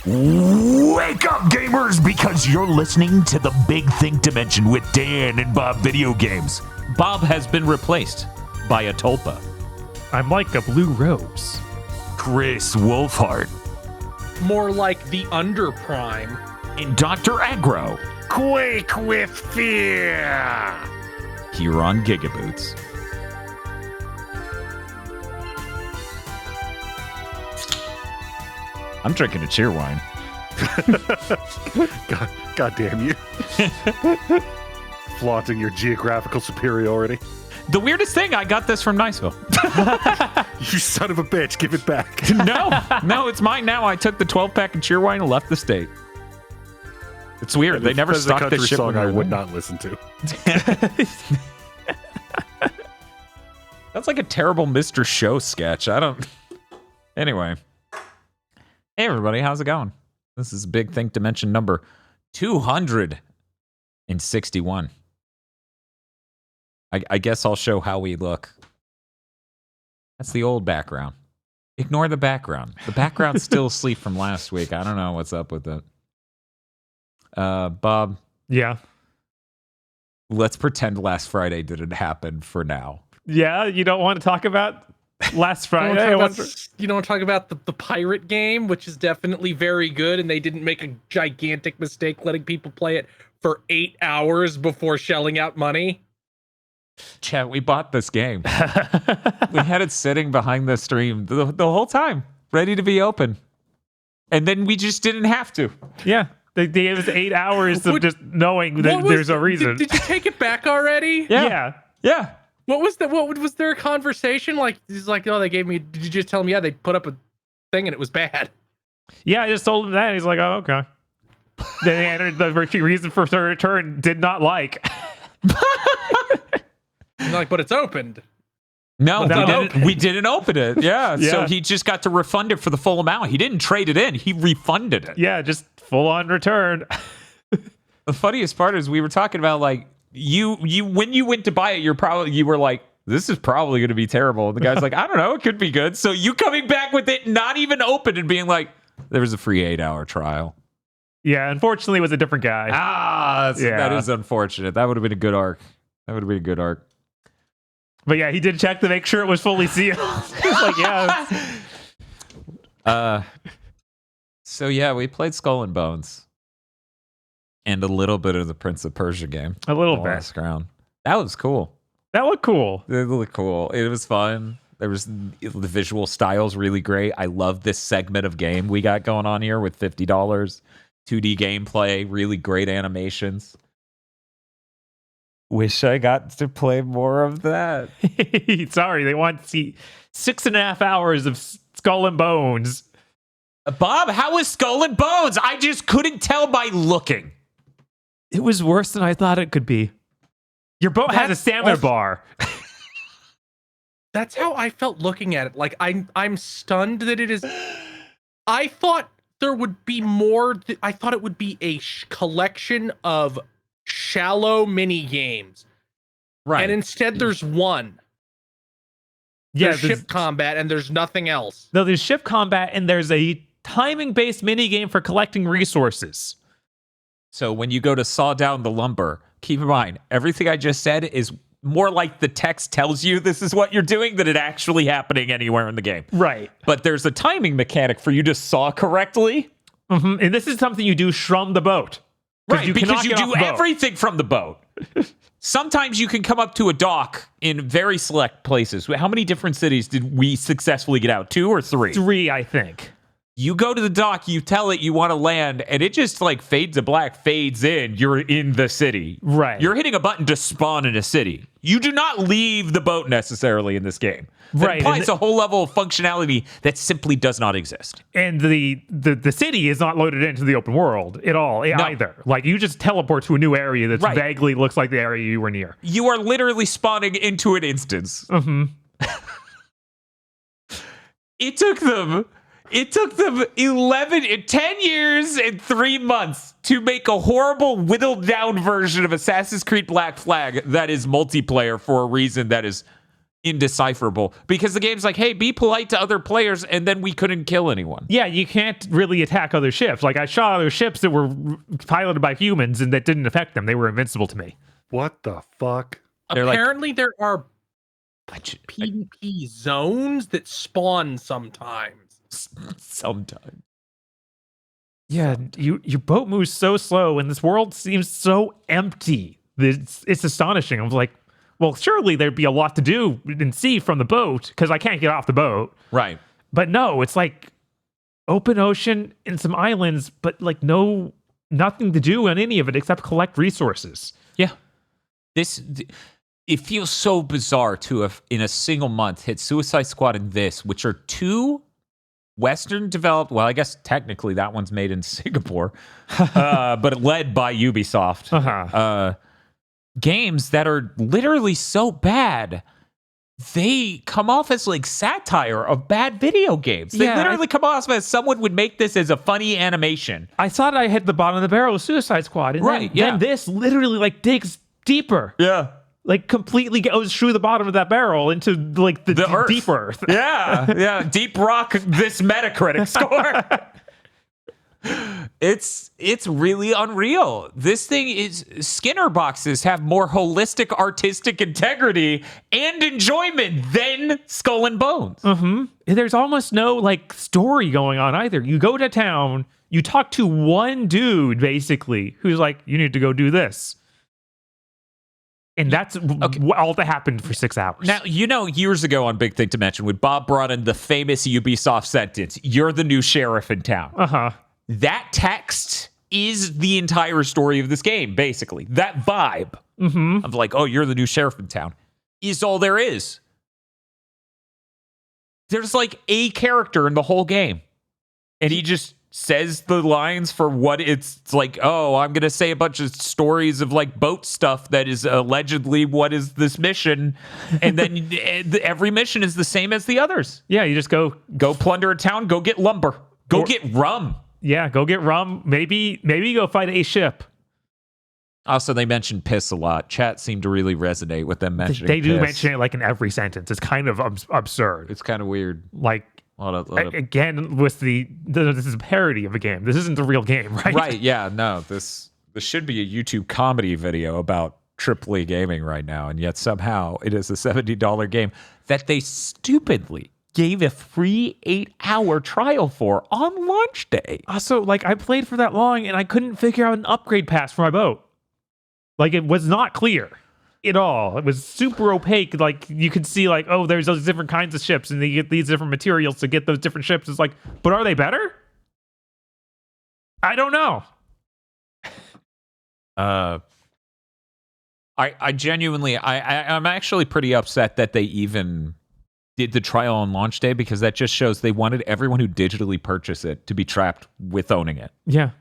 Wake up, gamers, because you're listening to the Big Think Dimension with Dan and Bob Video Games. Bob has been replaced by a tulpa. I'm like a blue rose. Chris Wolfhard. More like the underprime. And Dr. Aggro. Quake with fear. Here on GigaBoots. I'm drinking a cheer wine. God damn you. Flaunting your geographical superiority. The weirdest thing, I got this from Niceville. You son of a bitch, give it back. No, it's mine now. I took the 12-pack of cheer wine and left the state. It's weird. They never stocked this shit. Song I would not listen to. That's like a terrible Mr. Show sketch. Anyway. Hey, everybody. How's it going? This is Big Think Dimension number 261. I guess I'll show how we look. That's the old background. Ignore the background. The background's still asleep from last week. I don't know what's up with it. Bob. Yeah. Let's pretend last Friday didn't happen for now. Yeah, you don't want to talk about last Friday? You don't talk about the pirate game, which is definitely very good, and they didn't make a gigantic mistake letting people play it for 8 hours before shelling out money. Chat, we bought this game. We had it sitting behind the stream the whole time, ready to be open. And then we just didn't have to. Yeah. They gave us 8 hours of just knowing that there's a reason. Did you take it back already? Yeah. What was there a conversation? Like, he's like, oh, they gave me, did you just tell him, yeah, they put up a thing and it was bad? Yeah, I just told him that. He's like, oh, okay. Then they entered the reason for return did not like. Like, but it's opened. No, we didn't open it. Yeah, Yeah. so he just got to refund it for the full amount. He didn't trade it in. He refunded it. Yeah, just full on return. The funniest part is we were talking about, like, you when you went to buy it, you were like, this is probably going to be terrible. And the guy's like, I don't know, it could be good. So you coming back with it not even open and being like, there was a free 8-hour trial. Yeah, unfortunately, it was a different guy. That is unfortunate. That would have been a good arc. But yeah, he did check to make sure it was fully sealed. He's like, yeah. So yeah, we played Skull and Bones. And a little bit of the Prince of Persia game. A little bit. Last round. That was cool. That looked cool. It looked cool. It was fun. The visual style's really great. I love this segment of game we got going on here with $50, 2D gameplay, really great animations. Wish I got to play more of that. Sorry, they want to see 6.5 hours of Skull and Bones. Bob, how was Skull and Bones? I just couldn't tell by looking. It was worse than I thought it could be. Your boat has a stamina bar. That's how I felt looking at it. Like, I'm stunned that it is. I thought there would be more. I thought it would be a collection of shallow mini games, Right? And instead, there's one. Yeah, there's ship combat, and there's nothing else. No, there's ship combat, and there's a timing-based mini game for collecting resources. So when you go to saw down the lumber, keep in mind everything I just said is more like the text tells you this is what you're doing than it actually happening anywhere in the game. Right. But there's a timing mechanic for you to saw correctly. Mm-hmm. And this is something you do from the boat. Right, because you do everything from the boat. Sometimes you can come up to a dock in very select places. How many different cities did we successfully get out? 2 or 3? 3, I think. You go to the dock, you tell it you want to land, and it just like fades to black, fades in. You're in the city. Right. You're hitting a button to spawn in a city. You do not leave the boat necessarily in this game. That implies a whole level of functionality that simply does not exist. And the city is not loaded into the open world at all either. Like, you just teleport to a new area that vaguely looks like the area you were near. You are literally spawning into an instance. Mm-hmm. It took them 10 years and 3 months to make a horrible, whittled down version of Assassin's Creed Black Flag that is multiplayer for a reason that is indecipherable because the game's like, hey, be polite to other players, and then we couldn't kill anyone. Yeah, you can't really attack other ships. Like, I shot other ships that were piloted by humans and that didn't affect them. They were invincible to me. What the fuck? Apparently, there are PvP zones that spawn sometimes. Sometimes. Yeah, your boat moves so slow, and this world seems so empty. It's astonishing. I was like, well, surely there'd be a lot to do and see from the boat because I can't get off the boat. Right. But no, it's like open ocean and some islands, but like nothing to do on any of it except collect resources. Yeah. It feels so bizarre to have, in a single month, hit Suicide Squad and this, which are two Western developed, well, I guess technically that one's made in Singapore, but led by Ubisoft. Games that are literally so bad, they come off as like satire of bad video games. They literally come off as someone would make this as a funny animation. I thought I hit the bottom of the barrel with Suicide Squad. And then this literally like digs deeper. Yeah. Like completely goes through the bottom of that barrel into like the earth. Deep Earth. Yeah. Deep Rock, this Metacritic score. It's really unreal. This thing is, Skinner boxes have more holistic artistic integrity and enjoyment than Skull and Bones. There's almost no like story going on either. You go to town, you talk to one dude basically who's like, you need to go do this. And that's all that happened for 6 hours. Now, years ago on Big Thing to Mention, when Bob brought in the famous Ubisoft sentence, "You're the new sheriff in town." That text is the entire story of this game, basically. That vibe of like, oh, you're the new sheriff in town is all there is. There's like a character in the whole game. And he just says the lines for what it's like. Oh, I'm going to say a bunch of stories of like boat stuff that is allegedly what is this mission. And then every mission is the same as the others. Yeah, you just go plunder a town, go get lumber, go get rum. Yeah, go get rum. Maybe go fight a ship. Also, they mentioned piss a lot. Chat seemed to really resonate with them mentioning They do piss. mention it like in every sentence. It's kind of absurd. It's kind of weird. Like, again, with this is a parody of a game. This isn't the real game, right? Right, yeah, no. This should be a YouTube comedy video about AAA gaming right now, and yet somehow it is a $70 game that they stupidly gave a free 8-hour trial for on launch day. Also, like, I played for that long and I couldn't figure out an upgrade pass for my boat. Like, it was not clear at all. It was super opaque. Like, you could see, like, oh, there's those different kinds of ships and you get these different materials to get those different ships. It's like, but are they better? I don't know. I genuinely, I'm actually pretty upset that they even did the trial on launch day, because that just shows they wanted everyone who digitally purchased it to be trapped with owning it. Yeah.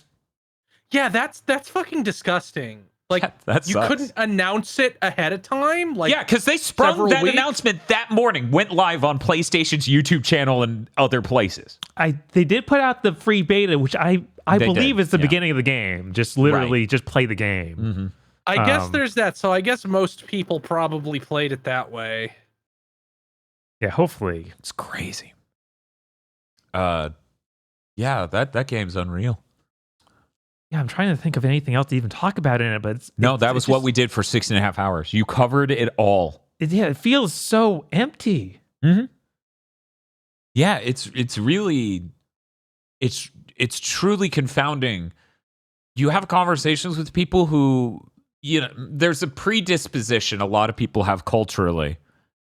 Yeah, that's fucking disgusting. Like, that you sucks. couldn't announce it ahead of time? Like, yeah, because they sprung that weeks? announcement that morning, went live on PlayStation's YouTube channel and other places. They did put out the free beta, which I believe is the yeah. beginning of the game. Just literally just play the game. Mm-hmm. I guess there's that. So I guess most people probably played it that way. Yeah, hopefully. It's crazy. Yeah, that game's unreal. Yeah, I'm trying to think of anything else to even talk about in it, but that was what we did for 6.5 hours. You covered it all. It feels so empty. Mm-hmm. Yeah, it's really, it's truly confounding. You have conversations with people who, there's a predisposition a lot of people have culturally,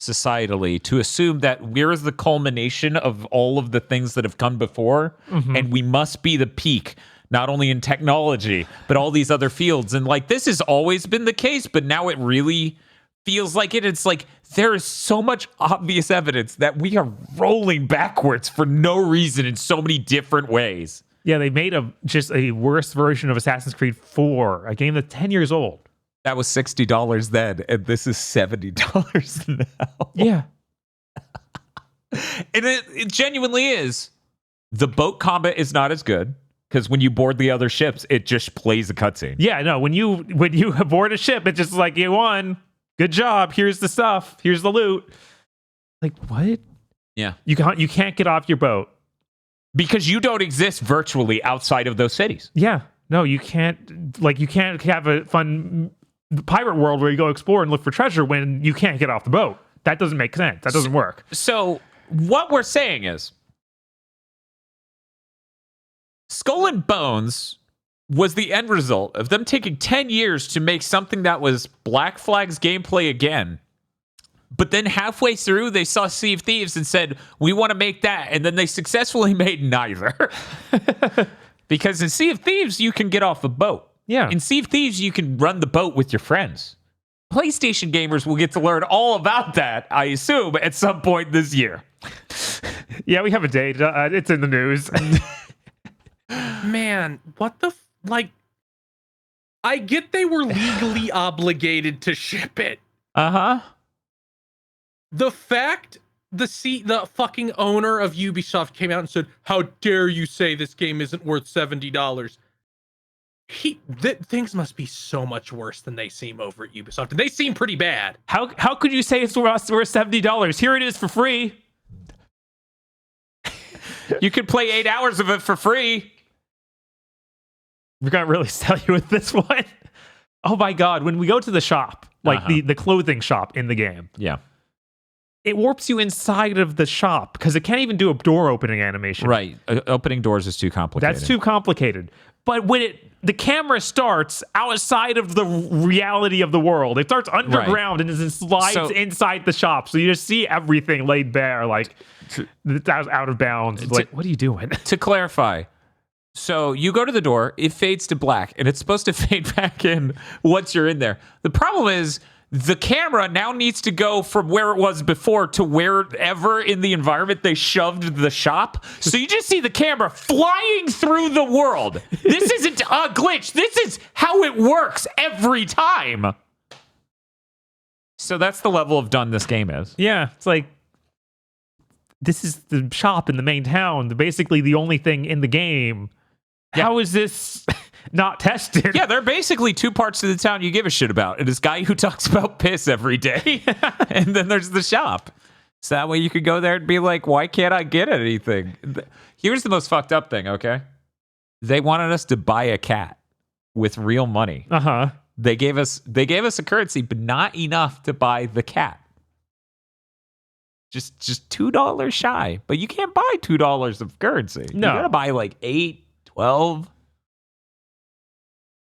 societally, to assume that we're the culmination of all of the things that have come before, and we must be the peak, not only in technology, but all these other fields. And like, this has always been the case, but now it really feels like it. It's like, there is so much obvious evidence that we are rolling backwards for no reason in so many different ways. Yeah, they made just a worse version of Assassin's Creed 4, a game that's 10 years old. That was $60 then, and this is $70 now. Yeah. And it genuinely is. The boat combat is not as good, because when you board the other ships, it just plays a cutscene. Yeah, no, when you board a ship, it's just like, you won. Good job. Here's the stuff. Here's the loot. Like, what? Yeah. You can't get off your boat. Because you don't exist virtually outside of those cities. Yeah. No, you can't. Like, you can't have a fun pirate world where you go explore and look for treasure when you can't get off the boat. That doesn't make sense. That doesn't work. So what we're saying is Skull and Bones was the end result of them taking 10 years to make something that was Black Flag's gameplay again. But then halfway through, they saw Sea of Thieves and said, we want to make that. And then they successfully made neither. Because in Sea of Thieves, you can get off a boat. Yeah. In Sea of Thieves, you can run the boat with your friends. PlayStation gamers will get to learn all about that, I assume, at some point this year. Yeah, we have a date. It's in the news. Man, what the like? I get they were legally obligated to ship it. Uh-huh. The fact the fucking owner of Ubisoft came out and said, "How dare you say this game isn't worth $70?" Things must be so much worse than they seem over at Ubisoft, and they seem pretty bad. How could you say it's worth $70? Here it is for free. You could play 8 hours of it for free. We're gonna really sell you with this one. Oh my god! When we go to the shop, like the clothing shop in the game, Yeah. it warps you inside of the shop because it can't even do a door opening animation. Right. Opening doors is too complicated. That's too complicated. But when the camera starts outside of the reality of the world, it starts underground and then slides inside the shop. So you just see everything laid bare, like that's out of bounds. Like, what are you doing? To clarify, so you go to the door, it fades to black, and it's supposed to fade back in once you're in there. The problem is the camera now needs to go from where it was before to wherever in the environment they shoved the shop. So you just see the camera flying through the world. This isn't a glitch. This is how it works every time. So that's the level of done this game is. Yeah, it's like, this is the shop in the main town, basically the only thing in the game. Yeah. How is this not tested? Yeah, there are basically two parts to the town you give a shit about. And this guy who talks about piss every day. And then there's the shop. So that way you could go there and be like, why can't I get anything? Here's the most fucked up thing, okay? They wanted us to buy a cat with real money. Uh-huh. They gave us a currency, but not enough to buy the cat. Just $2 shy. But you can't buy $2 of currency. No. You gotta buy like 8, 12.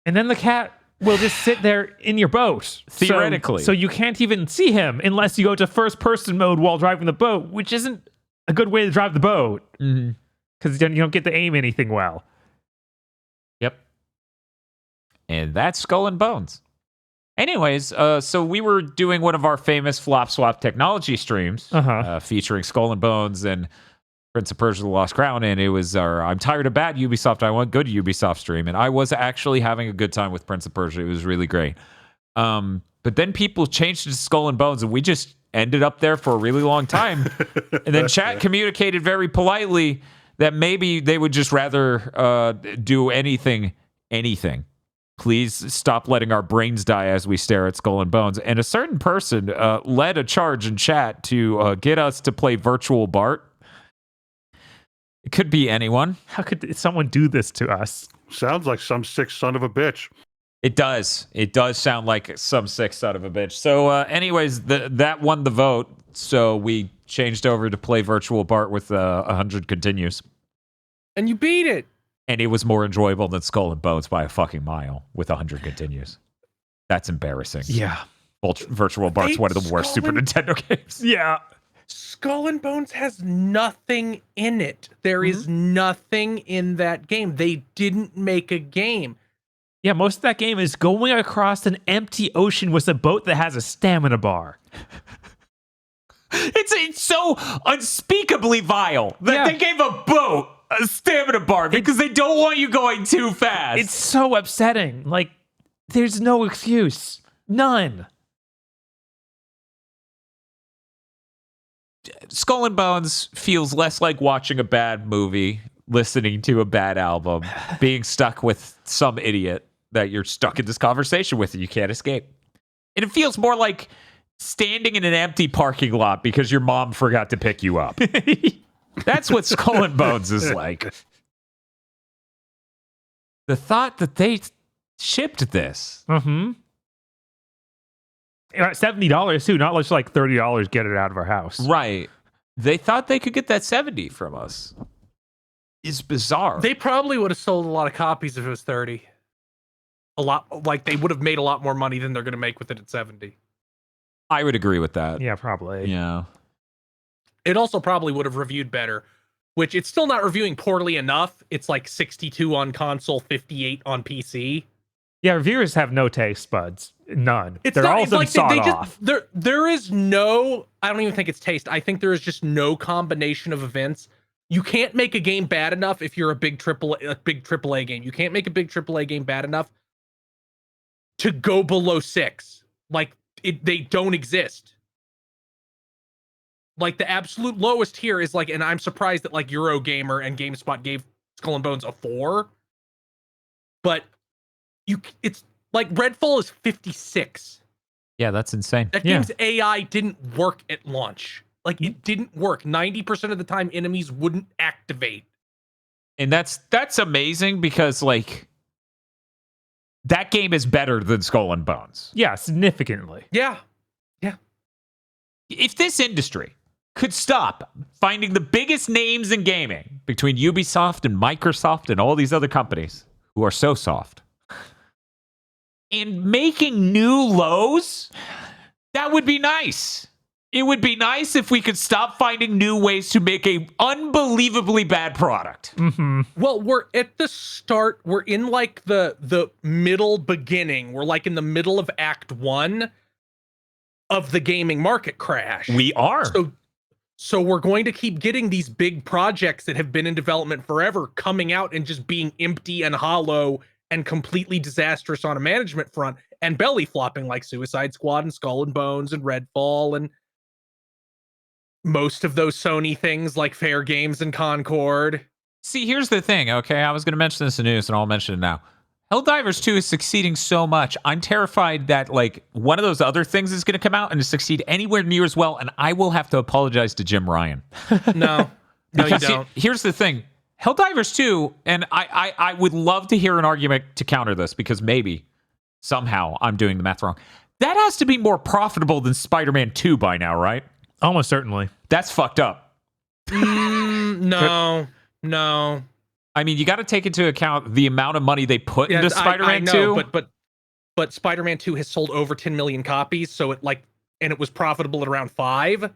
And then the cat will just sit there in your boat. Theoretically. So you can't even see him unless you go to first person mode while driving the boat, which isn't a good way to drive the boat. Because then you don't get to aim anything well. Yep. And that's Skull and Bones. Anyways, so we were doing one of our famous flop swap technology streams featuring Skull and Bones and Prince of Persia: The Lost Crown, and it was our I'm tired of bad Ubisoft, I want good Ubisoft stream, and I was actually having a good time with Prince of Persia. It was really great. But then people changed to Skull and Bones, and we just ended up there for a really long time. And then chat communicated very politely that maybe they would just rather do anything. Please stop letting our brains die as we stare at Skull and Bones. And a certain person led a charge in chat to get us to play Virtual Bart. It could be anyone. How could someone do this to us? Sounds like some sick son of a bitch. It does. It does sound like some sick son of a bitch. So anyways, that won the vote. So we changed over to play Virtual Bart with 100 continues. And you beat it. And it was more enjoyable than Skull and Bones by a fucking mile with 100 continues. That's embarrassing. Yeah. Virtual Bart's one of the worst Super Nintendo games. Yeah. Skull and Bones has nothing in it. There is nothing in that game. They didn't make a game. Yeah, most of that game is going across an empty ocean with a boat that has a stamina bar. It's so unspeakably vile that they gave a boat a stamina bar because they don't want you going too fast. It's so upsetting. Like, there's no excuse. None. Skull and Bones feels less like watching a bad movie, listening to a bad album, being stuck with some idiot that you're stuck in this conversation with and you can't escape. And it feels more like standing in an empty parking lot because your mom forgot to pick you up. That's what Skull and Bones is like. The thought that they shipped this. Mm-hmm. $70 too, not just like $30, get it out of our house. Right. They thought they could get that 70 from us. It's bizarre. They probably would have sold a lot of copies if it was 30. A lot, like they would have made a lot more money than they're going to make with it at 70. I would agree with that. Yeah, probably. Yeah. It also probably would have reviewed better, which it's still not reviewing poorly enough. It's like 62 on console, 58 on PC. Yeah, reviewers have no taste buds. None. They're not, all it's like sawed they off. just there is no, I don't even think it's taste. I think there is just no combination of events. You can't make a game bad enough if you're a big AAA game. You can't make a big AAA game bad enough to go below 6. Like they don't exist. Like the absolute lowest here is like, and I'm surprised that like Eurogamer and GameSpot gave Skull and Bones a 4. But it's like Redfall is 56. Yeah, that's insane. That game's AI didn't work at launch. Like it didn't work. 90% of the time enemies wouldn't activate. And that's amazing because like that game is better than Skull and Bones. Yeah, significantly. Yeah. If this industry could stop finding the biggest names in gaming between Ubisoft and Microsoft and all these other companies who are so soft and making new lows, that would be nice. It would be nice if we could stop finding new ways to make a unbelievably bad product. Mm-hmm. Well, we're at the start. We're in like the middle beginning. We're like in the middle of Act 1 of the gaming market crash. We are. So we're going to keep getting these big projects that have been in development forever coming out and just being empty and hollow and completely disastrous on a management front and belly flopping like Suicide Squad and Skull and Bones and Redfall and most of those Sony things like Fair Games and Concord. See, here's the thing, okay? I was going to mention this in the news, and I'll mention it now. Helldivers 2 is succeeding so much. I'm terrified that, like, one of those other things is going to come out and succeed anywhere near as well, and I will have to apologize to Jim Ryan. No, you don't. Here's the thing. Helldivers 2, and I would love to hear an argument to counter this, because maybe, somehow, I'm doing the math wrong. That has to be more profitable than Spider-Man 2 by now, right? Almost certainly. That's fucked up. No. I mean, you got to take into account the amount of money they put into Spider-Man 2. But Spider-Man 2 has sold over 10 million copies, so it was profitable at around 5.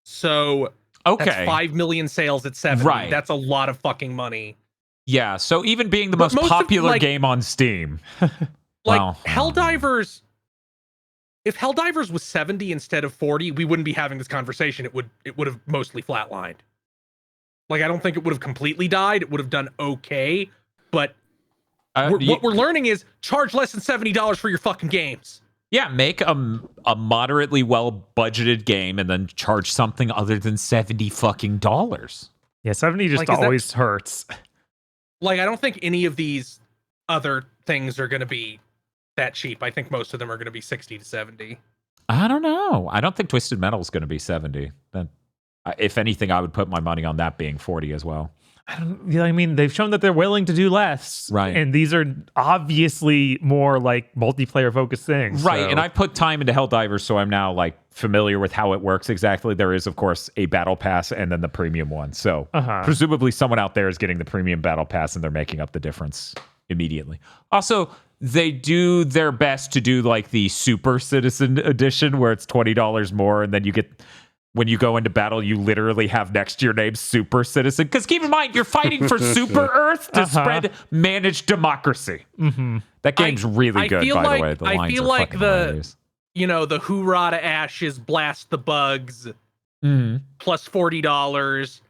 So that's 5 million sales at 70. Right. That's a lot of fucking money. Yeah, so even being the most popular game on Steam. Helldivers, if Helldivers was 70 instead of 40, we wouldn't be having this conversation. It would have mostly flatlined. Like, I don't think it would have completely died. It would have done okay. But what we're learning is charge less than $70 for your fucking games. Yeah, make a moderately well-budgeted game and then charge something other than $70 fucking dollars. Yeah, 70 just always hurts. Like, I don't think any of these other things are going to be that cheap. I think most of them are going to be 60 to 70. I don't know. I don't think Twisted Metal is going to be 70. If anything, I would put my money on that being 40 as well. I mean, they've shown that they're willing to do less. Right. And these are obviously more like multiplayer focused things. Right. So. And I put time into Helldivers, so I'm now like familiar with how it works exactly. There is, of course, a battle pass and then the premium one. So presumably someone out there is getting the premium battle pass and they're making up the difference immediately. Also, they do their best to do like the Super Citizen edition where it's $20 more and then you get... When you go into battle, you literally have next to your name Super Citizen. Because keep in mind, you're fighting for Super Earth to spread managed democracy. Mm-hmm. That game's really good, by the way. The lines are fucking hilarious. The hoorah to ashes, blast the bugs, plus $40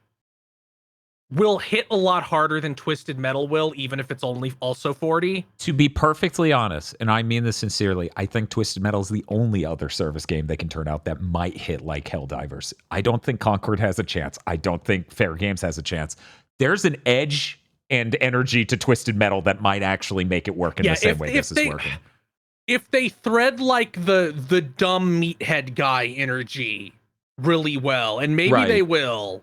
will hit a lot harder than Twisted Metal will, even if it's only also 40. To be perfectly honest, and I mean this sincerely, I think Twisted Metal is the only other service game they can turn out that might hit like Helldivers. I don't think Concord has a chance. I don't think Fair Games has a chance. There's an edge and energy to Twisted Metal that might actually make it work in the same way this is working. if they thread like the dumb meathead guy energy really well, and maybe Right. they will.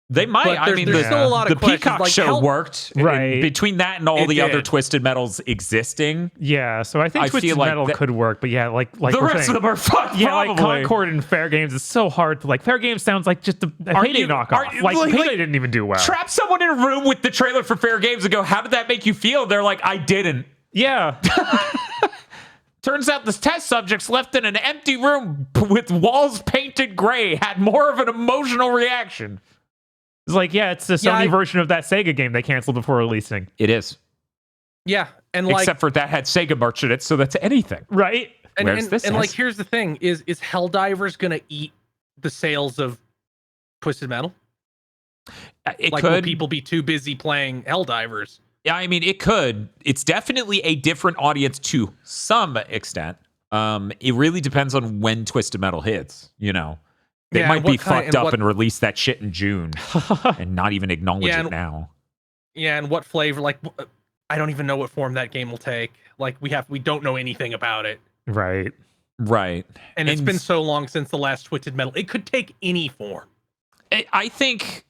They might. But I mean, there's still a lot the of questions. Peacock Like, show worked. Right. And between that and all It the other did. Twisted Metals existing, Yeah, so I think I Twisted feel like Metal that- could work, but yeah, like the we're rest saying, of them are fucked. yeah, like probably. Concord and Fair Games is so hard to like. Fair Games sounds like just a Aren't Payday you- knockoff. aren't you- Like, like- Payday like- didn't even do well. Trap someone in a room with the trailer for Fair Games and go, "How did that make you feel?" They're like, "I didn't." Yeah, Turns out the test subjects left in an empty room with walls painted gray had more of an emotional reaction. it's like it's the Sony Yeah, version of that Sega game they canceled before releasing. It is, Yeah, and like, except for that had Sega merch in it, so that's anything. Right? Where's this and like, at? here's the thing: is Helldivers gonna eat the sales of Twisted Metal? It Like, will could. people be too busy playing Helldivers? Yeah, I mean, it could. It's definitely a different audience to some extent. It really depends on when Twisted Metal hits. You know, they Yeah, might what be kind- fucked and up what- and release that shit in June and not even acknowledge Yeah, it and- now. Yeah, and what flavor? Like, I don't even know what form that game will take. Like, we don't know anything about it, Right. Right. and it's been so long since the last Twisted Metal. It could take any form. I think,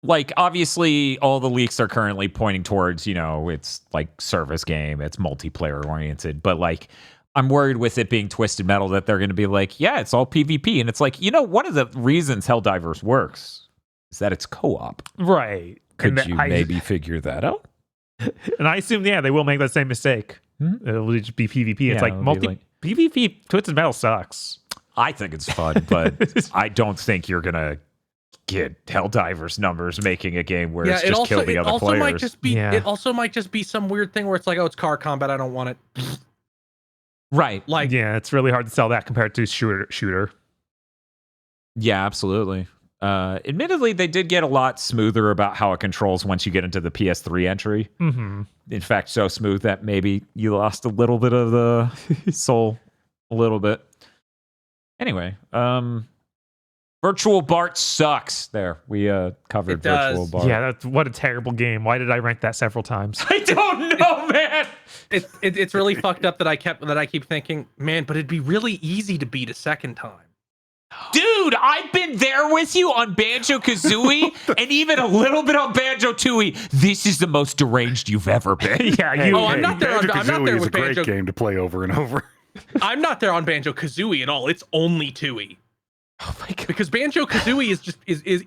like, obviously, all the leaks are currently pointing towards, it's like service game, it's multiplayer oriented, but like, I'm worried with it being Twisted Metal that they're going to be like, yeah, it's all PvP. And it's like, one of the reasons Helldivers works is that it's co-op. Right. Could And you maybe figure that out? And I assume, they will make that same mistake. Hmm? It'll just be PvP. Yeah, It's like it'll be PvP Twisted Metal sucks. I think it's fun, but I don't think you're going to get Helldivers numbers making a game where it's just kill the other players. Might just be. Yeah. It also might just be some weird thing where it's like, oh, it's car combat. I don't want it. Right. Like, Yeah, it's really hard to sell that compared to shooter. Yeah, absolutely. Admittedly, they did get a lot smoother about how it controls once you get into the PS3 entry. Mm-hmm. In fact, so smooth that maybe you lost a little bit of the soul. A little bit. Anyway, Virtual Bart sucks. There, we covered It does. Virtual Bart. Yeah, that's what a terrible game. Why did I rank that several times? I don't know, man. it's really fucked up that I keep thinking, man, but it'd be really easy to beat a second time. Dude, I've been there with you on Banjo-Kazooie and even a little bit on Banjo-Tooie. This is the most deranged you've ever been. Yeah, Hey, you. Oh, I'm not there. I'm not Banjo-Kazooie there is a with great Banjo. game to play over and over. I'm not there on Banjo Kazooie at all. It's only Tooie. Oh my god. Because Banjo Kazooie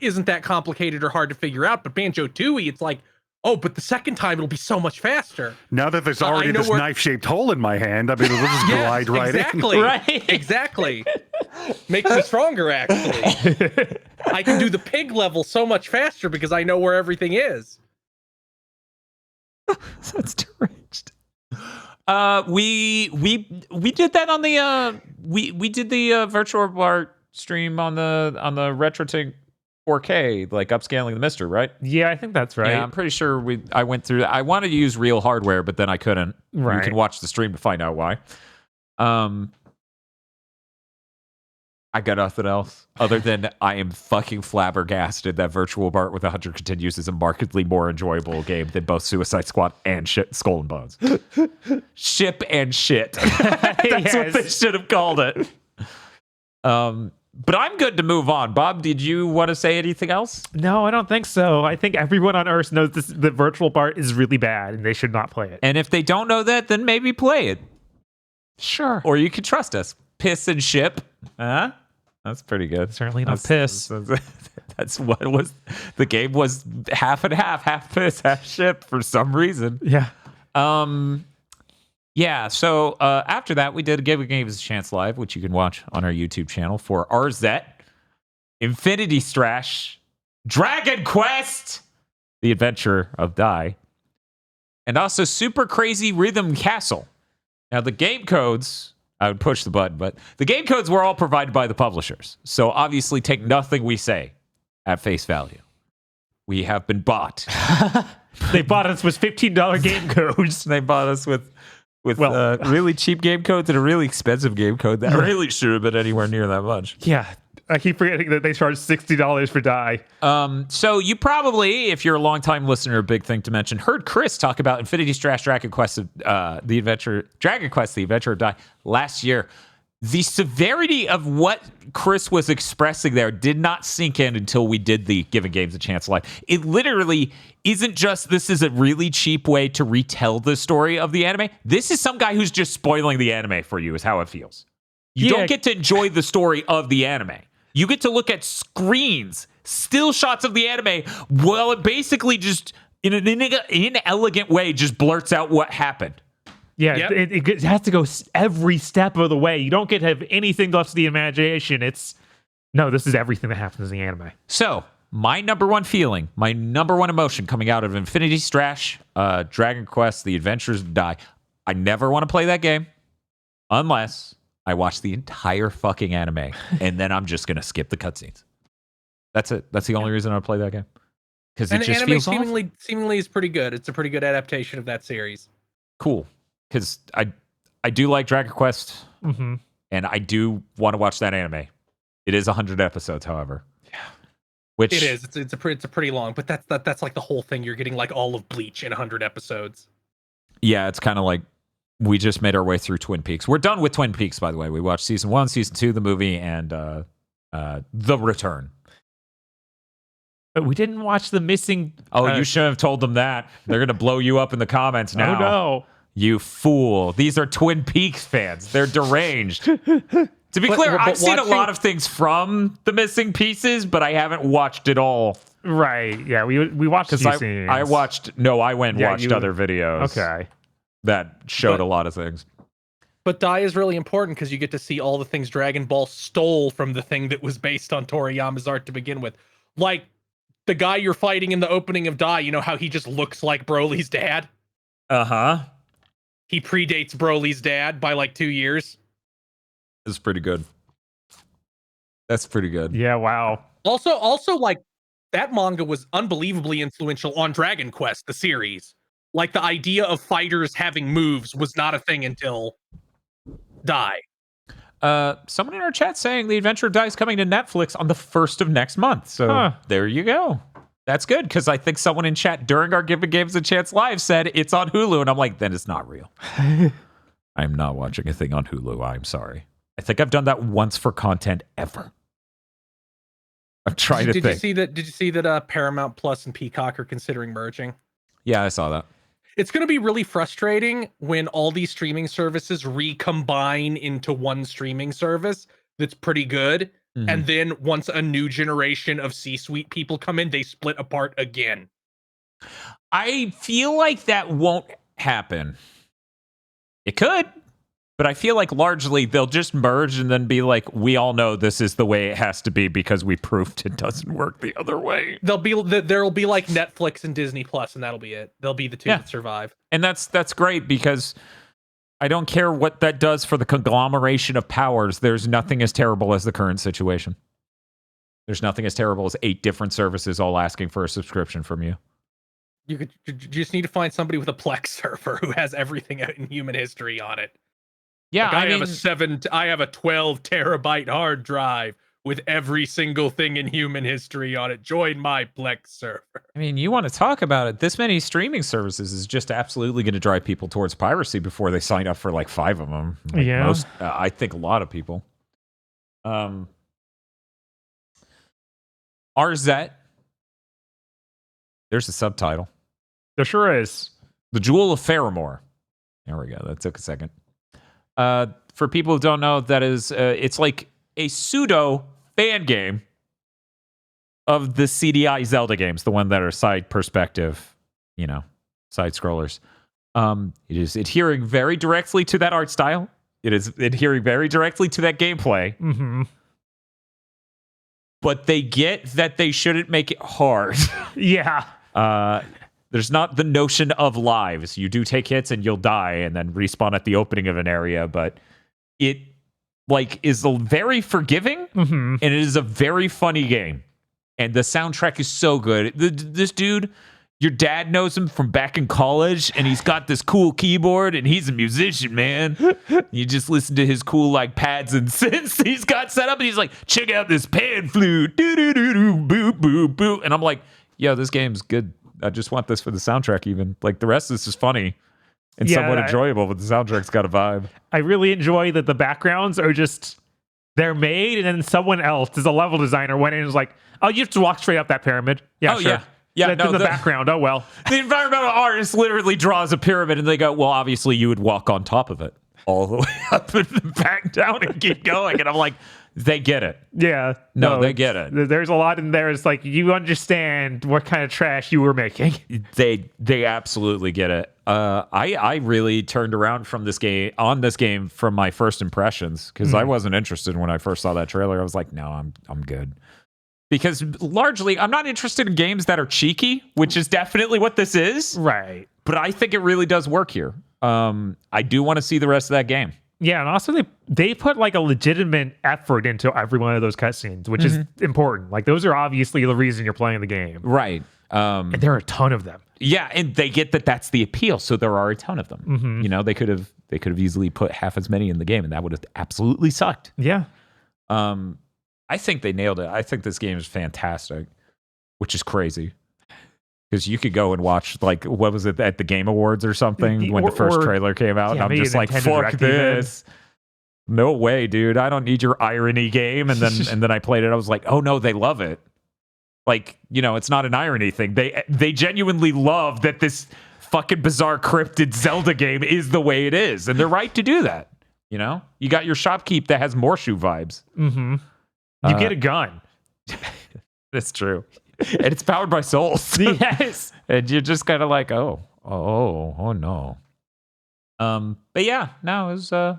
isn't that complicated or hard to figure out, but Banjo Tooie, it's like, oh, but the second time it'll be so much faster. Now that there's I already know this where- knife-shaped hole in my hand, I mean, it'll just glide right exactly. in. Right. Exactly. Makes me stronger, actually. I can do the pig level so much faster because I know where everything is. That's deranged. We did that on the we did the Virtual Bart stream on the RetroTink 4K, like upscaling the Mister, right? Yeah, I think that's right. Yeah, I'm pretty sure I went through that. I wanted to use real hardware, but then I couldn't. Right. You can watch the stream to find out why. I got nothing else other than I am fucking flabbergasted that Virtual Bart with 100 continues is a markedly more enjoyable game than both Suicide Squad and Skull and Bones. Ship and shit. That's what they Yes. should have called it. But I'm good to move on. Bob, did you want to say anything else? No, I don't think so. I think everyone on Earth knows the Virtual Bart is really bad and they should not play it. And if they don't know that, then maybe play it. Sure. Or you can trust us. Piss and ship. Huh? That's pretty good. Certainly not piss. That's what was. The game was half and half piss, half ship for some reason. Yeah. Yeah, so after that, we did Give a Games a Chance Live, which you can watch on our YouTube channel for RZ, Infinity Strash, Dragon Quest, The Adventure of Die, and also Super Crazy Rhythm Castle. Now, the game codes, I would push the button, but the game codes were all provided by the publishers. So obviously, take nothing we say at face value. We have been bought. They bought us with $15 game codes. They bought us with really cheap game codes and a really expensive game code that really should have been anywhere near that much. Yeah. I keep forgetting that they charge $60 for die. So you probably, if you're a longtime listener, a big thing to mention, heard Chris talk about Infinity Strash Dragon Quest, Dragon Quest, the Adventure of Die last year. The severity of what Chris was expressing there did not sink in until we did the Giving Games a Chance Live. It literally isn't just this is a really cheap way to retell the story of the anime. This is some guy who's just spoiling the anime for you, is how it feels. You don't get to enjoy the story of the anime. You get to look at screens, still shots of the anime, while it basically just, in an inelegant way, just blurts out what happened. Yeah, Yep. it has to go every step of the way. You don't get to have anything left to the imagination. This is everything that happens in the anime. So, my number one feeling, my number one emotion coming out of Infinity Strash, Dragon Quest, The Adventures of Die, I never want to play that game unless I watch the entire fucking anime, and then I'm just going to skip the cutscenes. That's it. That's the only reason I play that game. Because it just anime feels seemingly is pretty good. It's a pretty good adaptation of that series. cool. Because I do like Dragon Quest, Mm-hmm. and I do want to watch that anime. It is 100 episodes, however. Yeah. Which It is. It's a pretty long, but that's like the whole thing. You're getting like all of Bleach in 100 episodes. Yeah, it's kind of like we just made our way through Twin Peaks. We're done with Twin Peaks, by the way. We watched season 1, season 2, the movie, and The Return. But we didn't watch the missing. Oh, you should have told them that. They're going to blow you up in the comments now. Oh no. You fool. These are Twin Peaks fans. They're deranged. To be clear, but I've seen a watching- lot of things from The Missing Pieces, but I haven't watched it all. Right. Yeah. We watched a Because few scenes. I went and Yeah, watched other videos Okay. that showed a lot of things. But Die is really important because you get to see all the things Dragon Ball stole from the thing that was based on Toriyama's art to begin with. Like the guy you're fighting in the opening of Die, you know how he just looks like Broly's dad? Uh-huh. He predates Broly's dad by like 2 years. It's pretty good. That's pretty good. Yeah. Wow. Also, like that manga was unbelievably influential on Dragon Quest, the series. Like the idea of fighters having moves was not a thing until Die. Someone in our chat saying The Adventure of Die is coming to Netflix on the 1st of next month. So there you go. That's good, because I think someone in chat during our Giving Games a Chance Live said it's on Hulu, and I'm like, then it's not real. I'm not watching a thing on Hulu. I'm sorry. I think I've done that once for content ever. I'm trying to Did think. you see that Paramount Plus and Peacock are considering merging? Yeah, I saw that. It's going to be really frustrating when all these streaming services recombine into one streaming service that's pretty good. Mhm. And then once a new generation of C-suite people come in, they split apart again. I feel like that won't happen. It could, but I feel like largely they'll just merge and then be like, we all know this is the way it has to be because we proved it doesn't work the other way. There'll be like Netflix and Disney Plus, and that'll be it. They'll be the two that survive. And that's great, because I don't care what that does for the conglomeration of powers. There's nothing as terrible as the current situation. There's nothing as terrible as 8 different services all asking for a subscription from you. You just need to find somebody with a Plex server who has everything in human history on it. Yeah, Like, I have a 12 terabyte hard drive with every single thing in human history on it. Join my Plex server. I mean, you want to talk about it. This many streaming services is just absolutely going to drive people towards piracy before they sign up for like 5 of them. Like Yeah. most, I think a lot of people. RZ. There's the subtitle. There sure is. The Jewel of Faramore. There we go. That took a second. For people who don't know, that is, it's like a pseudo fan game of the CDI Zelda games, the one that are side perspective, side scrollers. It is adhering very directly to that art style. It is adhering very directly to that gameplay. Mm-hmm. But they get that they shouldn't make it hard. Yeah. There's not the notion of lives. You do take hits and you'll die and then respawn at the opening of an area, but it is very forgiving, Mm-hmm. and it is a very funny game. And the soundtrack is so good. This dude Your dad knows him from back in college, and he's got this cool keyboard, and he's a musician, man. You just listen to his cool like pads and synths he's got set up, and he's like, check out this pan flute, doo doo doo doo, boo boo boo, and I'm like, yo, this game's good. I just want this for the soundtrack. Even like the rest of this is funny and somewhat enjoyable, but the soundtrack's got a vibe. I really enjoy that the backgrounds are just they're made, and then someone else, as a level designer, went in and was like, oh, you have to walk straight up that pyramid. Yeah, Oh, sure. yeah. Yeah, That's no, in the the- background. Oh, well. The environmental artist literally draws a pyramid, and they go, well, obviously you would walk on top of it all the way up and back down and keep going. And I'm like, they get it. Yeah. No, they get it. There's a lot in there. It's like, you understand what kind of trash you were making. They absolutely get it. I really turned around from this game from my first impressions, because I wasn't interested when I first saw that trailer. I was like, no, I'm good. Because largely, I'm not interested in games that are cheeky, which is definitely what this is. Right. But I think it really does work here. I do want to see the rest of that game. Yeah, and also they put like a legitimate effort into every one of those cutscenes, which is important. Like those are obviously the reason you're playing the game. Right. And there are a ton of them. Yeah, and they get that that's the appeal, so there are a ton of them. You know, they could have easily put half as many in the game, and that would have absolutely sucked. Yeah. I think they nailed it. I think this game is fantastic, which is crazy. Because you could go and watch, like, what was it, at the Game Awards or something when the first trailer came out, and I'm just like, fuck this. No way, dude. I don't need your irony game. And then I played it. I was like, oh no, they love it. Like, you know, it's not an irony thing. They genuinely love that this fucking bizarre cryptid Zelda game is the way it is. And they're right to do that. You know? You got your shopkeep that has Morshu vibes. Mm-hmm. You get a gun. That's true. And it's powered by souls. Yes. And you're just kind of like, oh no. But yeah, no, it was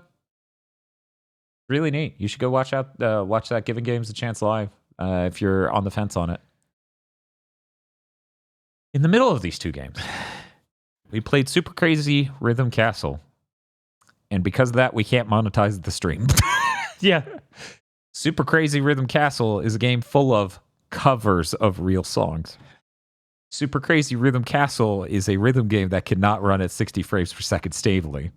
really neat. You should go watch that Giving Games a Chance live if you're on the fence on it. In the middle of these two games, we played Super Crazy Rhythm Castle. And because of that, we can't monetize the stream. Yeah. Super Crazy Rhythm Castle is a game full of covers of real songs. Super Crazy Rhythm Castle is a rhythm game that cannot run at 60 frames per second stably.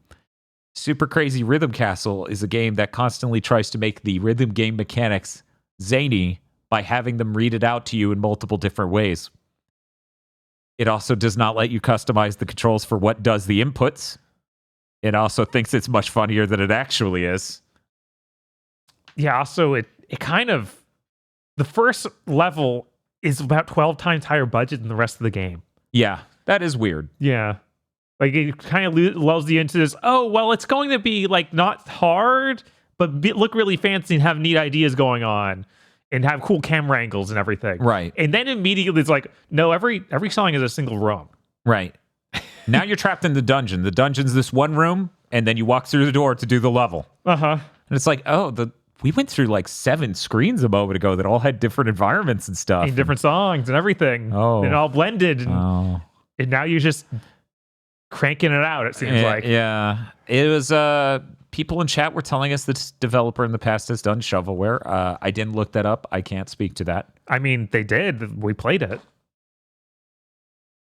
Super Crazy Rhythm Castle is a game that constantly tries to make the rhythm game mechanics zany by having them read it out to you in multiple different ways. It also does not let you customize the controls for what does the inputs. It also thinks it's much funnier than it actually is. Yeah, also it kind of, the first level is about 12 times higher budget than the rest of the game. Yeah, that is weird. Yeah. Like it kind of lulls you into this, oh, well, it's going to be like not hard, but look really fancy and have neat ideas going on and have cool camera angles and everything. Right. And then immediately it's like, no, every song is a single room. Right. Now you're trapped in the dungeon. The dungeon's this one room, and then you walk through the door to do the level. Uh-huh. And it's like, we went through like 7 screens a moment ago that all had different environments and stuff. And different songs and everything. Oh. And all blended. And now you're just cranking it out, it seems like. Yeah. It was, people in chat were telling us this developer in the past has done shovelware. I didn't look that up. I can't speak to that. I mean, they did. We played it.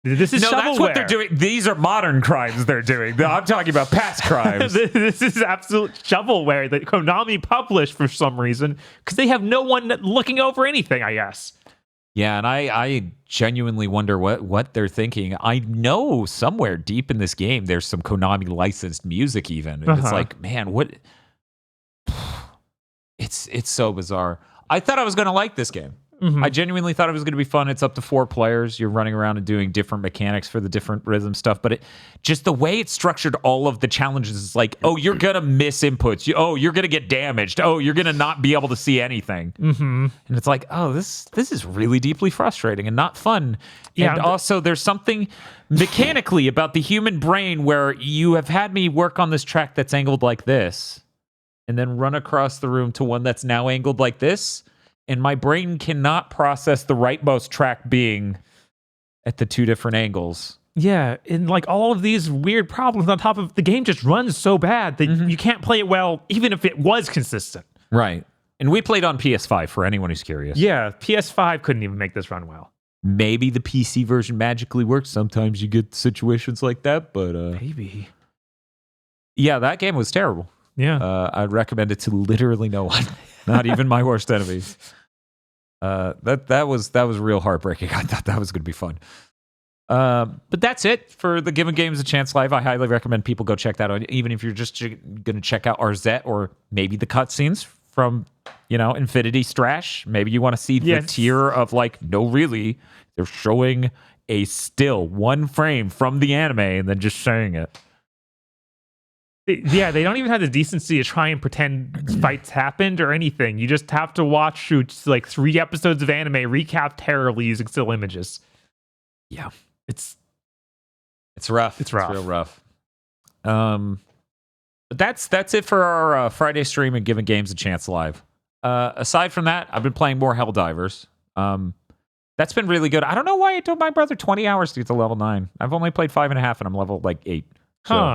This is shovelware. That's what they're doing. These are modern crimes they're doing. I'm talking about past crimes. This is absolute shovelware that Konami published for some reason because they have no one looking over anything, I guess. Yeah, and I genuinely wonder what they're thinking. I know somewhere deep in this game there's some Konami licensed music even. And it's like, man, what? It's so bizarre. I thought I was going to like this game. I genuinely thought it was going to be fun. It's up to 4 players. You're running around and doing different mechanics for the different rhythm stuff. But just the way it structured all of the challenges is like, oh, you're going to miss inputs. You're going to get damaged. Oh, you're going to not be able to see anything. And it's like, oh, this is really deeply frustrating and not fun. Yeah, and also there's something mechanically about the human brain where you have had me work on this track that's angled like this and then run across the room to one that's now angled like this. And my brain cannot process the rightmost track being at the 2 different angles. Yeah, and like all of these weird problems on top of the game just runs so bad that you can't play it well, even if it was consistent. Right. And we played on PS5 for anyone who's curious. Yeah, PS5 couldn't even make this run well. Maybe the PC version magically works. Sometimes you get situations like that, but Maybe. yeah, that game was terrible. Yeah. I'd recommend it to literally no one, not even my worst enemies. That was real heartbreaking. I thought that was going to be fun. But that's it for the Giving Games a Chance Live. I highly recommend people go check that out, even if you're just going to check out Arzette or maybe the cutscenes from, Infinity Strash. Maybe you want to see the tier of like, no, really, they're showing a still one frame from the anime and then just saying it. Yeah, they don't even have the decency to try and pretend fights happened or anything. You just have to watch like 3 episodes of anime recap terribly using still images. Yeah. It's rough. It's rough. It's real rough. But that's it for our Friday stream and Giving Games a Chance Live. Aside from that, I've been playing more Helldivers. That's been really good. I don't know why it took my brother 20 hours to get to level 9. I've only played 5.5 and I'm level like 8.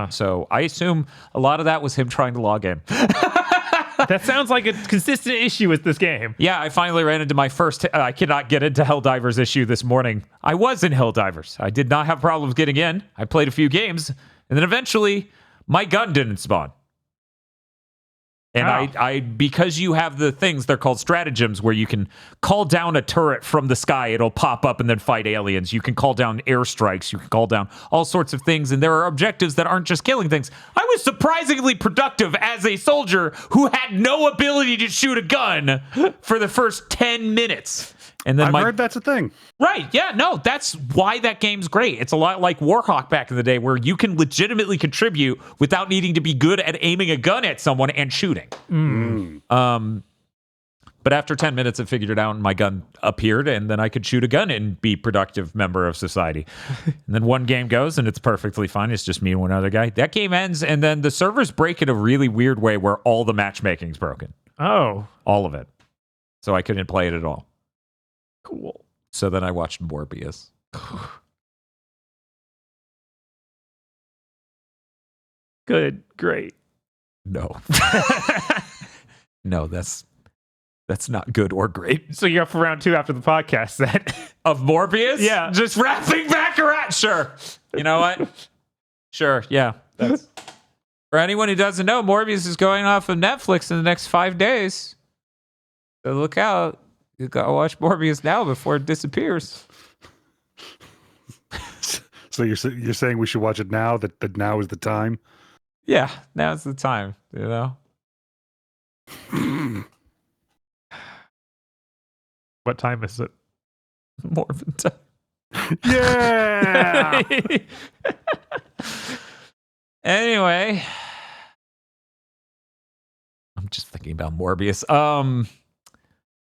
So I assume a lot of that was him trying to log in. That sounds like a consistent issue with this game. Yeah, I finally ran into my first I cannot get into Helldivers issue this morning. I was in Helldivers. I did not have problems getting in. I played a few games, and then eventually my gun didn't spawn. And I because you have the things, they're called stratagems, where you can call down a turret from the sky, it'll pop up and then fight aliens. You can call down airstrikes, you can call down all sorts of things, and there are objectives that aren't just killing things. I was surprisingly productive as a soldier who had no ability to shoot a gun for the first 10 minutes. And then I've heard that's a thing. Right, yeah, no, that's why that game's great. It's a lot like Warhawk back in the day, where you can legitimately contribute without needing to be good at aiming a gun at someone and shooting. But after 10 minutes, I figured it out, and my gun appeared, and then I could shoot a gun and be productive member of society. And then one game goes, and it's perfectly fine. It's just me and one other guy. That game ends, and then the servers break in a really weird way where all the matchmaking's broken. Oh. All of it. So I couldn't play it at all. Cool. So then I watched Morbius. Good. Great. No. No, that's not good or great. So you're up for round 2 after the podcast then? Of Morbius? Yeah. Just wrapping back around. Sure. You know what? Sure. Yeah. That's for anyone who doesn't know, Morbius is going off of Netflix in the next 5 days. So look out. You gotta watch Morbius now before it disappears. So you're saying we should watch it now? That now is the time? Yeah, now's the time. What time is it? Morbid time. Yeah. Anyway, I'm just thinking about Morbius.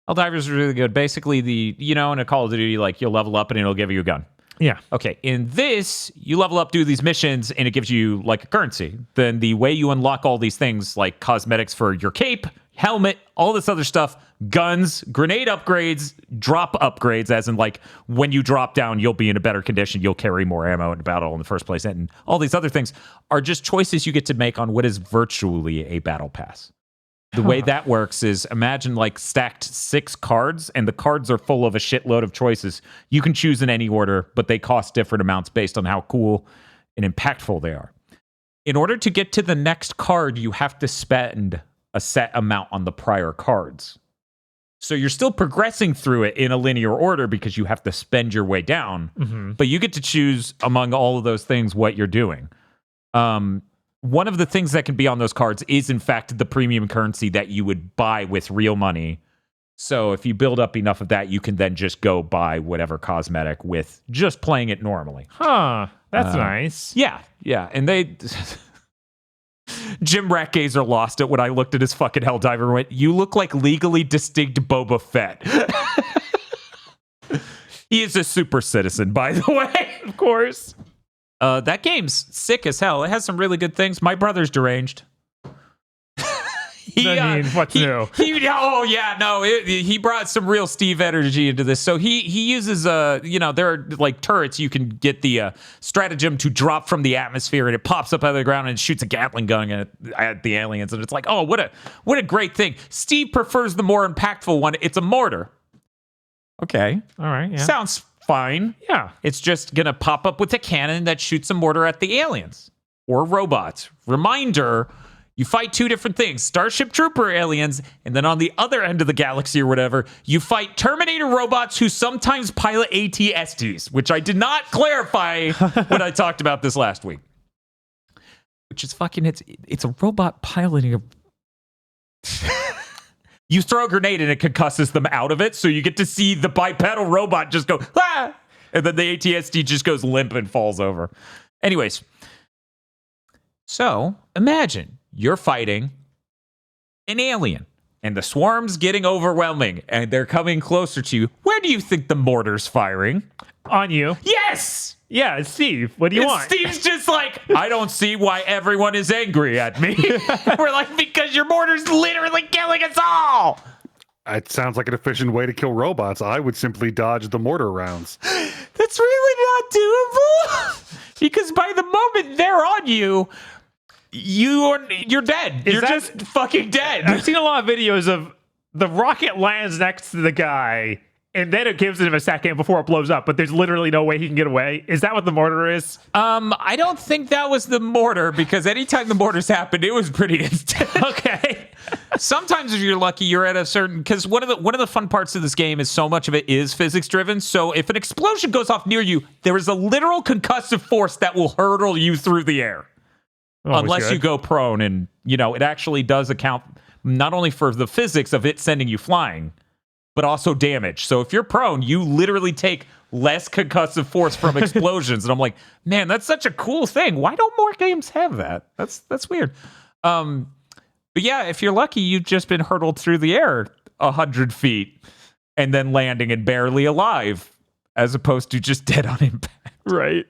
Helldivers is really good. Basically, in a Call of Duty, like you'll level up and it'll give you a gun. Yeah. Okay. In this, you level up, do these missions, and it gives you like a currency. Then the way you unlock all these things, like cosmetics for your cape, helmet, all this other stuff, guns, grenade upgrades, drop upgrades, as in like when you drop down, you'll be in a better condition. You'll carry more ammo in battle in the first place. And all these other things are just choices you get to make on what is virtually a battle pass. The way that works is imagine like stacked 6 cards, and the cards are full of a shitload of choices. You can choose in any order, but they cost different amounts based on how cool and impactful they are. In order to get to the next card, you have to spend a set amount on the prior cards. So you're still progressing through it in a linear order because you have to spend your way down, but you get to choose among all of those things what you're doing. One of the things that can be on those cards is, in fact, the premium currency that you would buy with real money. So if you build up enough of that, you can then just go buy whatever cosmetic with just playing it normally. Huh. That's nice. Yeah, yeah. And they... Jim Ratgazer lost it when I looked at his fucking Helldiver and went, "You look like legally distinct Boba Fett." He is a super citizen, by the way. Of course. That game's sick as hell. It has some really good things. My brother's deranged. What's new? He brought some real Steve energy into this. So he uses there are like turrets. You can get the stratagem to drop from the atmosphere, and it pops up out of the ground and shoots a Gatling gun at the aliens. And it's like, oh, what a great thing. Steve prefers the more impactful one. It's a mortar. Okay, all right. Yeah. Sounds fine. Yeah. It's just going to pop up with a cannon that shoots a mortar at the aliens or robots. Reminder, you fight two different things, Starship Trooper aliens, and then on the other end of the galaxy or whatever, you fight Terminator robots who sometimes pilot AT-STs, which I did not clarify when I talked about this last week. Which is fucking, it's a robot piloting a... You throw a grenade and it concusses them out of it, so you get to see the bipedal robot just go, ah! And then the AT-ST just goes limp and falls over. Anyways, so imagine you're fighting an alien, and the swarm's getting overwhelming, and they're coming closer to you. Where do you think the mortar's firing? On you. Yes! Yeah, it's Steve. What do you want? Steve's just like, I don't see why everyone is angry at me. We're like, because your mortar's literally killing us all. It sounds like an efficient way to kill robots. I would simply dodge the mortar rounds. That's really not doable. Because by the moment they're on you, you're dead. You're just fucking dead. I've seen a lot of videos of the rocket lands next to the guy, and then it gives him a second before it blows up, but there's literally no way he can get away. Is that what the mortar is? I don't think that was the mortar, because anytime the mortars happened, it was pretty instant. Okay. Sometimes if you're lucky, you're at a certain, because one of the fun parts of this game is so much of it is physics driven. So if an explosion goes off near you, there is a literal concussive force that will hurtle you through the air. Unless you go prone, and it actually does account not only for the physics of it sending you flying, but also damage. So if you're prone, you literally take less concussive force from explosions. And I'm like, man, that's such a cool thing. Why don't more games have that? That's weird. But yeah, if you're lucky, you've just been hurtled through the air 100 feet and then landing and barely alive, as opposed to just dead on impact. Right.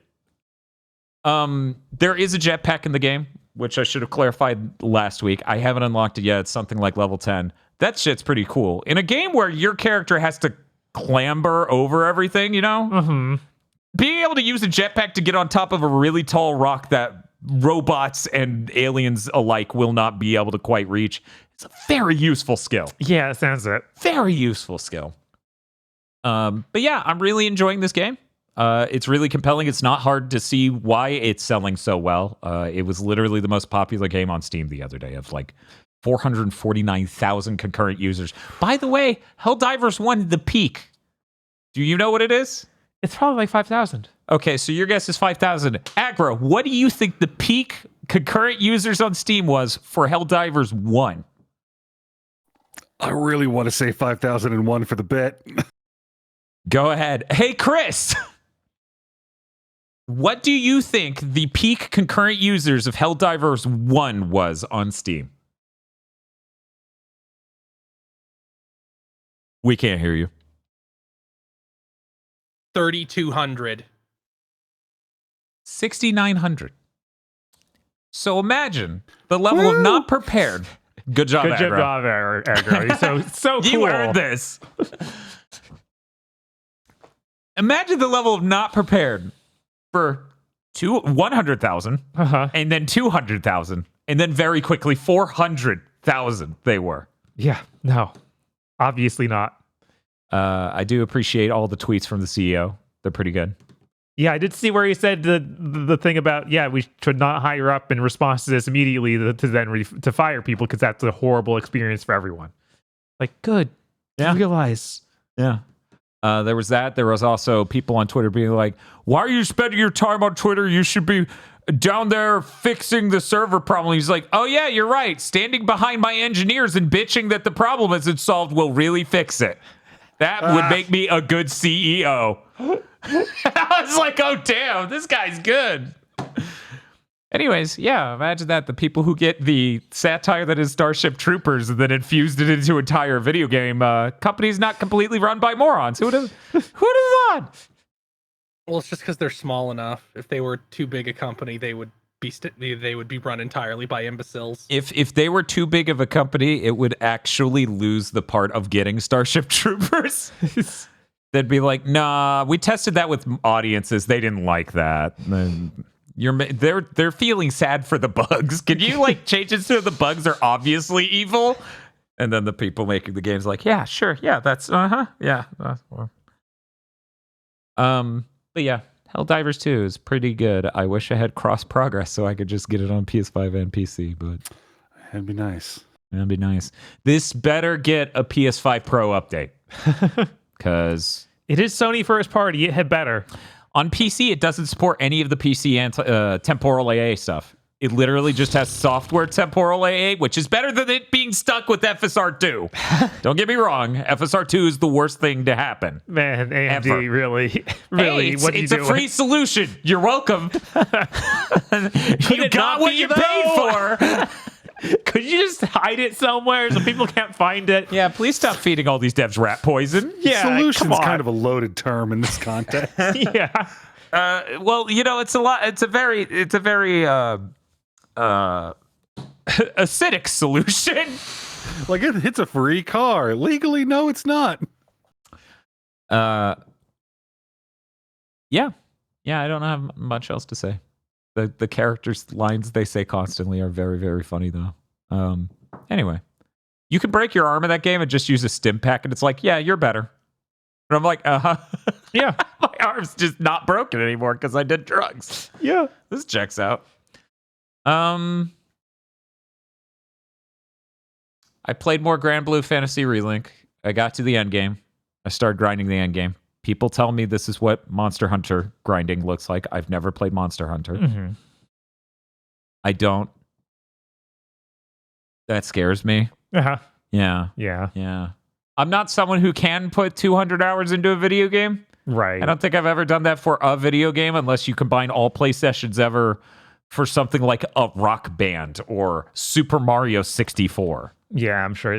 There is a jetpack in the game, which I should have clarified last week. I haven't unlocked it yet. It's something like level 10. That shit's pretty cool. In a game where your character has to clamber over everything, Mm-hmm. being able to use a jetpack to get on top of a really tall rock that robots and aliens alike will not be able to quite reach, it's a very useful skill. Yeah, that sounds it. Very useful skill. But yeah, I'm really enjoying this game. It's really compelling. It's not hard to see why it's selling so well. It was literally the most popular game on Steam the other day, of like 449,000 concurrent users. By the way, Helldivers 1, the peak. Do you know what it is? It's probably like 5,000. Okay, so your guess is 5,000. Aggro, what do you think the peak concurrent users on Steam was for Helldivers 1? I really want to say 5,001 for the bit. Go ahead. Hey, Chris! What do you think the peak concurrent users of Helldivers 1 was on Steam? We can't hear you. 3,200. 6,900. So imagine the level of not prepared. Good job, Good Aggro. job, Aggro. You're so cool. You earned this. Imagine the level of not prepared for 100,000, and then 200,000, and then very quickly 400,000 they were. Yeah, no. Obviously not. I do appreciate all the tweets from the CEO. They're pretty good. Yeah, I did see where he said the thing about, we should not hire up in response to this immediately to then to fire people, because that's a horrible experience for everyone. Like, good. Yeah. Realize. Yeah. There was that. There was also people on Twitter being like, why are you spending your time on Twitter? You should be down there fixing the server problem. He's like, oh yeah, you're right. Standing behind my engineers and bitching that the problem isn't solved will really fix it. That would make me a good CEO. I was like, oh damn, this guy's good. Anyways, yeah, imagine that. The people who get the satire that is Starship Troopers and then infused it into an entire video game. Company's not completely run by morons. Who would have thought? Well, it's just because they're small enough. If they were too big a company, they would be run entirely by imbeciles. If they were too big of a company, it would actually lose the part of getting Starship Troopers. They'd be like, nah, we tested that with audiences. They didn't like that. They're feeling sad for the bugs. Can you like change it so the bugs are obviously evil? And then the people making the game's like, yeah, sure, yeah, that's yeah. But yeah, Helldivers 2 is pretty good. I wish I had cross progress so I could just get it on PS5 and PC, but That'd be nice. that'd be nice. This better get a PS5 Pro update. Because It is Sony first party. It had better. on PC, it doesn't support any of the PC temporal AA stuff. It literally just has software temporal AA, which is better than it being stuck with FSR2. Don't get me wrong. FSR2 is the worst thing to happen. Man, AMD Ever. really, Hey, it's, what are you it's doing? a free solution. You're welcome. You it got not what be, you though? paid for. Could you just hide it somewhere so people can't find it? Yeah, please stop feeding all these devs rat poison. Yeah, Solution's come on. kind of a loaded term in this context. Yeah. Well, it's a lot. It's a very acidic solution. Like it's a free car. Legally, no, it's not. Yeah, I don't have much else to say. The characters' lines they say constantly are very, very funny though. Anyway, you can break your arm in that game and just use a stim pack, and it's like, yeah, you're better. And I'm like, Yeah. my arm's just not broken anymore because I did drugs. Yeah. This checks out. I played more Grand Blue Fantasy Relink. I got to the end game. I started grinding the end game. People tell me this is what Monster Hunter grinding looks like. I've never played Monster Hunter. Mm-hmm. I don't. That scares me. Uh-huh. Yeah. Yeah. I'm not someone who can put 200 hours into a video game. Right. I don't think I've ever done that for a video game unless you combine all play sessions ever for something like a Rock Band or Super Mario 64. Yeah, I'm sure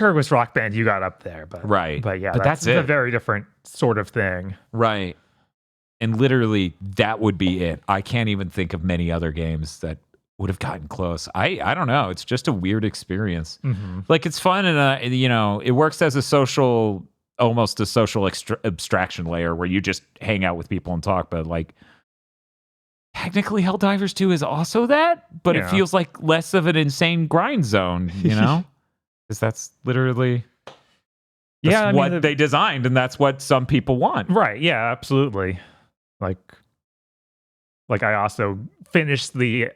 it was Rock Band you got up there, but Right. But yeah, But that's a it. very different sort of thing. Right. And literally, that would be it. I can't even think of many other games that would have gotten close. I don't know. It's just a weird experience. Mm-hmm. Like, it's fun and, it works as almost a social abstraction layer where you just hang out with people and talk. But, like, technically, Helldivers 2 is also that, but it Yeah. feels like less of an insane grind zone, Because that's literally what they designed, and that's what some people want. Right. Yeah, absolutely. Like I also finished the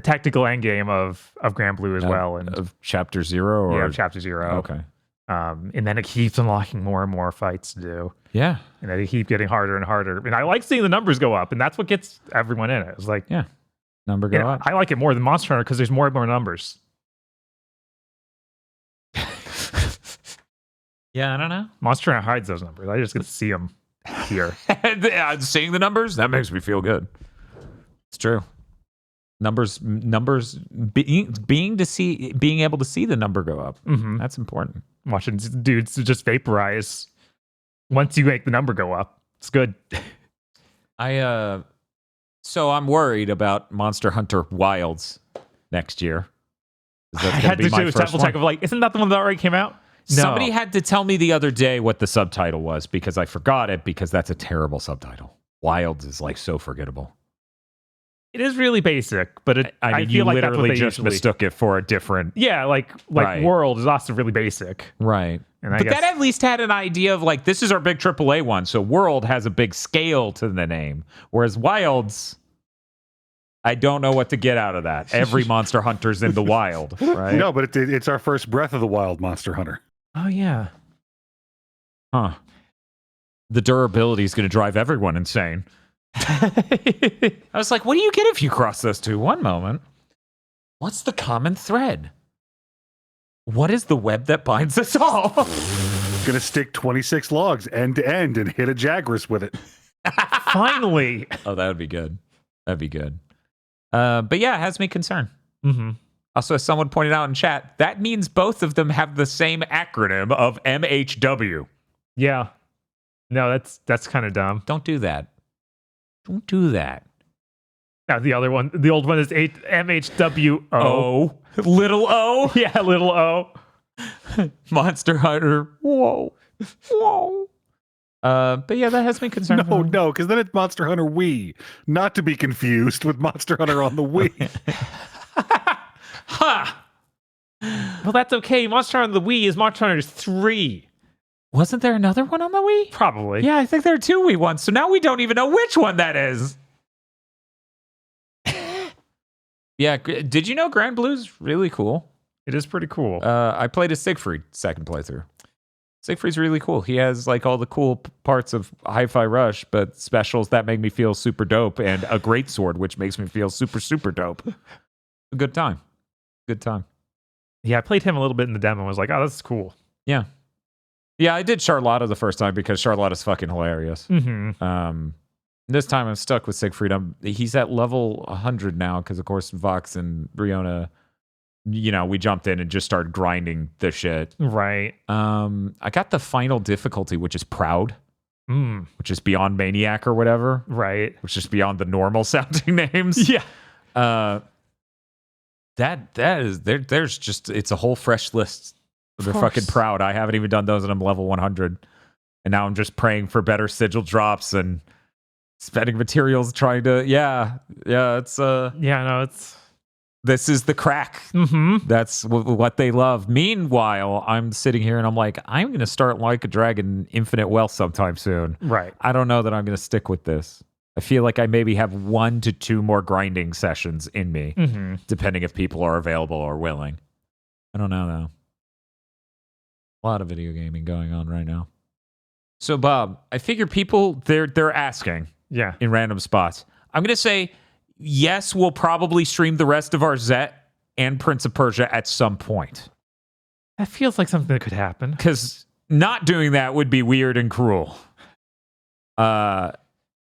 technical end game of Grand Blue as well, and Of Chapter 0? Or yeah, Chapter 0. Okay. And then it keeps unlocking more and more fights to do, Yeah. and they keep getting harder and harder. And I like seeing the numbers go up, and that's what gets everyone in it. It's like, Number go up. I like it more than Monster Hunter because there's more and more numbers. Yeah, I don't know. Monster Hunter hides those numbers. I just get to see them here. Seeing the numbers, that makes me feel good. It's true. Numbers being able to see the number go up. Mm-hmm. That's important. Watching dudes just vaporize once you make the number go up. It's good. So I'm worried about Monster Hunter Wilds next year. I had to do a double check of like, isn't that the one that already came out? No. Somebody had to tell me the other day what the subtitle was because I forgot it because that's a terrible subtitle. Wilds is like so forgettable. It is really basic, but I mean, feel you like that's what literally they just usually mistook it for a different. Yeah, like Right. World is also really basic. Right. And I But guess that at least had an idea of like, this is our big AAA one. So World has a big scale to the name. Whereas Wilds, I don't know what to get out of that. Every Monster Hunter's in the wild, right? No, but it's our first Breath of the Wild Monster Hunter. oh yeah. Huh. The durability is going to drive everyone insane. I was like, what do you get if you cross those two? One moment. What's the common thread? What is the web that binds us all? Gonna stick 26 logs end to end and hit a Jagras with it. Finally. Oh, that would be good. That'd be good. But yeah, it has me concerned. Mm-hmm. Also, as someone pointed out in chat, that means both of them have the same acronym of MHW. Yeah. No, that's kind of dumb. Don't do that. Don't do that. Now the old one is MHWO. O. Little O. Yeah, little O. Monster Hunter. Whoa. Whoa. But yeah, that has me concerned. No, because then it's Monster Hunter Wii, not to be confused with Monster Hunter on the Wii. Ha! Well, that's okay. Monster Hunter on the Wii is Monster Hunter 3. Wasn't there another one on the Wii? Probably. Yeah, I think there are 2 Wii ones. So now we don't even know which one that is. Yeah, did you know Grand Blue's really cool? It is pretty cool. I played a Siegfried second playthrough. Siegfried's really cool. He has like all the cool parts of Hi-Fi Rush, but specials that make me feel super dope, and a great sword, which makes me feel super, super dope. A good time. Good time. Yeah, I played him a little bit in the demo. I was like, oh, this is cool. Yeah. Yeah, I did Charlotta the first time because Charlotta's fucking hilarious. Mm-hmm. This time I'm stuck with Siegfried. He's at level 100 now because, of course, Vox and Briona, we jumped in and just started grinding the shit. Right. I got the final difficulty, which is Proud, which is beyond Maniac or whatever. Right. Which is beyond the normal sounding names. Yeah. There's just, it's a whole fresh list. They're fucking Proud. I haven't even done those and I'm level 100. And now I'm just praying for better sigil drops and spending materials trying to, it's this is the crack. Mm-hmm. That's what they love. Meanwhile, I'm sitting here and I'm like, I'm going to start Like a Dragon Infinite Wealth sometime soon. Right. I don't know that I'm going to stick with this. I feel like I maybe have 1 to 2 more grinding sessions in me, depending if people are available or willing. I don't know, though. A lot of video gaming going on right now. So, Bob, I figure people, they're asking in random spots. I'm going to say, yes, we'll probably stream the rest of our Zet and Prince of Persia at some point. That feels like something that could happen. Because not doing that would be weird and cruel.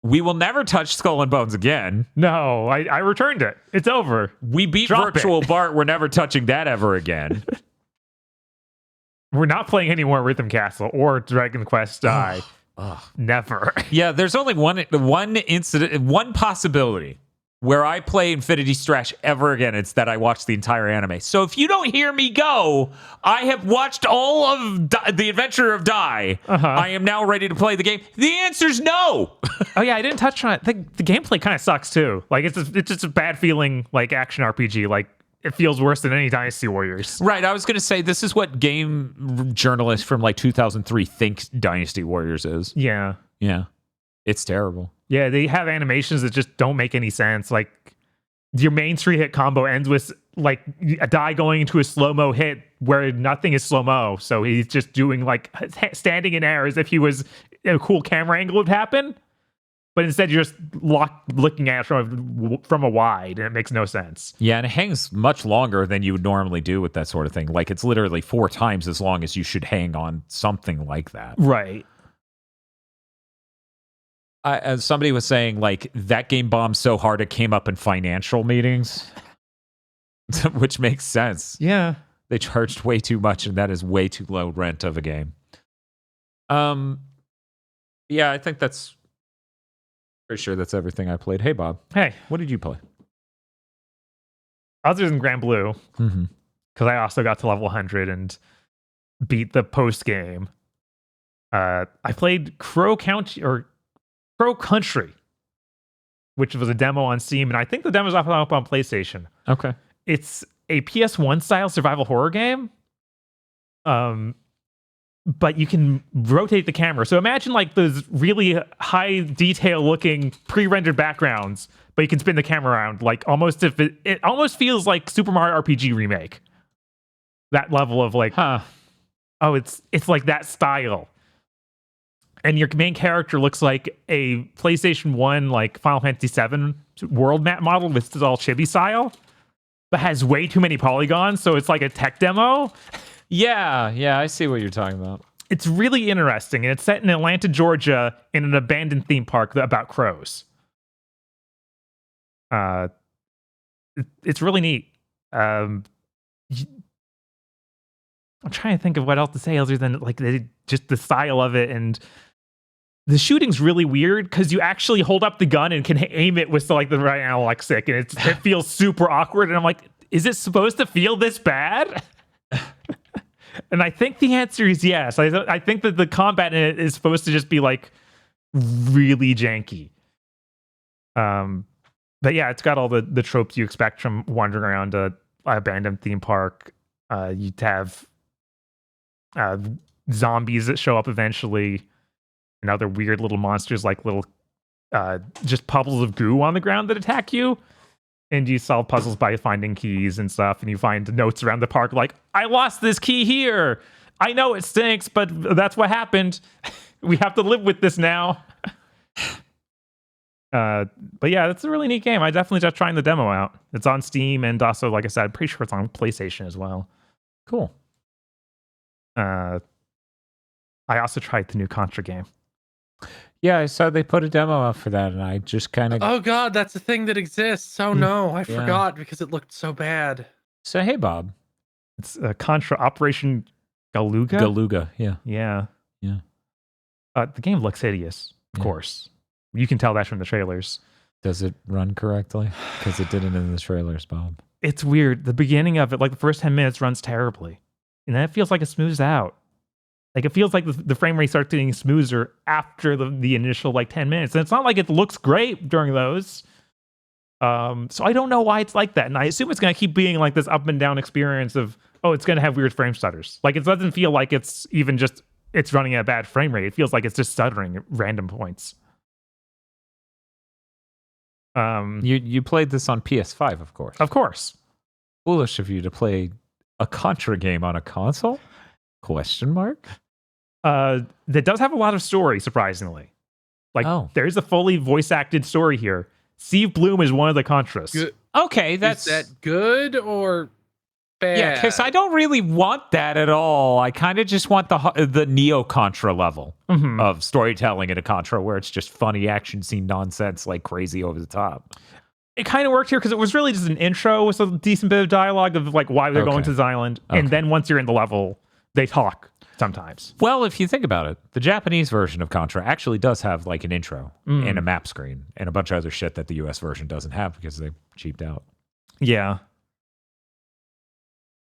We will never touch Skull and Bones again. No, I returned it. It's over. We beat Virtual Bart. We're never touching that ever again. We're not playing any more Rhythm Castle or Dragon Quest Die. Never. Yeah, there's only one incident, one possibility where I play Infinity Strash ever again. It's that I watch the entire anime. So if you don't hear me go, I have watched all of The Adventure of Dai. I am now ready to play the game. The answer's no. Oh yeah, I didn't touch on it. The gameplay kind of sucks too. Like it's just a bad feeling like action RPG. Like it feels worse than any Dynasty Warriors. Right. I was going to say this is what game journalists from like 2003 think Dynasty Warriors is. Yeah. Yeah. It's terrible. Yeah, they have animations that just don't make any sense. Like your main 3-hit combo ends with like a die going into a slow-mo hit where nothing is slow-mo. So he's just doing like standing in air as if he was a cool camera angle would happen. But instead you're just looking at it from a wide and it makes no sense. Yeah, and it hangs much longer than you would normally do with that sort of thing. Like it's literally 4 times as long as you should hang on something like that. Right. As somebody was saying, like, that game bombed so hard it came up in financial meetings, which makes sense. Yeah. They charged way too much, and that is way too low rent of a game. Yeah, I think that's pretty sure that's everything I played. Hey, Bob. Hey. What did you play? Other than Grand Blue, because I also got to level 100 and beat the post game. I played Crow Country, which was a demo on Steam, and I think the demo's up on PlayStation. Okay. It's a PS1 style survival horror game. But you can rotate the camera. So imagine like those really high detail looking pre-rendered backgrounds, but you can spin the camera around like almost if it almost feels like Super Mario RPG Remake. That level of like, oh, it's like that style. And your main character looks like a PlayStation 1, like Final Fantasy 7 world map model with all chibi style, but has way too many polygons, so it's like a tech demo. Yeah, I see what you're talking about. It's really interesting, and it's set in Atlanta, Georgia, in an abandoned theme park about crows. It's really neat. I'm trying to think of what else to say other than like just the style of it, and the shooting's really weird because you actually hold up the gun and can aim it with like the right analog stick, and it feels super awkward. And I'm like, is it supposed to feel this bad? And I think the answer is yes. I think that the combat in it is supposed to just be like really janky. But yeah, it's got all the tropes you expect from wandering around a abandoned theme park. You'd have zombies that show up eventually, and other weird little monsters like little just puddles of goo on the ground that attack you. And you solve puzzles by finding keys and stuff, and you find notes around the park like, I lost this key here. I know it stinks, but that's what happened. We have to live with this now. But yeah, that's a really neat game. I definitely just trying the demo out. It's on Steam, and also, like I said, I'm pretty sure it's on PlayStation as well. Cool. I also tried the new Contra game. Yeah, I saw they put a demo up for that, and I just kind of... Oh god, that's a thing that exists. Oh no, I forgot because it looked so bad. So, hey, Bob. It's Contra Operation Galuga? Galuga, yeah. Yeah. Yeah. The game looks hideous, of course. You can tell that from the trailers. Does it run correctly? Because it didn't in the trailers, Bob. It's weird. The beginning of it, like the first 10 minutes, runs terribly. And then it feels like it smooths out. Like it feels like the frame rate starts getting smoother after the initial like 10 minutes. And it's not like it looks great during those. So I don't know why it's like that. And I assume it's going to keep being like this up and down experience of, oh, it's going to have weird frame stutters. Like it doesn't feel like it's even just, it's running at a bad frame rate. It feels like it's just stuttering at random points. You played this on PS5, of course. Of course. Foolish of you to play a Contra game on a console? Question mark? That does have a lot of story, surprisingly. Like, there's a fully voice-acted story here. Steve Bloom is one of the Contras. Good. Okay, Is that good or bad? Yeah, because I don't really want that at all. I kind of just want the Neo-Contra level of storytelling in a Contra where it's just funny action scene nonsense, like crazy over the top. It kind of worked here because it was really just an intro with a decent bit of dialogue of like why they're going to this island. And then once you're in the level, they talk sometimes. Well, if you think about it, the Japanese version of Contra actually does have like an intro and a map screen and a bunch of other shit that the US version doesn't have because they cheaped out. Yeah.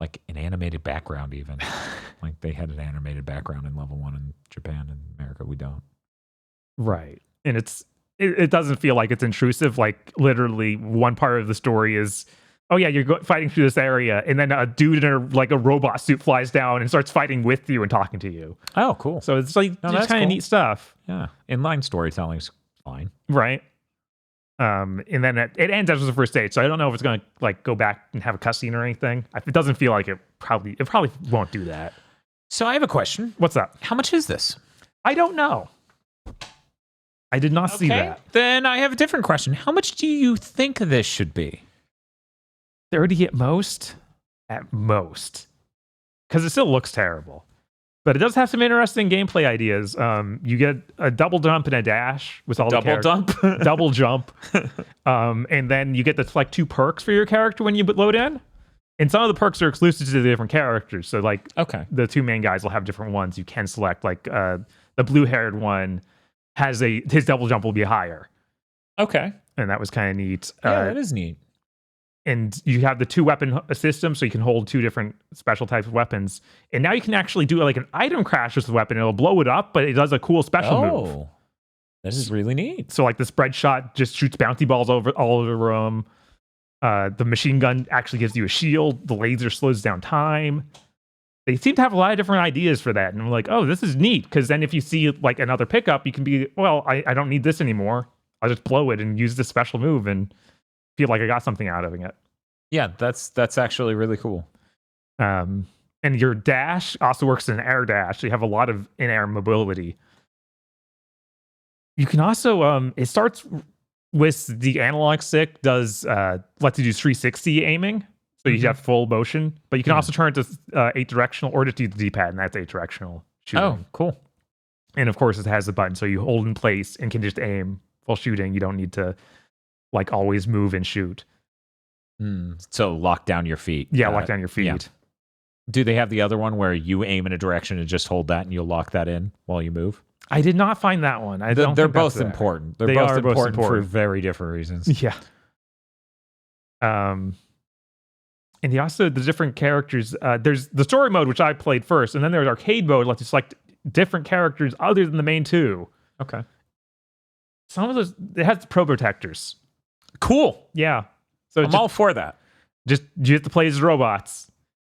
Like an animated background even. Like they had an animated background in level 1 in Japan and America. We don't. Right. And it doesn't feel like it's intrusive. Like literally one part of the story is, oh yeah, you're fighting through this area, and then a dude in a robot suit flies down and starts fighting with you and talking to you. Oh, cool. So it's like just kind of neat stuff. Yeah, inline storytelling's fine, right? And then it ends after the first stage, so I don't know if it's going to like go back and have a cutscene or anything. It doesn't feel like it probably won't do that. So I have a question. What's up? How much is this? I don't know. I did not see that. Then I have a different question. How much do you think this should be? 30 at most. At most. Because it still looks terrible. But it does have some interesting gameplay ideas. You get a double jump and a dash with all double jump? Double jump. And then you get the like 2 perks for your character when you load in. And some of the perks are exclusive to the different characters. So like the 2 main guys will have different ones you can select. Like the blue-haired one has his double jump will be higher. Okay. And that was kind of neat. Yeah, that is neat. And you have the 2 weapon system, so you can hold 2 different special types of weapons. And now you can actually do like an item crash with the weapon. It'll blow it up, but it does a cool special move. Oh, this is really neat. So like the spread shot just shoots bounty balls all over the room. The machine gun actually gives you a shield. The laser slows down time. They seem to have a lot of different ideas for that. And I'm like, oh, this is neat. Because then if you see like another pickup, you can be, well, I don't need this anymore. I'll just blow it and use this special move and feel like I got something out of it. Yeah, that's actually really cool. And your dash also works in air dash. So you have a lot of in-air mobility. You can also, it starts with the analog stick, lets you do 360 aiming. So you have full motion, but you can also turn it to 8 directional or just do the D-pad, and that's 8 directional shooting. Oh, cool. And of course, it has the button, so you hold in place and can just aim while shooting. You don't need to like always move and shoot. So lock down your feet. Yeah, lock down your feet. Yeah. Do they have the other one where you aim in a direction and just hold that and you'll lock that in while you move? I did not find that one. They're both important. They're both important for very different reasons. Yeah. And the different characters. There's the story mode, which I played first, and then there's arcade mode, lets you select different characters other than the main 2. Okay. Some of those, it has pro protectors. Cool. Yeah. So I'm all for that. Just you have to play as robots,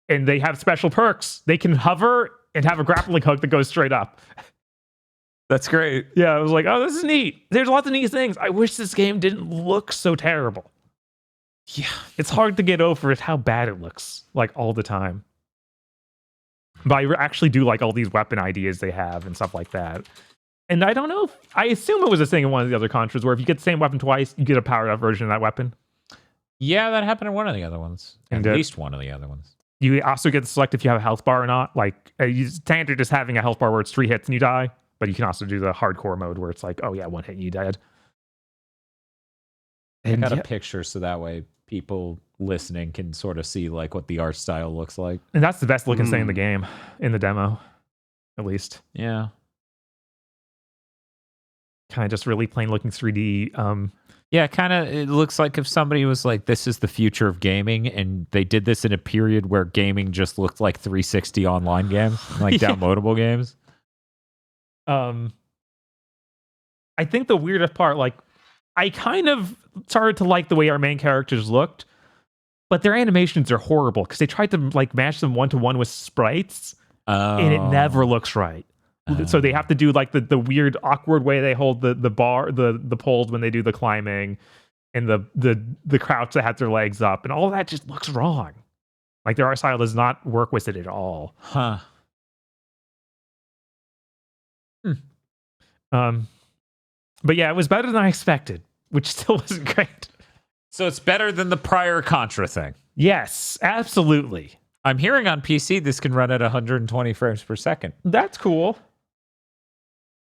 and they have special perks. They can hover and have a grappling hook that goes straight up. That's great. Yeah, I was like, oh, this is neat. There's lots of neat things. I wish this game didn't look so terrible. Yeah. It's hard to get over how bad it looks, like, all the time. But I actually do like all these weapon ideas they have and stuff like that. And I don't know I assume it was a thing in one of the other Contras where if you get the same weapon twice, you get a powered up version of that weapon. Yeah, that happened in one of the other ones. And, At least one of the other ones. You also get to select if you have a health bar or not. Like, standard just having a health bar where it's 3 hits and you die. But you can also do the hardcore mode where it's like, oh yeah, 1 hit and you died. And I got a picture so that way people listening can sort of see like what the art style looks like. And that's the best looking thing in the game, in the demo, at least. Yeah. Kind of just really plain looking 3D. Yeah, kind of. It looks like if somebody was like, "This is the future of gaming," and they did this in a period where gaming just looked like 360 online games, like downloadable games. I think the weirdest part, like, I kind of started to like the way our main characters looked, but their animations are horrible because they tried to like match them 1-to-1 with sprites, and it never looks right. So they have to do like the weird awkward way they hold the bar the poles when they do the climbing, and the crouch that has their legs up, and all that just looks wrong. Like their art style does not work with it at all. Huh. But yeah, it was better than I expected, which still wasn't great. So it's better than the prior Contra thing. Yes, absolutely. I'm hearing on PC this can run at 120 frames per second. That's cool.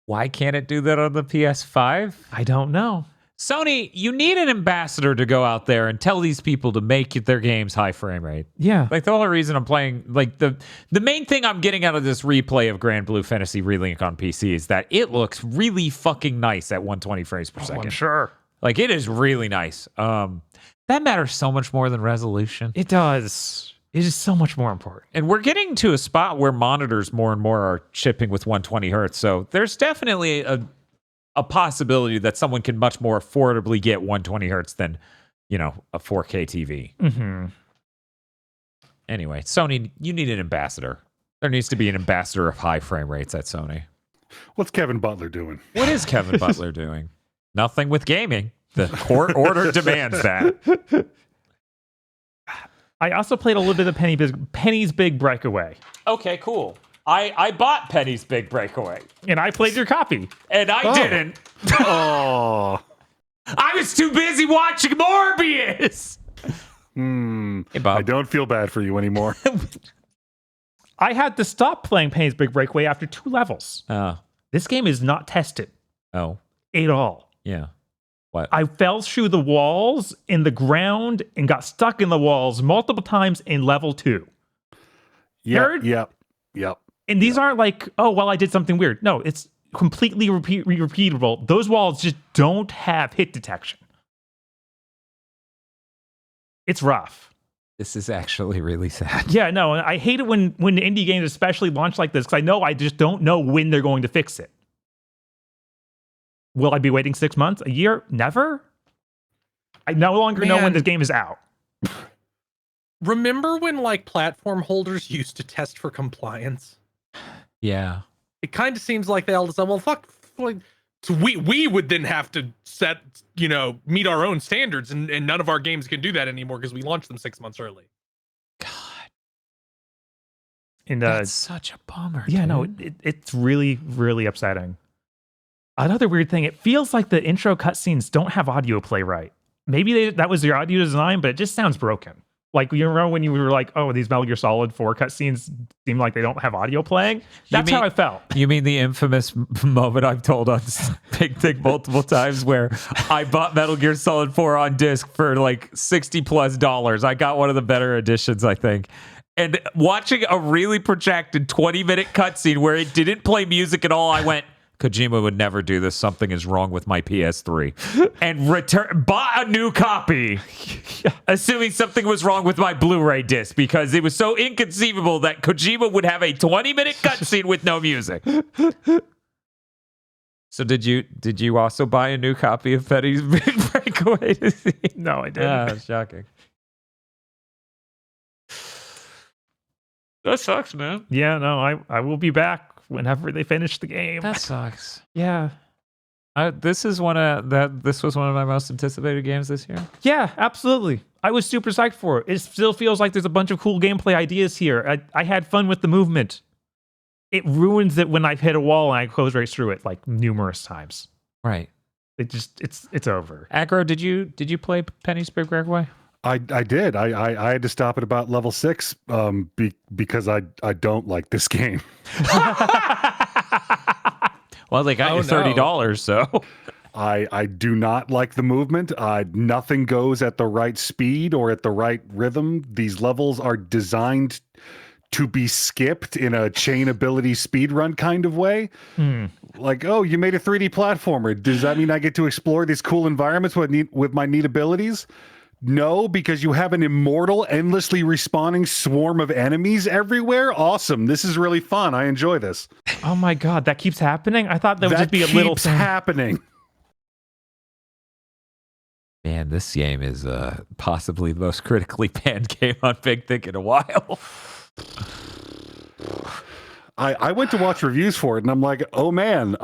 Why can't it do that on the PS5? I don't know. Sony, you need an ambassador to go out there and tell these people to make their games high frame rate. Yeah. Like the only reason I'm playing, like the main thing I'm getting out of this replay of Grand Blue Fantasy Relink on PC is that it looks really fucking nice at 120 frames per second. I'm sure. Like it is really nice. That matters so much more than resolution. It does. It is so much more important. And we're getting to a spot where monitors more and more are shipping with 120 hertz. So there's definitely a possibility that someone can much more affordably get 120 hertz than, you know, a 4K TV. Mm-hmm. Anyway, Sony, you need an ambassador. There needs to be an ambassador of high frame rates at Sony. What's Kevin Butler doing? What is Kevin Butler doing? Nothing with gaming. The court order demands that. I also played a little bit of Penny's Big Breakaway. Okay, cool. I bought Penny's Big Breakaway. And I played your copy. And I didn't. Oh. I was too busy watching Morbius. Hey, Bob. I don't feel bad for you anymore. I had to stop playing Penny's Big Breakaway after 2 levels. This game is not tested Oh. at all. Yeah. What? I fell through the walls in the ground and got stuck in the walls multiple times in level 2. Yep. And these aren't like, oh, well, I did something weird. No, it's completely repeatable. Those walls just don't have hit detection. It's rough. This is actually really sad. Yeah, no, I hate it when indie games especially launch like this because I know I just don't know when they're going to fix it. Will I be waiting 6 months? A year? Never? I no longer know when this game is out. Remember when like platform holders used to test for compliance? Yeah. It kind of seems like they all decide, well, fuck, like, so we would then have to set, you know, meet our own standards, and none of our games can do that anymore because we launched them 6 months early. God. And That's such a bummer. yeah, dude. no, it's really, really upsetting. Another weird thing, it feels like the intro cutscenes don't have audio play right. Maybe that was your audio design, but it just sounds broken. Like, you remember when you were like, oh, these Metal Gear Solid 4 cutscenes seem like they don't have audio playing? That's how I felt. You mean the infamous moment I've told on Big Thing multiple times where I bought Metal Gear Solid 4 on disc for like $60+ I got one of the better editions, I think. And watching a really protracted 20-minute cutscene where it didn't play music at all, I went, Kojima would never do this. Something is wrong with my PS3. And bought a new copy, assuming something was wrong with my Blu-ray disc, because it was so inconceivable that Kojima would have a 20-minute cutscene with no music. So did you also buy a new copy of Penny's Big Breakaway? No, I didn't. Shocking. That sucks, man. Yeah, no, I will be back whenever they finish the game. That sucks. Yeah. This was one of my most anticipated games this year. Yeah, absolutely. I was super psyched for it. It still feels like there's a bunch of cool gameplay ideas here. I had fun with the movement. It ruins it when I hit a wall and I close right through it like numerous times. Right. It's over. Aggro, did you play Penny's Big Breakaway? I did. I had to stop at about level 6 because I don't like this game. Well, they got you $30, so I do not like the movement. Nothing goes at the right speed or at the right rhythm. These levels are designed to be skipped in a chain ability speedrun kind of way. Like, oh, you made a 3D platformer. Does that mean I get to explore these cool environments with my neat abilities? No, because you have an immortal, endlessly respawning swarm of enemies everywhere. Awesome. This is really fun. I enjoy this. Oh my god, that keeps happening? I thought that would just be a little thing. Happening. Man, this game is possibly the most critically panned game on Big Thick in a while. I went to watch reviews for it, and I'm like, oh man,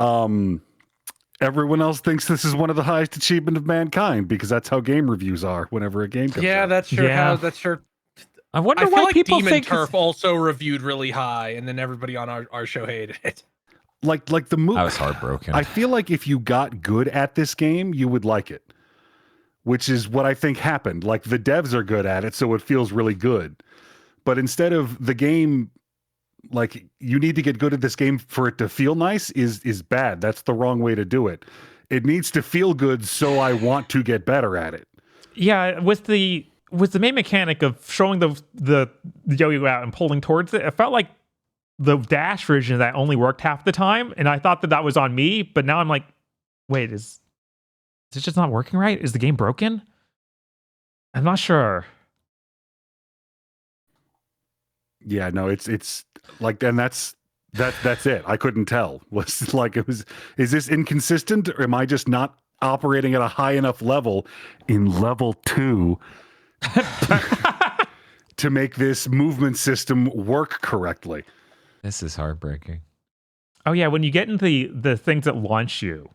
everyone else thinks this is one of the highest achievement of mankind because that's how game reviews are whenever a game comes out. That's sure how that's sure. I wonder I feel why like people Demon think Turf also reviewed really high, and then everybody on our show hated it. Like the movie. I was heartbroken. I feel like if you got good at this game, you would like it, which is what I think happened. Like the devs are good at it, so it feels really good. But instead of the game, like you need to get good at this game for it to feel nice is bad. That's the wrong way to do it. It needs to feel good, so I want to get better at it. Yeah, with the main mechanic of showing the yo-yo out and pulling towards it, it felt like the dash version of that only worked half the time, and I thought that was on me, but now I'm like, wait, is it just not working right? Is the game broken? I'm not sure. Yeah, no, it's like, and that's it. I couldn't tell. Was like, is this inconsistent, or am I just not operating at a high enough level in level 2 to make this movement system work correctly? This is heartbreaking. Oh yeah, when you get into the things that launch you,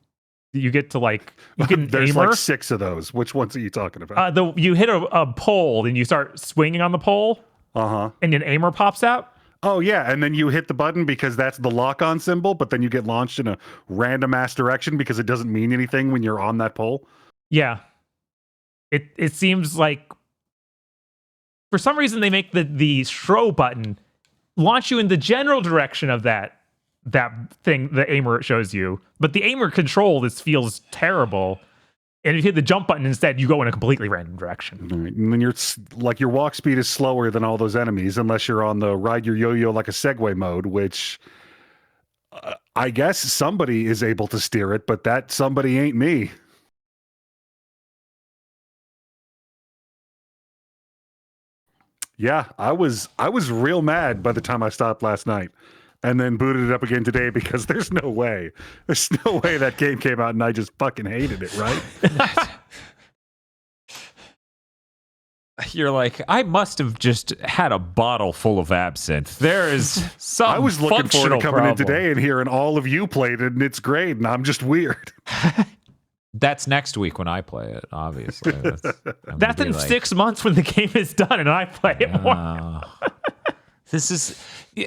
you get to like you can There's aimer. like 6 of those. Which ones are you talking about? You hit a pole and you start swinging on the pole. And an aimer pops out. Oh yeah, and then you hit the button because that's the lock-on symbol, but then you get launched in a random ass direction because it doesn't mean anything when you're on that pole. Yeah. It seems like for some reason they make the throw button launch you in the general direction of that thing, the aimer shows you. But the aimer control feels terrible. And if you hit the jump button instead, you go in a completely random direction. Right. And then your walk speed is slower than all those enemies, unless you're on the ride your yo-yo like a Segway mode, which I guess somebody is able to steer it, but that somebody ain't me. Yeah, I was real mad by the time I stopped last night. And then booted it up again today because there's no way that game came out and I just fucking hated it, right? You're like, I must have just had a bottle full of absinthe. There is some I was looking forward to coming problem in today and hearing all of you played it and it's great and I'm just weird. That's next week when I play it, obviously. That's in 6 months when the game is done and I play it more. This is...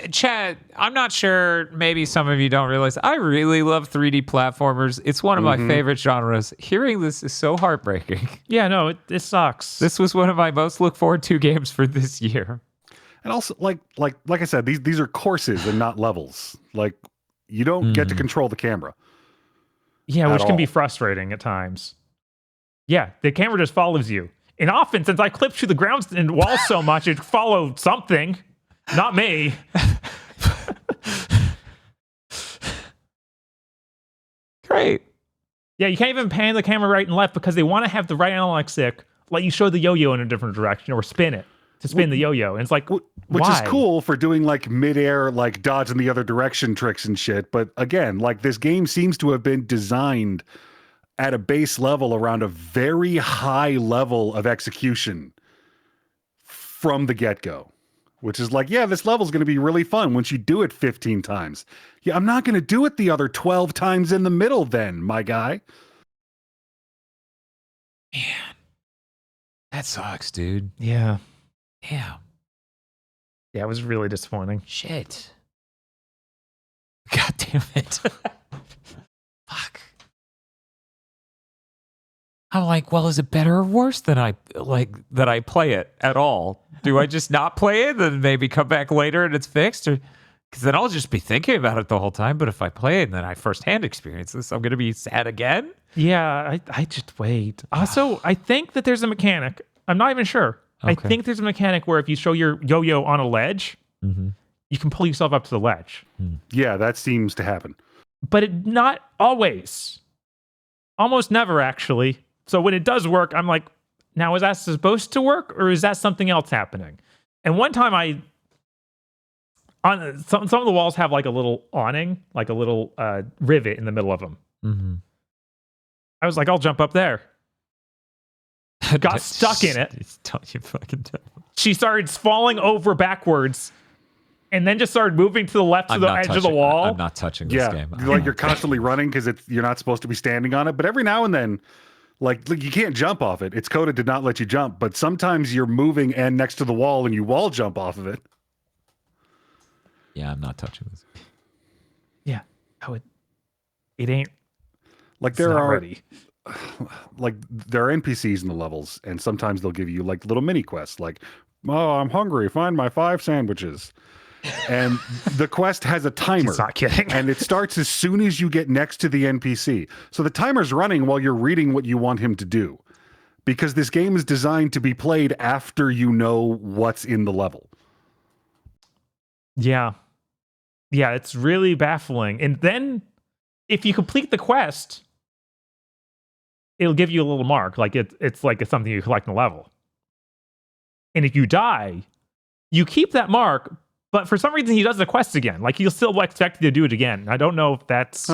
Chad, I'm not sure, maybe some of you don't realize, I really love 3D platformers. It's one of my favorite genres. Hearing this is so heartbreaking. Yeah, no, it sucks. This was one of my most look forward to games for this year. And also, like I said, these are courses and not levels. Like, you don't get to control the camera. Yeah, which can be frustrating at times. Yeah, the camera just follows you. And often, since I clip through the ground and walls so much, it followed something. Not me. Great. Yeah, you can't even pan the camera right and left because they want to have the right analog stick let you show the yo-yo in a different direction or spin it to spin the yo-yo. And it's like, which why? is cool for doing like midair, like dodge in the other direction tricks and shit. But again, like this game seems to have been designed at a base level around a very high level of execution from the get-go. which is like, yeah, this level's going to be really fun once you do it 15 times. Yeah, I'm not going to do it the other 12 times in the middle then, my guy. Man, that sucks, dude. Yeah. Damn. Yeah, it was really disappointing. Shit. God damn it. Fuck. I'm like, well, is it better or worse than I play it at all? Do I just not play it and maybe come back later and it's fixed? Or because then I'll just be thinking about it the whole time. But if I play it and then I firsthand experience this, I'm gonna be sad again. Yeah, I just wait. Also, I think that there's a mechanic. I'm not even sure. Okay. I think there's a mechanic where if you show your yo-yo on a ledge, you can pull yourself up to the ledge. Yeah, that seems to happen. But not always. Almost never, actually. So when it does work, I'm like, now is that supposed to work or is that something else happening? And one time some of the walls have like a little awning, like a little rivet in the middle of them. I was like, I'll jump up there. Got stuck in it. You fucking She started falling over backwards and then just started moving to the left to the edge of the wall. I'm not touching this game. Like you're constantly running because you're not supposed to be standing on it. But every now and then, like you can't jump off it. It's coded to not let you jump. But sometimes you're moving and next to the wall and you wall jump off of it. Yeah, I'm not touching this. Yeah. It ain't. Like there are NPCs in the levels, and sometimes they'll give you like little mini quests, like, "Oh, I'm hungry. Find my 5 sandwiches." And the quest has a timer. He's not kidding. And it starts as soon as you get next to the NPC. So the timer's running while you're reading what you want him to do, because this game is designed to be played after you know what's in the level. Yeah. Yeah, it's really baffling. And then if you complete the quest, it'll give you a little mark. Like it's like it's something you collect in the level. And if you die, you keep that mark, but for some reason he does the quest again. Like he'll still expect you to do it again. I don't know if that's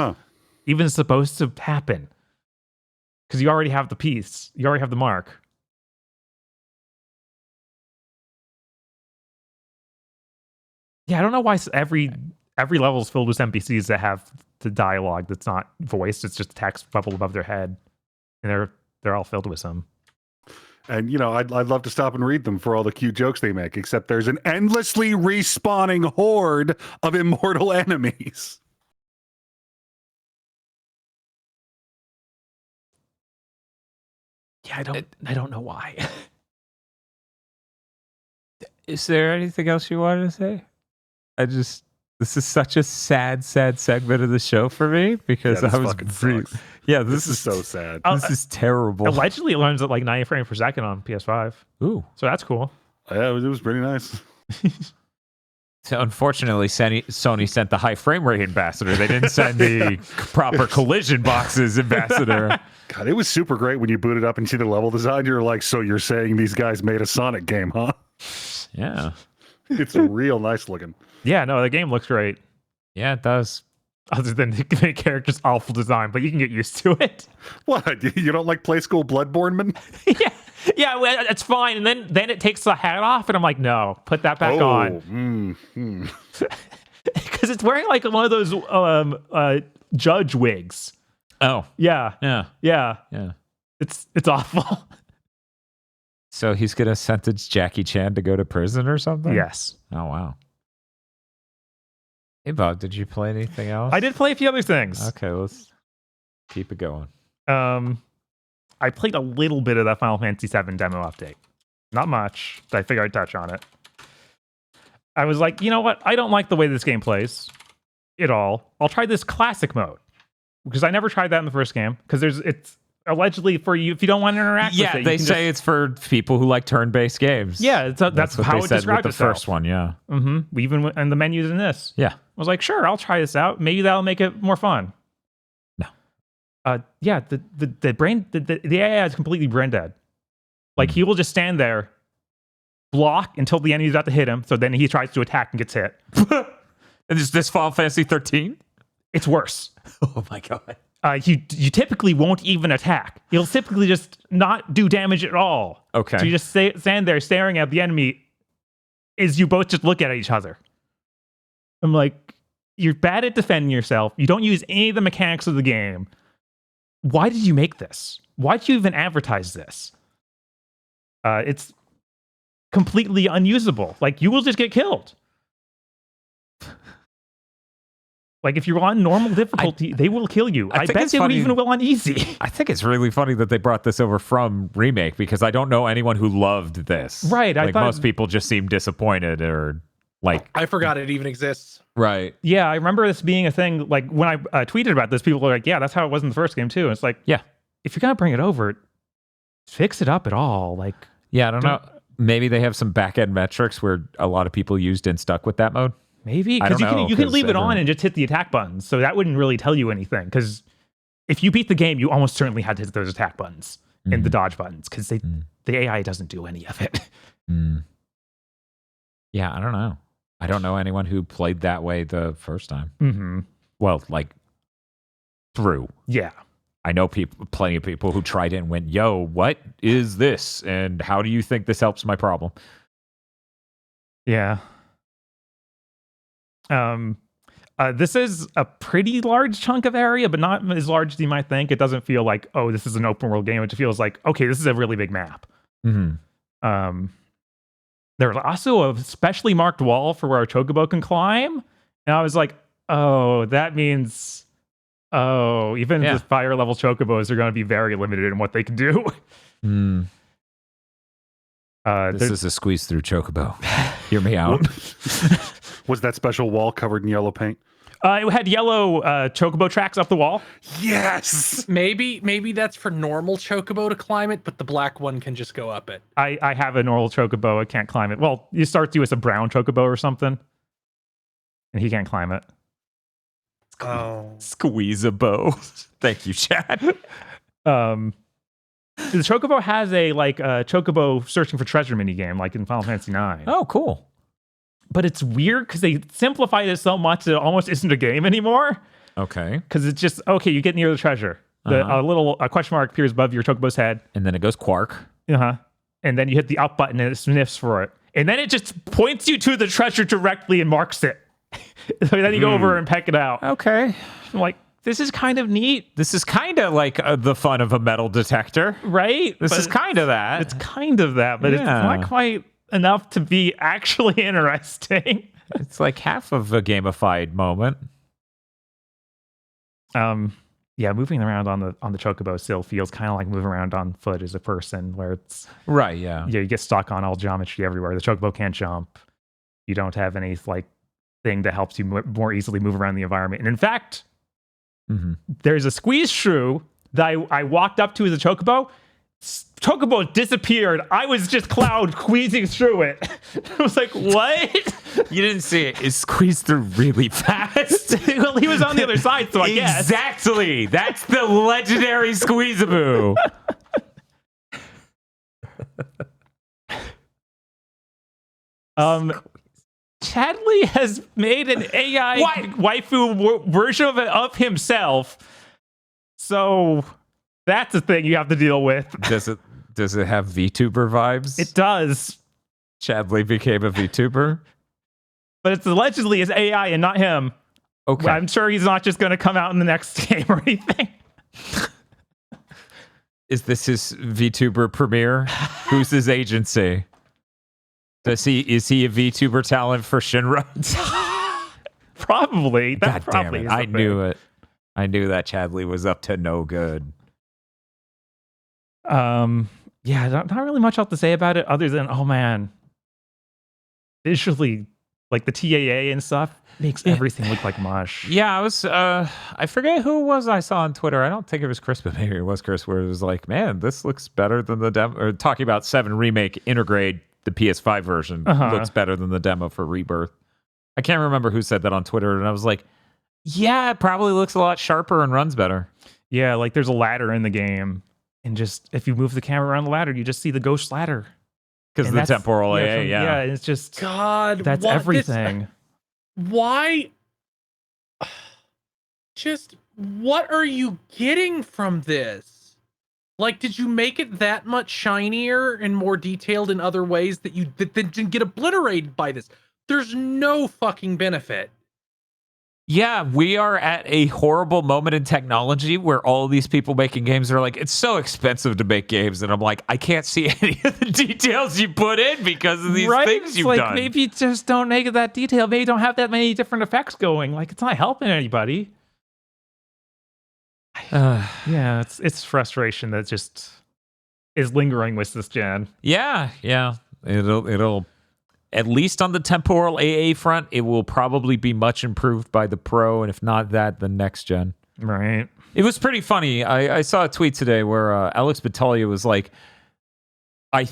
even supposed to happen. Because you already have the piece. You already have the mark. Yeah, I don't know why every level is filled with NPCs that have the dialogue that's not voiced. It's just text bubble above their head. And they're all filled with some. And, you know, I'd love to stop and read them for all the cute jokes they make, except there's an endlessly respawning horde of immortal enemies. Yeah, I don't know why. Is there anything else you wanted to say? This is such a sad segment of the show for me because this I was this is so sad. This is terrible. Allegedly, it learns at like 90 frames per second on PS5. Ooh, so that's cool. Yeah, it was pretty nice. So unfortunately, Sony sent the high frame rate ambassador. They didn't send the proper collision boxes ambassador. God, it was super great when you boot it up and see the level design. You're like, so you're saying these guys made a Sonic game, huh? Yeah. It's real nice looking. Yeah, no, the game looks great. Yeah, it does. Other than the character's awful design, but you can get used to it. What? You don't like Play School Bloodborne? Yeah, well, it's fine. And then it takes the hat off, and I'm like, no, put that back on. Because it's wearing like one of those judge wigs. Oh, yeah. It's awful. So he's gonna sentence Jackie Chan to go to prison or something? Yes. Oh wow. Hey Bob, did you play anything else? I did play a few other things. Okay, let's keep it going. I played a little bit of that Final Fantasy VII demo update. Not much, but I figured I'd touch on it. I was like, you know what? I don't like the way this game plays at all. I'll try this classic mode. Because I never tried that in the first game. Because it's allegedly for you if you don't want to interact with it. Yeah, they say it's for people who like turn-based games. Yeah, that's what how they it said described with the itself. first one, yeah. Mm-hmm. Even and the menus in this. Yeah. I was like, sure, I'll try this out. Maybe that'll make it more fun. No. Yeah, the AI is completely brain dead. Like he will just stand there, block until the enemy's about to hit him, so then he tries to attack and gets hit. And is this Final Fantasy 13? It's worse. Oh my god. You typically won't even attack. He'll typically just not do damage at all. Okay. So you just stand there staring at the enemy is you both just look at each other. I'm like, you're bad at defending yourself. You don't use any of the mechanics of the game. Why did you make this? Why did you even advertise this? It's completely unusable. Like, you will just get killed. Like, if you're on normal difficulty, they will kill you. I bet they would even will on easy. I think it's really funny that they brought this over from Remake, because I don't know anyone who loved this. Right. Like, most people just seem disappointed or like... I forgot it even exists. Right. Yeah, I remember this being a thing. Like, when I tweeted about this, people were like, yeah, that's how it was in the first game, too. And it's like, yeah, if you're going to bring it over, fix it up at all. Like, yeah, I don't know. Maybe they have some back-end metrics where a lot of people used and stuck with that mode. Maybe, because you can leave it on and just hit the attack buttons, so that wouldn't really tell you anything. Because if you beat the game, you almost certainly had to hit those attack buttons and the dodge buttons, because the AI doesn't do any of it. Yeah, I don't know. I don't know anyone who played that way the first time. Mm-hmm. Well, like through. Yeah, I know plenty of people who tried it and went, "Yo, what is this? And how do you think this helps my problem?" Yeah. This is a pretty large chunk of area, but not as large as you might think. It doesn't feel like, oh, this is an open world game. It feels like, okay, this is a really big map. Mm-hmm. There's also a specially marked wall for where a chocobo can climb. And I was like, oh, that means, even the fire level chocobos are going to be very limited in what they can do. This is a squeeze through chocobo. Hear me out. Was that special wall covered in yellow paint? It had yellow chocobo tracks up the wall. Yes! Maybe that's for normal chocobo to climb it, but the black one can just go up it. I have a normal chocobo. I can't climb it. Well, you start you as a brown chocobo or something, and he can't climb it. Squeeze a bow. Thank you, Chad. The chocobo has a chocobo searching for treasure mini game, like in Final Fantasy IX. Oh, cool. But it's weird because they simplified it so much that it almost isn't a game anymore. Okay. Because it's just, okay, you get near the treasure. A little question mark appears above your chocobo's head. And then it goes quark. And then you hit the up button and it sniffs for it. And then it just points you to the treasure directly and marks it. So then you go over and peck it out. Okay. I'm like, this is kind of neat. This is kind of like the fun of a metal detector. Right? This is kind of that. It's kind of that, but it's not quite enough to be actually interesting. It's like half of a gamified moment. Moving around on the chocobo still feels kind of like moving around on foot as a person, where it's right. Yeah. You get stuck on all geometry everywhere. The chocobo can't jump. You don't have any thing that helps you more easily move around the environment. And in fact, there's a squeeze shrew that I walked up to as a chocobo. Chocobo disappeared. I was just Cloud squeezing through it. I was like, what? You didn't see it. It squeezed through really fast. Well, he was on the other side, so I guess. Exactly. That's the legendary Squeezaboo. Chadley has made an AI waifu version of himself. So that's a thing you have to deal with. Does it have VTuber vibes? It does. Chadley became a VTuber. But it's allegedly his AI and not him. Okay. I'm sure he's not just going to come out in the next game or anything. Is this his VTuber premiere? Who's his agency? Is he a VTuber talent for Shinra? Probably. God damn it. I knew it. I knew that Chadley was up to no good. Not really much else to say about it other than, oh man, visually, like the TAA and stuff makes everything look like mush. Yeah, I forget who it was I saw on Twitter. I don't think it was Chris, but maybe it was Chris, where it was like, man, this looks better than the demo. Or talking about 7 Remake Intergrade, the PS5 version looks better than the demo for Rebirth. I can't remember who said that on Twitter, and I was like, yeah, it probably looks a lot sharper and runs better. Yeah, like there's a ladder in the game, and just if you move the camera around the ladder, you just see the ghost ladder. Because of the temporal AA, yeah, it's just that's everything. Why? Just what are you getting from this? Like, did you make it that much shinier and more detailed in other ways that didn't get obliterated by this? There's no fucking benefit. Yeah, we are at a horrible moment in technology where all these people making games are like, it's so expensive to make games. And I'm like, I can't see any of the details you put in because of these things you've done. Maybe just don't make it that detailed. Maybe don't have that many different effects going. Like, it's not helping anybody. Yeah, it's frustration that just is lingering with this gen. Yeah. It'll at least on the temporal AA front, it will probably be much improved by the Pro, and if not that, the next gen. Right. It was pretty funny. I saw a tweet today where Alex Battaglia was like, I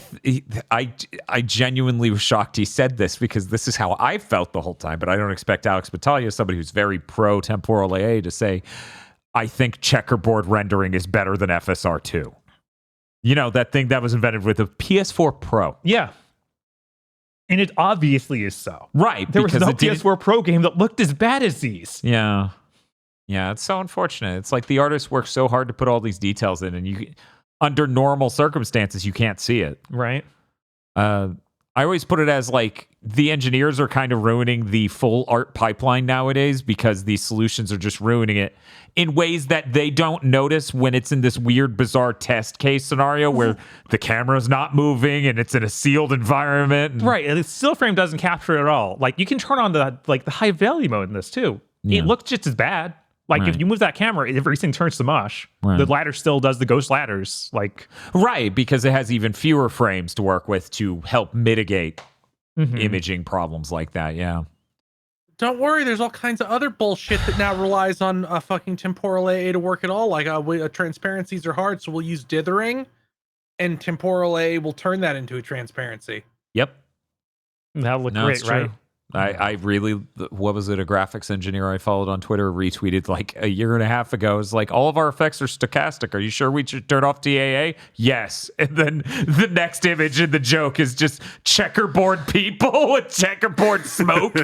genuinely was shocked he said this because this is how I felt the whole time, but I don't expect Alex Battaglia, somebody who's very pro temporal AA, to say, I think checkerboard rendering is better than FSR2. You know, that thing that was invented with the PS4 Pro. Yeah. And it obviously is so. Right. There was no PS4 Pro game that looked as bad as these. Yeah. Yeah, it's so unfortunate. It's like the artists work so hard to put all these details in, and you, under normal circumstances, you can't see it. Right. I always put it as like the engineers are kind of ruining the full art pipeline nowadays because these solutions are just ruining it in ways that they don't notice when it's in this weird, bizarre test case scenario where the camera's not moving and it's in a sealed environment. Right. And the still frame doesn't capture it at all. Like, you can turn on the high value mode in this too. Yeah. It looks just as bad. Like, if you move that camera, everything turns to mush. Right. The ladder still does the ghost ladders. Like, right, because it has even fewer frames to work with to help mitigate imaging problems like that. Yeah. Don't worry, there's all kinds of other bullshit that now relies on a fucking temporal AA to work at all. Like, transparencies are hard, so we'll use dithering, and temporal AA will turn that into a transparency. Yep. that'll look great, right? I really, what was it? A graphics engineer I followed on Twitter retweeted like a year and a half ago. It's like, all of our effects are stochastic. Are you sure we should turn off TAA? Yes. And then the next image in the joke is just checkerboard people with checkerboard smoke.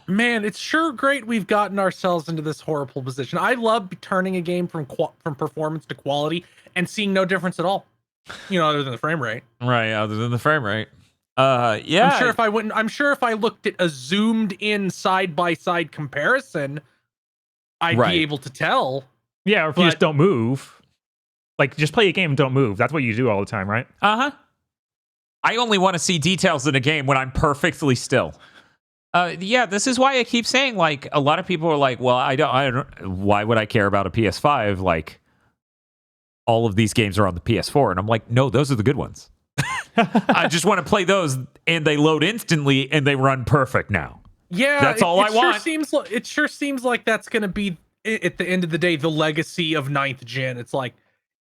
Man, it's sure great we've gotten ourselves into this horrible position. I love turning a game from performance to quality and seeing no difference at all. You know, other than the frame rate. Right, other than the frame rate. Yeah. I'm sure if I looked at a zoomed in side by side comparison, I'd be able to tell. Yeah, or if you just don't move. Like, just play a game and don't move. That's what you do all the time, right? Uh-huh. I only want to see details in a game when I'm perfectly still. Yeah, this is why I keep saying, like, a lot of people are like, well, I don't, why would I care about a PS5? Like, all of these games are on the PS4. And I'm like, no, those are the good ones. I just want to play those, and they load instantly, and they run perfect now. Yeah, that's all I want. It sure seems like that's going to be, at the end of the day, the legacy of 9th gen. It's like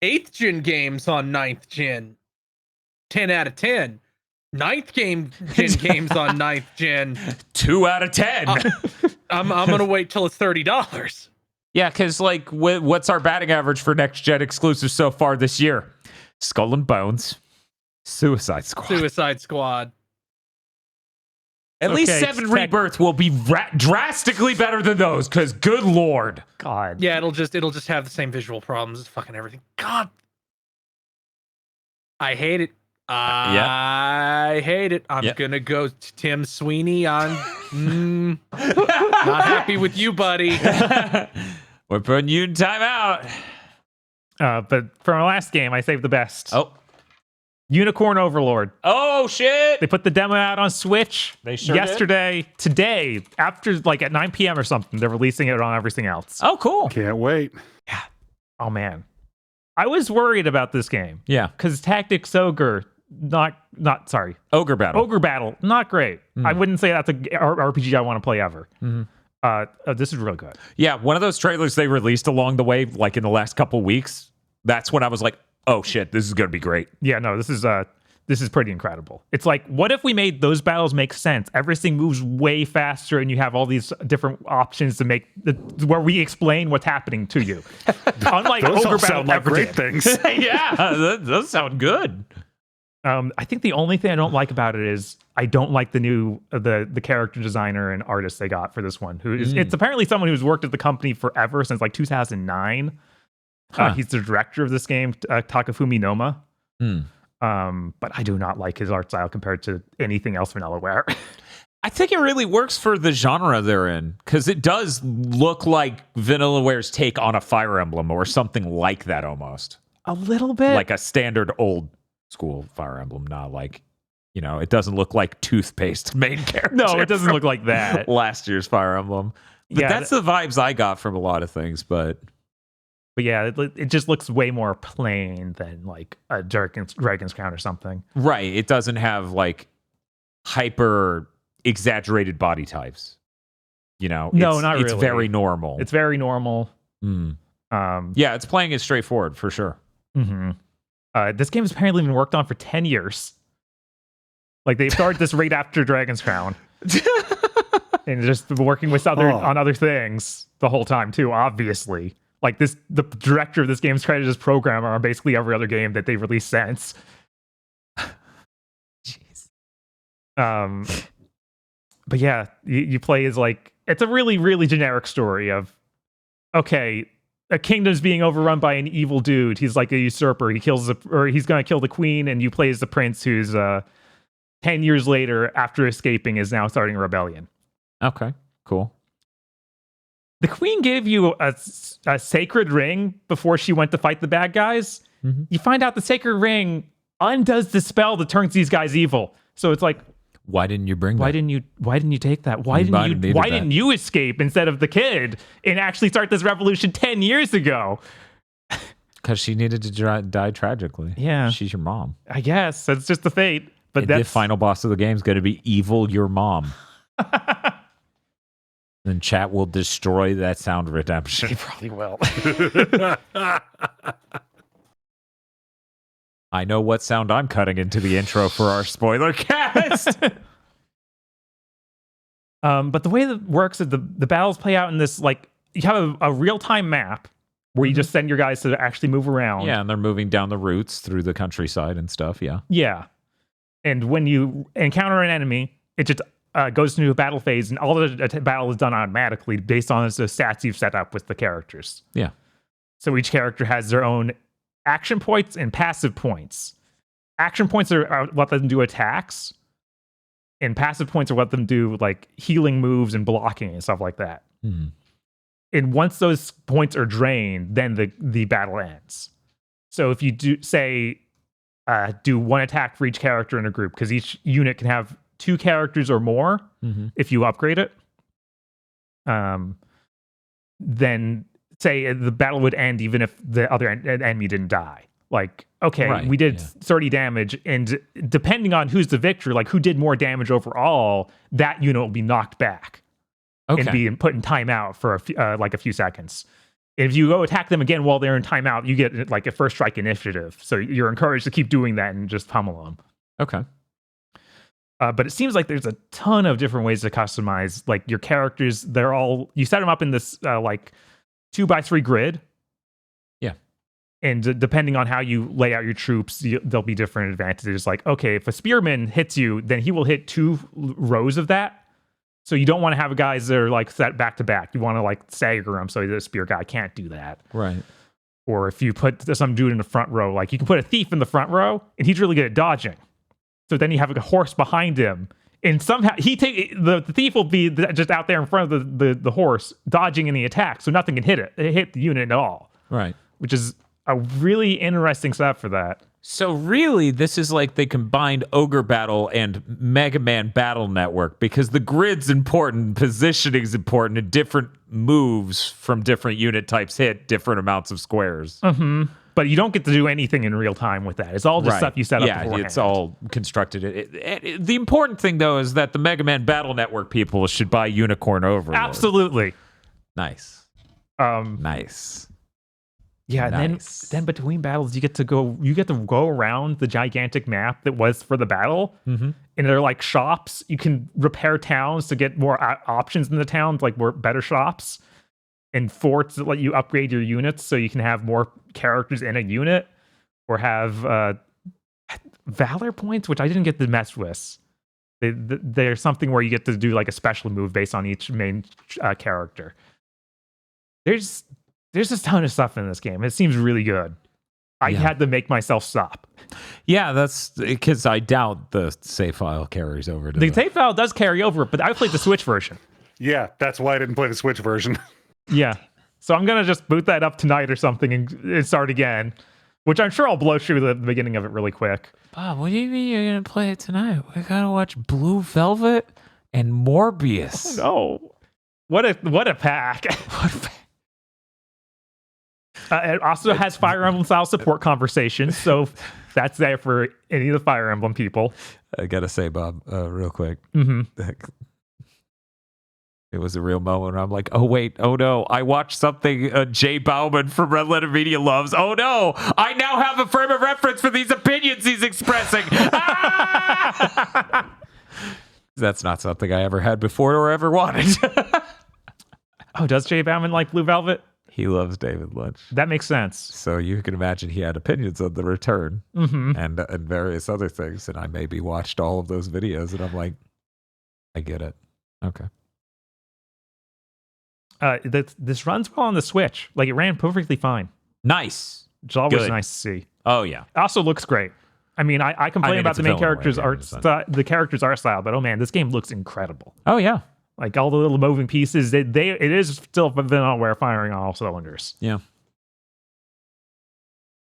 8th gen games on 9th gen, 10 out of 10. 9th gen games on 9th gen, 2 out of 10. I'm gonna wait till it's $30. Yeah, because like, what's our batting average for next gen exclusives so far this year? Skull and Bones, Suicide Squad. At least 7 Rebirth will be drastically better than those. Because good lord, God. Yeah, it'll just have the same visual problems as fucking everything. God, I hate it. I hate it. I'm gonna go to Tim Sweeney on. Not happy with you, buddy. We're putting you in timeout. But for our last game, I saved the best. Oh, Unicorn Overlord. Oh shit! They put the demo out on Switch. They sure yesterday. Did. Today, after like at 9 p.m. or something, they're releasing it on everything else. Oh, cool! Can't wait. Yeah. Oh man, I was worried about this game. Yeah, because Tactics Ogre. Sorry. Ogre Battle. Not great. I wouldn't say that's a RPG I want to play ever. This is real good. Yeah, one of those trailers they released along the way, like in the last couple weeks, that's when I was like, oh shit, this is going to be great. Yeah, no, this is pretty incredible. It's like, what if we made those battles make sense? Everything moves way faster and you have all these different options to make where we explain what's happening to you. Unlike those Ogre all Battle sound like great things. Yeah, those sound good. I think the only thing I don't like about it is I don't like the new the character designer and artist they got for this one. Who is it's apparently someone who's worked at the company forever since like 2009. Huh. He's the director of this game, Takafumi Noma. Hmm. But I do not like his art style compared to anything else Vanillaware. I think it really works for the genre they're in, because it does look like Vanillaware's take on a Fire Emblem or something like that almost. A little bit. Like a standard old school Fire Emblem, not like, it doesn't look like toothpaste main character. No, it doesn't look like that. Last year's Fire Emblem. But Yeah, that's the vibes I got from a lot of things, but yeah, it just looks way more plain than like a Dragon's Crown or something. right, it doesn't have like hyper exaggerated body types. No, it's, not it's really. very normal. It's very normal. Mm. Yeah, it's playing it straightforward for sure. Mm-hmm. This game has apparently been worked on for 10 years. Like they started this right after Dragon's Crown. And just been working with on other things the whole time too, obviously. Like the director of this game's credited as programmer on basically every other game that they've released since. Jeez. But yeah, you play as like, it's a really, really generic story of, okay, a kingdom's being overrun by an evil dude. He's like a usurper. He's going to kill the queen, and you play as the prince who's 10 years later, after escaping, is now starting a rebellion. Okay, cool. The queen gave you a sacred ring before she went to fight the bad guys. Mm-hmm. You find out the sacred ring undoes the spell that turns these guys evil. So it's like, why didn't you bring why that? didn't you take that? Why didn't you escape instead of the kid and actually start this revolution 10 years ago? Because she needed to die tragically. Yeah. She's your mom. I guess that's just the fate. But And that's the final boss of the game is going to be evil your mom. Then chat will destroy that sound redemption. They probably will. I know what sound I'm cutting into the intro for our spoiler cast. But the way that works is the battles play out in this, like, you have a real-time map where you just send your guys to actually move around. Yeah, and they're moving down the routes through the countryside and stuff, yeah. Yeah. And when you encounter an enemy, it just goes into a battle phase, and all the battle is done automatically based on the stats you've set up with the characters. Yeah. So each character has their own action points and passive points. Action points are what let them do attacks, and passive points are what them do like healing moves and blocking and stuff like that. Hmm. And once those points are drained, then the battle ends. So if you do do one attack for each character in a group, because each unit can have 2 characters or more if you upgrade it. Then say the battle would end even if the other enemy didn't die. Like, okay, Right, we did yeah. 30 damage, and depending on who's the victor, like who did more damage overall, that unit will be knocked back and be put in timeout for a few seconds. If you go attack them again while they're in timeout, you get like a first strike initiative. So you're encouraged to keep doing that and just pummel them. Okay. But it seems like there's a ton of different ways to customize like your characters. You set them up in this like 2x3 grid. Yeah. And depending on how you lay out your troops, there'll be different advantages. Like, okay, if a spearman hits you, then he will hit 2 rows of that. So you don't want to have guys that are like set back to back. You want to like stagger them so the spear guy can't do that. Right. Or if you put some dude in the front row, like you can put a thief in the front row and he's really good at dodging. So then you have a horse behind him, and somehow the thief will be just out there in front of the horse dodging any attack, so nothing can hit the unit at all. Right. Which is a really interesting setup for that. So really, this is like they combined Ogre Battle and Mega Man Battle Network, because the grid's important, positioning's important, and different moves from different unit types hit different amounts of squares. Mm-hmm. But you don't get to do anything in real time with that. It's all just stuff you set up beforehand. Yeah, it's all constructed. The important thing, though, is that the Mega Man Battle Network people should buy Unicorn Overlord. Absolutely. Nice. Nice. Yeah, and Nice. then between battles, you get to go around the gigantic map that was for the battle, and there are like shops. You can repair towns to get more options in the towns, like more better shops, and forts that let you upgrade your units so you can have more characters in a unit, or have valor points, which I didn't get to mess with. There's something where you get to do like a special move based on each main character. There's There's just a ton of stuff in this game. It seems really good. I had to make myself stop. Yeah, that's because I doubt the save file carries over to The save file does carry over, but I played the Switch version. Yeah, that's why I didn't play the Switch version. Yeah. So I'm going to just boot that up tonight or something and start again, which I'm sure I'll blow through the beginning of it really quick. Bob, what do you mean you're going to play it tonight? We got to watch Blue Velvet and Morbius. Oh, no. What a pack. It also has Fire Emblem style support conversations, so that's there for any of the Fire Emblem people. I got to say, Bob, real quick. It was a real moment where I'm like, oh, wait, oh, no. I watched something Jay Bauman from Red Letter Media loves. Oh, no. I now have a frame of reference for these opinions he's expressing. Ah! That's not something I ever had before or ever wanted. Oh, does Jay Bauman like Blue Velvet? He loves David Lynch. That makes sense. So you can imagine he had opinions on The Return and various other things. And I maybe watched all of those videos and I'm like, I get it. Okay. This runs well on the Switch. Like, it ran perfectly fine. Nice. Which is always Good. nice to see. Oh, yeah. It also looks great. I mean, I complain about it's the a main villain character's way, art the character's art style, but oh man, this game looks incredible. Oh, yeah. Like, all the little moving pieces, it is still vanillaware firing on all cylinders. Yeah.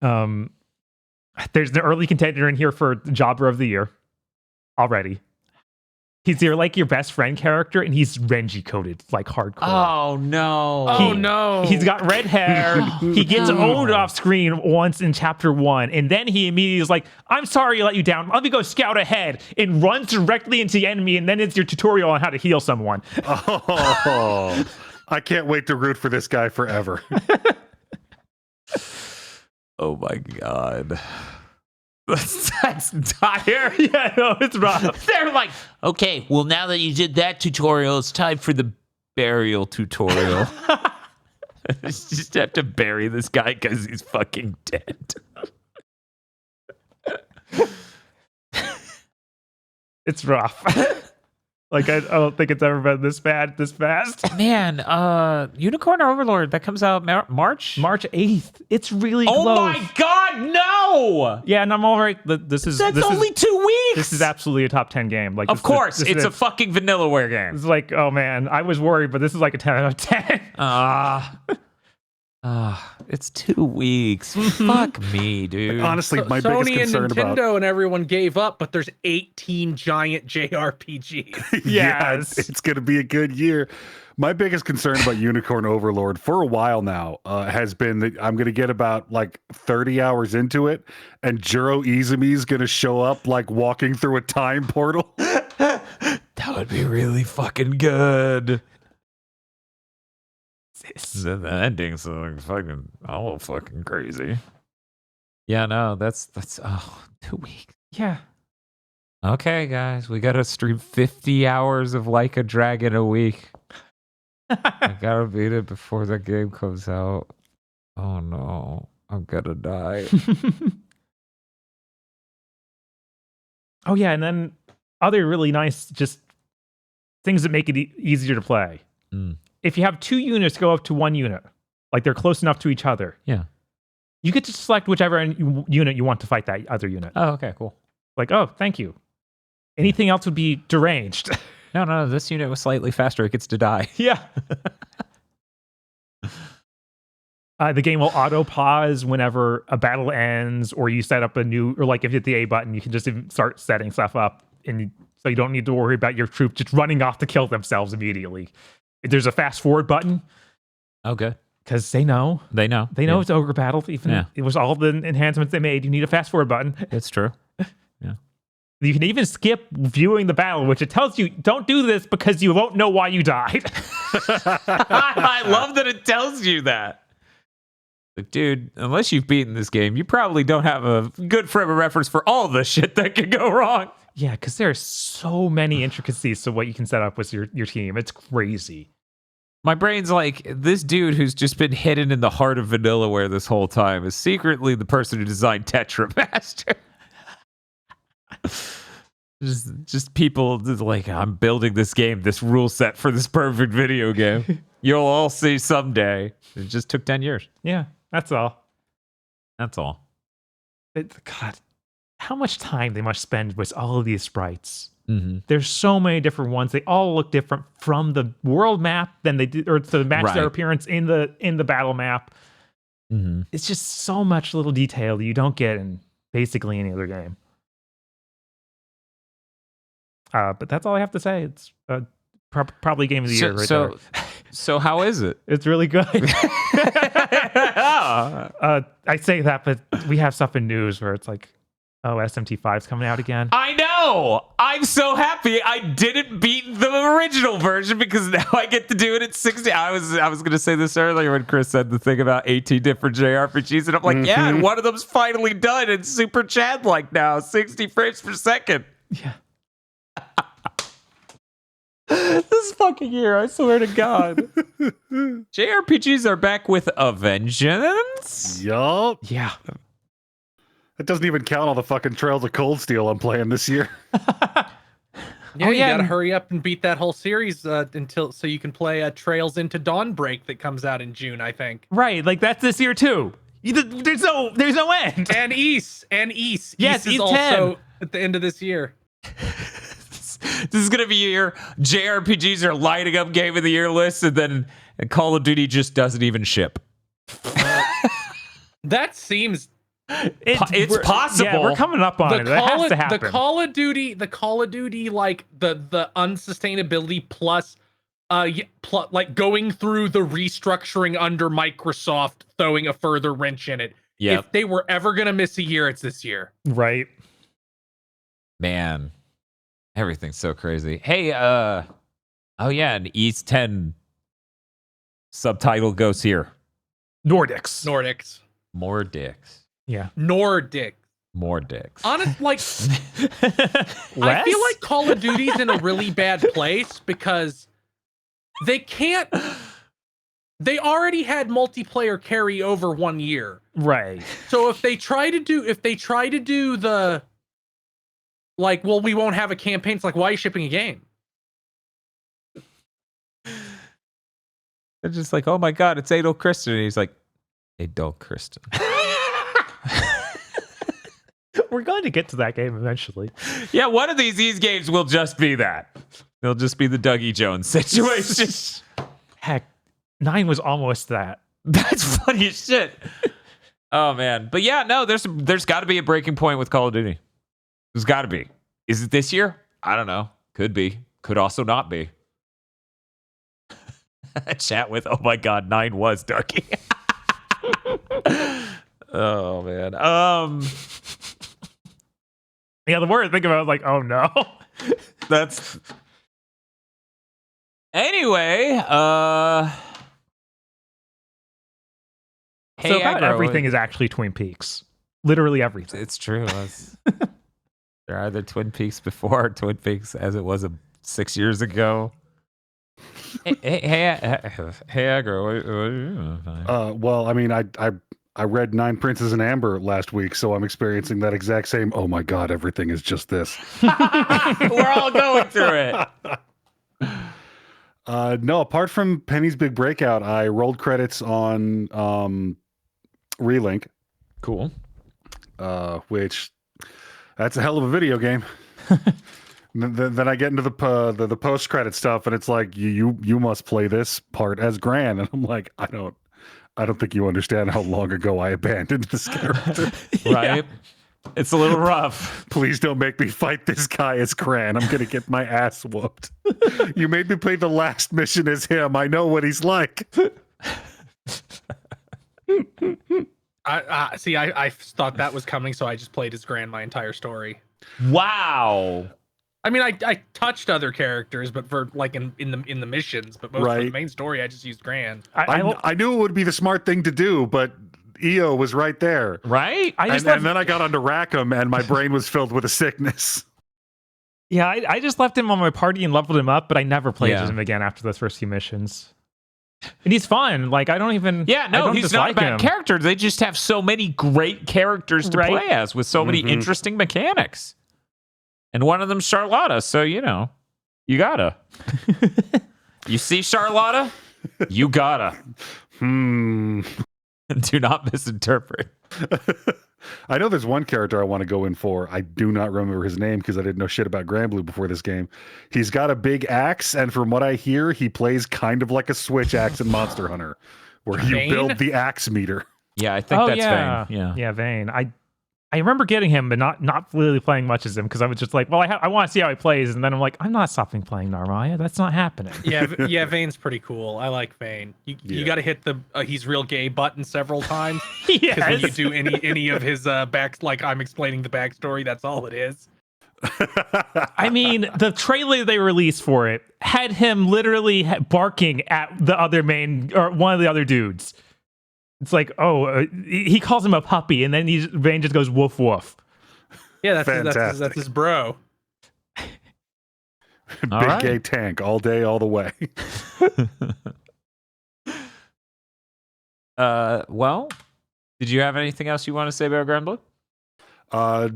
There's the early contender in here for Jobber of the Year already. He's like your best friend character, and he's Renji coded like hardcore. Oh, no. Oh, no. He's got red hair. He gets owned off screen once in chapter 1, and then he immediately is like, I'm sorry I let you down. Let me go scout ahead, and runs directly into the enemy, and then it's your tutorial on how to heal someone. Oh, I can't wait to root for this guy forever. Oh, my God. That's dire. Yeah, no, it's rough. They're like, okay, well, now that you did that tutorial, it's time for the burial tutorial. Just have to bury this guy because he's fucking dead. It's rough. Like, I don't think it's ever been this bad, this fast. Man, Unicorn Overlord, that comes out March? March 8th. It's really close. Oh my God, no! Yeah, and I'm all right. This is only 2 weeks! This is absolutely a top 10 game. Like, Of course, this it's is a fucking Vanillaware game. It's like, oh man, I was worried, but this is like a 10 out of 10. It's 2 weeks. Fuck me, dude. Honestly, my biggest Sony and concern Nintendo about and everyone gave up, but there's 18 giant JRPGs. yeah, Yes. it's going to be a good year. My biggest concern about Unicorn Overlord for a while now has been that I'm going to get about like 30 hours into it, and Juro Izumi's going to show up like walking through a time portal. That would be really fucking good. The ending's like fucking all fucking crazy. Yeah, no, that's 2 weeks. Yeah. Okay, guys, we gotta stream 50 hours of Like a Dragon a week. I gotta beat it before the game comes out. Oh no, I'm gonna die. Oh yeah, and then other really nice just things that make it easier to play. If you have 2 units go up to 1 unit, like they're close enough to each other. Yeah. You get to select whichever unit you want to fight that other unit. Oh, okay, cool. Like, oh, thank you. Anything else would be deranged. No, this unit was slightly faster. It gets to die. Yeah. The game will auto pause whenever a battle ends, or you set up a new, or like if you hit the A button, you can just start setting stuff up, and so you don't need to worry about your troop just running off to kill themselves immediately. There's a fast forward button. Okay. Because they know. They know. It's ogre battle. Even it was all the enhancements they made. You need a fast forward button. It's true. Yeah. You can even skip viewing the battle, which it tells you don't do this because you won't know why you died. I love that it tells you that. Like, dude, unless you've beaten this game, you probably don't have a good frame of reference for all the shit that could go wrong. Yeah, because there's so many intricacies to what you can set up with your team. It's crazy. My brain's like, this dude who's just been hidden in the heart of Vanillaware this whole time is secretly the person who designed Tetra Master. Just people just like, I'm building this game, this rule set for this perfect video game. You'll all see someday. It just took 10 years. Yeah, that's all. That's all. God, how much time they must spend with all of these sprites. Mm-hmm. There's so many different ones. They all look different from the world map than they did, or to match their appearance in the battle map. Mm-hmm. It's just so much little detail that you don't get in basically any other game. But that's all I have to say. It's probably game of the year right there. So how is it? It's really good. I say that, but we have stuff in news where it's like, oh, SMT5's coming out again. I know. I'm so happy I didn't beat the original version because now I get to do it at 60. I was going to say this earlier when Chris said the thing about 18 different JRPGs, and I'm like, yeah, and one of them's finally done. It's super Chad-like now, 60 frames per second. Yeah. This fucking year, I swear to God. JRPGs are back with a vengeance. Yup. Yeah. That doesn't even count all the fucking Trails of Cold Steel I'm playing this year. Yeah, you gotta hurry up and beat that whole series until so you can play Trails into Dawnbreak that comes out in June, I think. Right, like that's this year too. There's no end. And East. Yes, East is East also 10. at the end of this year. This is gonna be a year JRPGs are lighting up Game of the Year lists, and then Call of Duty just doesn't even ship. That seems it's possible. Yeah, we're coming up on it. That has to happen. The Call of Duty, like the unsustainability plus, like going through the restructuring under Microsoft, throwing a further wrench in it. Yeah. If they were ever gonna miss a year, it's this year. Right. Man, everything's so crazy. Hey, oh yeah, an East 10 subtitle goes here. Nordics. More dicks. Yeah. Nordic. More dicks. Honest, like I feel like Call of Duty's in a really bad place because they already had multiplayer carry over 1 year. Right. So if they try to do the like, well, we won't have a campaign, it's like, why are you shipping a game? They're just like, oh my God, it's Adol Christian. And he's like, Adol Christian. We're going to get to that game eventually. Yeah, one of these games will just be that. They'll just be the Dougie Jones situation. Heck, 9 was almost that. That's funny as shit. Oh man, but yeah, no, there's got to be a breaking point with Call of Duty. There's got to be. Is it this year? I don't know. Could be. Could also not be. Chat with, oh my God, 9 was Dougie. Oh man. Yeah, the word I think about is like, oh no. That's anyway. So about everything is actually Twin Peaks. Literally everything. It's true. There are either Twin Peaks before or Twin Peaks as it was 6 years ago. Hey, Agro. What are you doing? Well, I mean, I read 9 Princes in Amber last week, so I'm experiencing that exact same, oh my God, everything is just this. We're all going through it. No, apart from Penny's Big Breakout, I rolled credits on Relink. Cool. Which, that's a hell of a video game. Then I get into the post-credit stuff, and it's like, you must play this part as Gran. And I'm like, I don't think you understand how long ago I abandoned this character. Right? Yeah. It's a little rough. Please don't make me fight this guy as Gran. I'm going to get my ass whooped. You made me play the last mission as him. I know what he's like. I thought that was coming, so I just played as Gran my entire story. Wow. I mean, I touched other characters, but for like in the missions, but most of the main story, I just used Gran. I knew it would be the smart thing to do, but EO was right there. Right? And then I got onto Rackham, and my brain was filled with a sickness. Yeah, I just left him on my party and leveled him up, but I never played as him again after those first few missions. And he's fun. Like, I don't even... Yeah, no, he's not a bad him. character. They just have so many great characters to play as with so many interesting mechanics. And one of them's Charlotta, so you gotta. You see Charlotta? You gotta. Do not misinterpret. I know there's one character I want to go in for. I do not remember his name because I didn't know shit about Granblue before this game. He's got a big axe, and from what I hear, he plays kind of like a switch axe in Monster Hunter, where you Vayne? build the axe meter. Yeah, I think that's yeah. Vayne. Yeah. Yeah, Vayne. I remember getting him, but not really playing much as him because I was just like, well, I want to see how he plays, and then I'm like, I'm not stopping playing Narmaya. That's not happening. Yeah, Vayne's pretty cool. I like Vayne. You got to hit the he's real gay button several times. Because when you do any of his back, like I'm explaining the backstory, that's all it is. I mean, the trailer they released for it had him literally barking at the other main or one of the other dudes. It's like, he calls him a puppy, and then Vayne just goes woof woof. Yeah, that's his bro. Big gay tank all day, all the way. Well, did you have anything else you want to say about Granblue?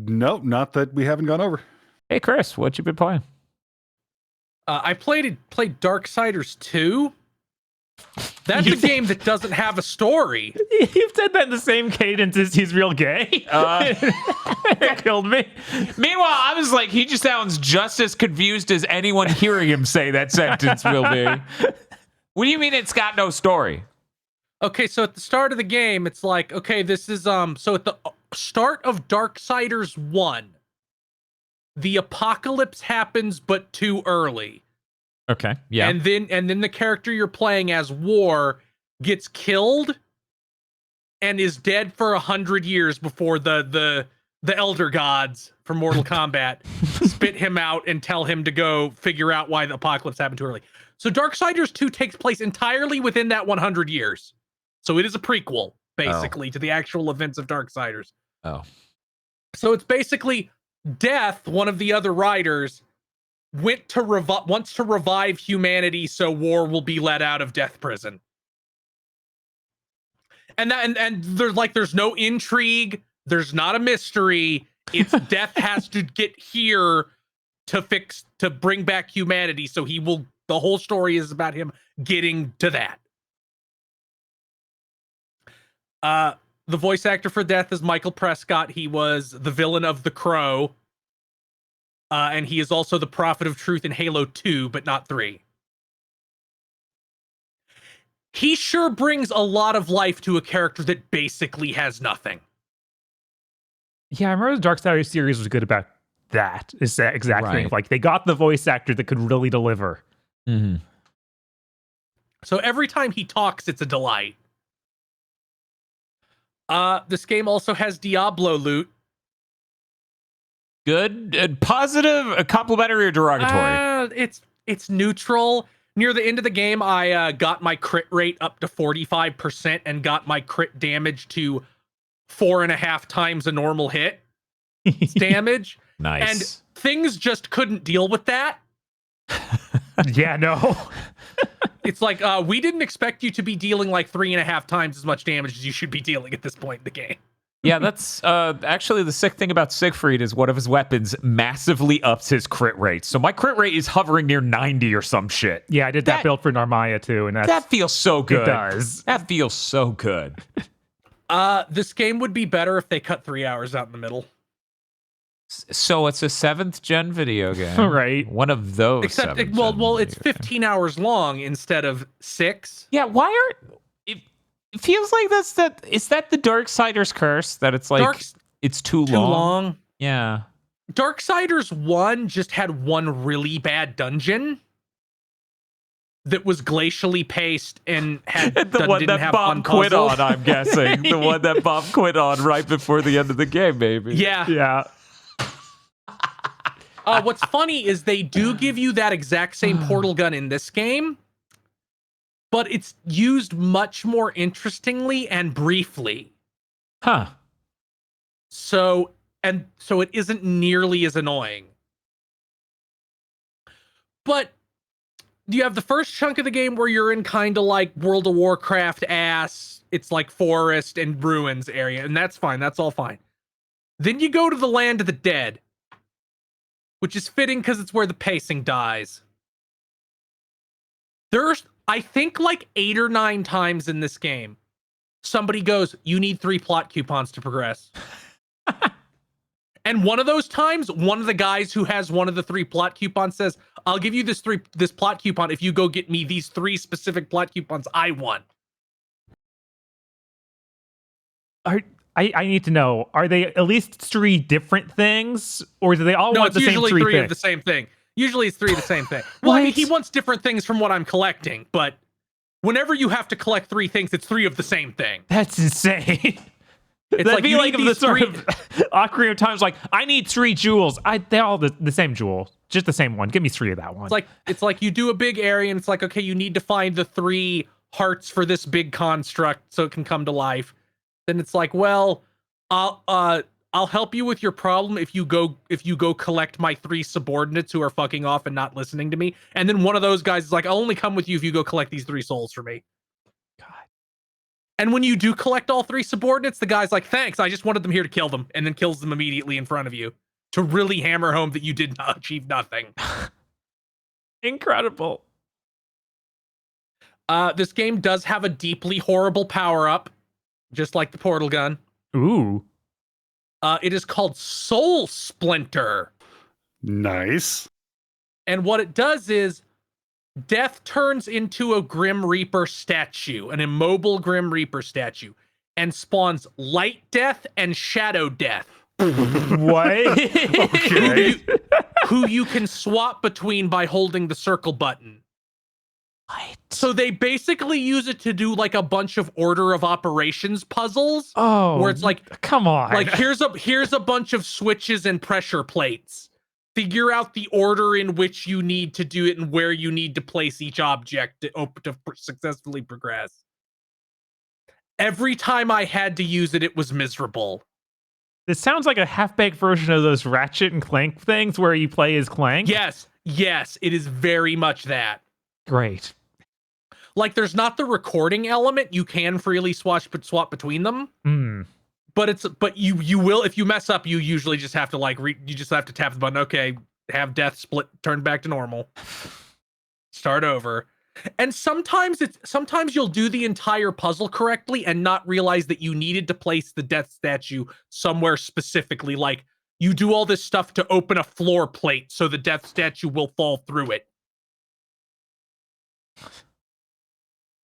No, not that we haven't gone over. Hey, Chris, what you been playing? I played Darksiders 2. That's a game that doesn't have a story. You've said that in the same cadence as he's real gay. It killed me. Meanwhile, I was like, he just sounds just as confused as anyone hearing him say that sentence will be. What do you mean it's got no story? Okay, so at the start of the game, it's like, okay, this is so at the start of Darksiders 1, the apocalypse happens but too early. Okay. Yeah. And then the character you're playing as War gets killed and is dead for 100 years before the elder gods from Mortal Kombat spit him out and tell him to go figure out why the apocalypse happened too early. So Darksiders 2 takes place entirely within that 100 years. So it is a prequel, basically, to the actual events of Darksiders. Oh. So it's basically Death, one of the other riders, wants to revive humanity so War will be let out of death prison. And there's no intrigue, there's not a mystery. It's Death has to get here to bring back humanity, so the whole story is about him getting to that. The voice actor for Death is Michael Prescott. He was the villain of The Crow. And he is also the Prophet of Truth in Halo 2, but not 3. He sure brings a lot of life to a character that basically has nothing. Yeah, I remember the Darksiders series was good about that. Is that exact thing? Right. Like, they got the voice actor that could really deliver. Mm-hmm. So every time he talks, it's a delight. This game also has Diablo loot. Good, positive, complimentary, or derogatory? It's neutral. Near the end of the game, I got my crit rate up to 45% and got my crit damage to 4.5 times a normal hit damage. Nice. And things just couldn't deal with that. Yeah, no. It's like, we didn't expect you to be dealing like 3.5 times as much damage as you should be dealing at this point in the game. Yeah, that's actually the sick thing about Siegfried is one of his weapons massively ups his crit rate. So my crit rate is hovering near 90 or some shit. Yeah, I did that build for Narmaya too, and that feels so good. It does. That feels so good. This game would be better if they cut 3 hours out in the middle. So it's a 7th gen video game, right? One of those. Except, 7th well, gen it's video 15 hours long instead of 6. Yeah, why are it feels like is that the Darksiders curse that it's like it's too long? Yeah. Darksiders 1 just had one really bad dungeon that was glacially paced and had the one that Bob quit on, I'm guessing. The one that Bob quit on right before the end of the game, maybe. Yeah. Yeah. What's funny is they do give you that exact same portal gun in this game, but it's used much more interestingly and briefly. Huh. So it isn't nearly as annoying. But you have the first chunk of the game where you're in kind of like World of Warcraft ass. It's like forest and ruins area, and that's fine. That's all fine. Then you go to the land of the dead. which is fitting because it's where the pacing dies. There's, I think, like 8 or 9 times in this game, somebody goes, "You need 3 plot coupons to progress." And one of those times, one of the guys who has one of the 3 plot coupons says, "I'll give you this plot coupon if you go get me these 3 specific plot coupons I want." I need to know, are they at least 3 different things, or do they all No, want it's the same usually 3 3 things? of the same thing. Usually it's 3 of the same thing. Well, I mean, What? he wants different things from what I'm collecting, but whenever you have to collect 3 things, it's 3 of the same thing. That's insane. It's That'd like, be you like need the these sort 3 of Ocarina of Time's like, I need 3 jewels. They're all the same jewel, just the same one. Give me 3 of that one. It's like you do a big area and it's like, okay, you need to find the 3 hearts for this big construct so it can come to life. Then it's like, well, I'll help you with your problem if you go collect my 3 subordinates who are fucking off and not listening to me. And then one of those guys is like, "I'll only come with you if you go collect these 3 souls for me." God. And when you do collect all 3 subordinates, the guy's like, "Thanks, I just wanted them here to kill them," and then kills them immediately in front of you to really hammer home that you did not achieve nothing. Incredible. This game does have a deeply horrible power-up, just like the portal gun. Ooh. It is called Soul Splinter. Nice. And what it does is Death turns into a Grim Reaper statue, an immobile Grim Reaper statue, and spawns Light Death and Shadow Death. What? Okay. Who you can swap between by holding the circle button. What? So they basically use it to do like a bunch of order of operations puzzles. Oh, where it's like, come on. like here's a bunch of switches and pressure plates. Figure out the order in which you need to do it and where you need to place each object to successfully progress. Every time I had to use it, it was miserable. This sounds like a half-baked version of those Ratchet and Clank things where you play as Clank. Yes, it is very much that. Great. Like, there's not the recording element. You can freely swap between them. Hmm. But you will, if you mess up, you usually just have to you just have to tap the button. Okay, have Death split, turn back to normal, start over. And sometimes you'll do the entire puzzle correctly and not realize that you needed to place the Death statue somewhere specifically. Like, you do all this stuff to open a floor plate so the Death statue will fall through it.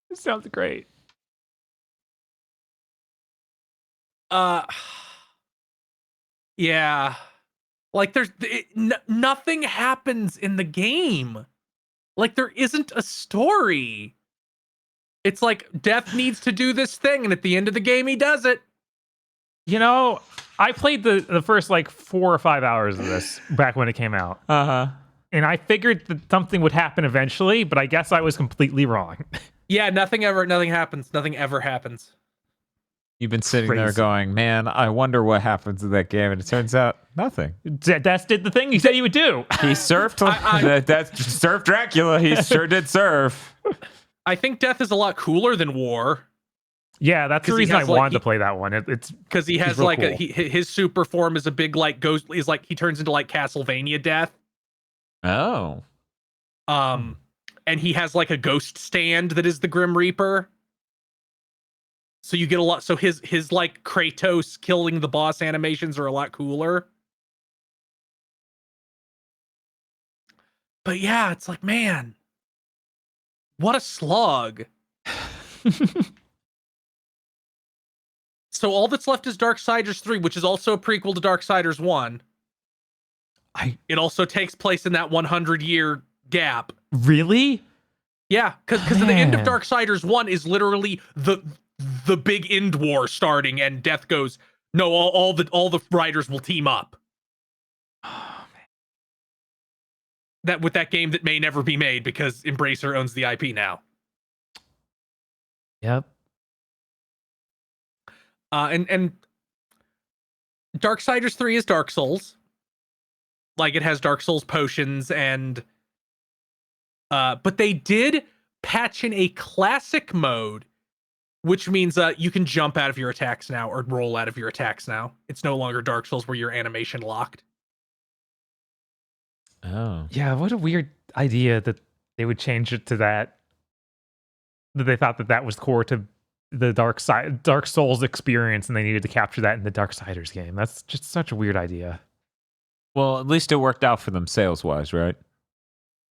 This sounds great. Yeah, like nothing happens in the game. Like, there isn't a story. It's like Death needs to do this thing, and at the end of the game, he does it. You know, I played the first like 4 or 5 hours of this back when it came out. Uh-huh. And I figured that something would happen eventually, but I guess I was completely wrong. Yeah, nothing happens. Nothing ever happens. You've been sitting there Crazy. going, man, I wonder what happens in that game. And it turns out nothing. Death did the thing he said he would do. He surfed. That surfed Dracula. He sure did surf. I think Death is a lot cooler than War. Yeah, that's the 'Cause he reason I has, like, wanted to play that one. It's Because he has real like cool. his super form is a big like ghost. Is like he turns into like Castlevania Death. Oh. And he has like a ghost stand that is the Grim Reaper. So you get a lot. So his like Kratos killing the boss animations are a lot cooler. But yeah, it's like, man, what a slog. So all that's left is Darksiders 3, which is also a prequel to Darksiders 1. It also takes place in that 100-year gap. Really? Yeah, because at the end of Man. Darksiders 1 is literally the big end war starting, and Death goes, no, all the writers will team up. Oh, man. That with that game that may never be made because Embracer owns the IP now. Yep. And Darksiders 3 is Dark Souls. Like, it has Dark Souls potions and but they did patch in a classic mode, which means you can jump out of your attacks now or roll out of your attacks now. It's no longer Dark Souls where you're animation locked. Oh. Yeah, what a weird idea that they would change it to that. That they thought that was core to the Dark Souls experience, and they needed to capture that in the Darksiders game. That's just such a weird idea. Well, at least it worked out for them sales-wise, right?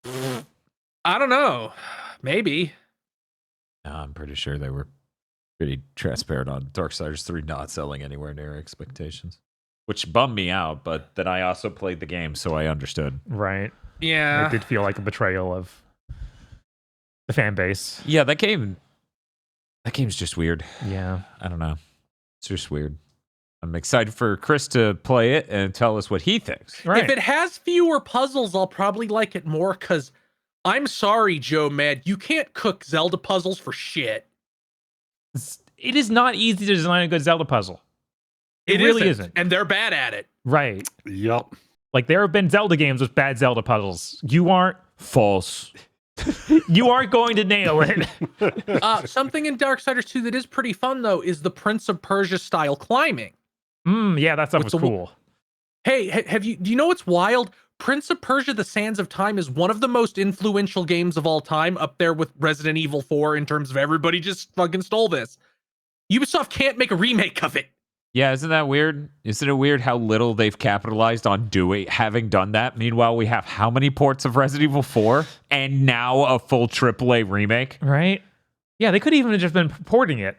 I don't know. Maybe. No, I'm pretty sure they were pretty transparent on Darksiders 3 not selling anywhere near expectations, which bummed me out, but then I also played the game, so I understood. Right. Yeah. It did feel like a betrayal of the fan base. Yeah, that game's just weird. Yeah. I don't know. It's just weird. I'm excited for Chris to play it and tell us what he thinks. Right. If it has fewer puzzles, I'll probably like it more, because I'm sorry, Joe Mad, you can't cook Zelda puzzles for shit. It is not easy to design a good Zelda puzzle. It really isn't. And they're bad at it. Right. Yup. Like, there have been Zelda games with bad Zelda puzzles. You aren't False. going to nail it. Something in Darksiders 2 that is pretty fun, though, is the Prince of Persia style climbing. Yeah, that stuff was cool. Hey, do you know what's wild? Prince of Persia: The Sands of Time is one of the most influential games of all time, up there with Resident Evil 4 in terms of everybody just fucking stole this. Ubisoft can't make a remake of it. Yeah, isn't that weird? Isn't it weird how little they've capitalized on having done that? Meanwhile, we have how many ports of Resident Evil 4 and now a full AAA remake? Right? Yeah, they could even have just been porting it.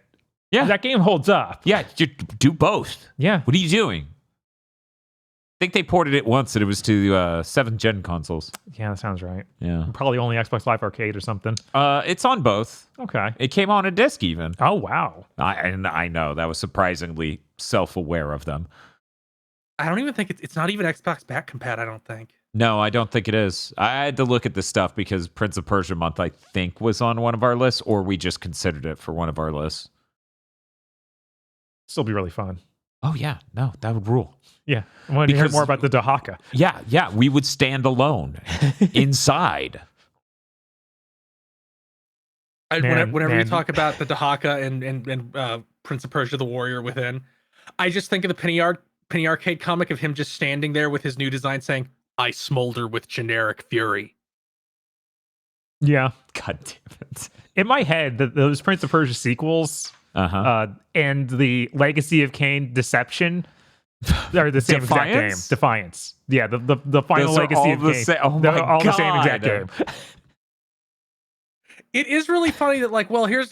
Yeah. That game holds up. Yeah, you do both. Yeah. What are you doing? I think they ported it once and it was to 7th gen consoles. Yeah, that sounds right. Yeah. Probably only Xbox Live Arcade or something. It's on both. Okay. It came on a disc even. Oh, wow. I know. That was surprisingly self-aware of them. I don't even think it's not even Xbox back compat, I don't think. No, I don't think it is. I had to look at this stuff because Prince of Persia month, I think, was on one of our lists, or we just considered it for one of our lists. Still be really fun. Oh, yeah. No, that would rule. Yeah. I wanted to hear Because- more about the Dahaka. Yeah, we would stand alone inside. Whenever you talk about the Dahaka and Prince of Persia: The Warrior Within, I just think of the Penny Arcade comic of him just standing there with his new design saying, "I smolder with generic fury." Yeah. God damn it. In my head, those Prince of Persia sequels and the Legacy of Kain Deception are the same exact game. Defiance. Yeah, the final Those are Legacy all of the Kain. sa- oh They're my all the same exact God. game. It is really funny that, like, well, here's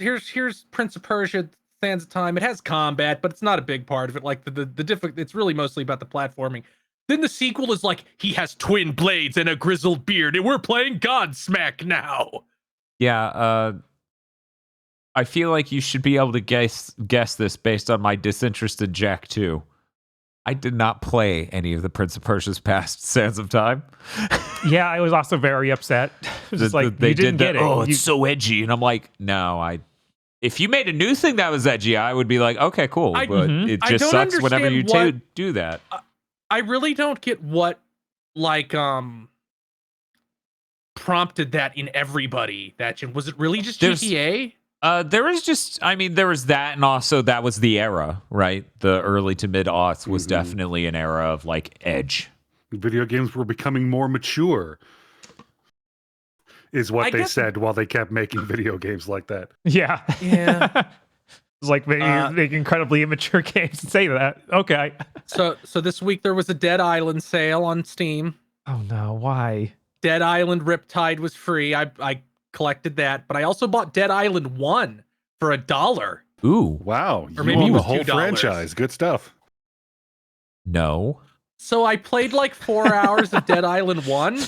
Prince of Persia: Sands of Time. It has combat, but it's not a big part of it. Like the it's really mostly about the platforming. Then the sequel is like, he has twin blades and a grizzled beard, and we're playing Godsmack now. Yeah, I feel like you should be able to guess this based on my disinterested Jack 2. I did not play any of the Prince of Persia's past Sands of Time. Yeah, I was also very upset. Just like, you didn't get it. Oh, it's so edgy. And I'm like, no, if you made a new thing that was edgy, I would be like, okay, cool. But it I just don't sucks whenever you understand do that. I really don't get what, like, prompted that in everybody. Was it really just GTA? There was there was that, and also that was the era, right? The early to mid aughts was definitely an era of like edge. Video games were becoming more mature, is what they said while they kept making video games like that. Yeah. Yeah. It's like make incredibly immature games and say that. Okay. So this week there was a Dead Island sale on Steam. Oh no, why? Dead Island Riptide was free. I collected that, but I also bought Dead Island 1 for $1. Ooh, Wow. Or You maybe it own the was whole $2. franchise. Good stuff. no. So I played like 4 hours of Dead Island 1.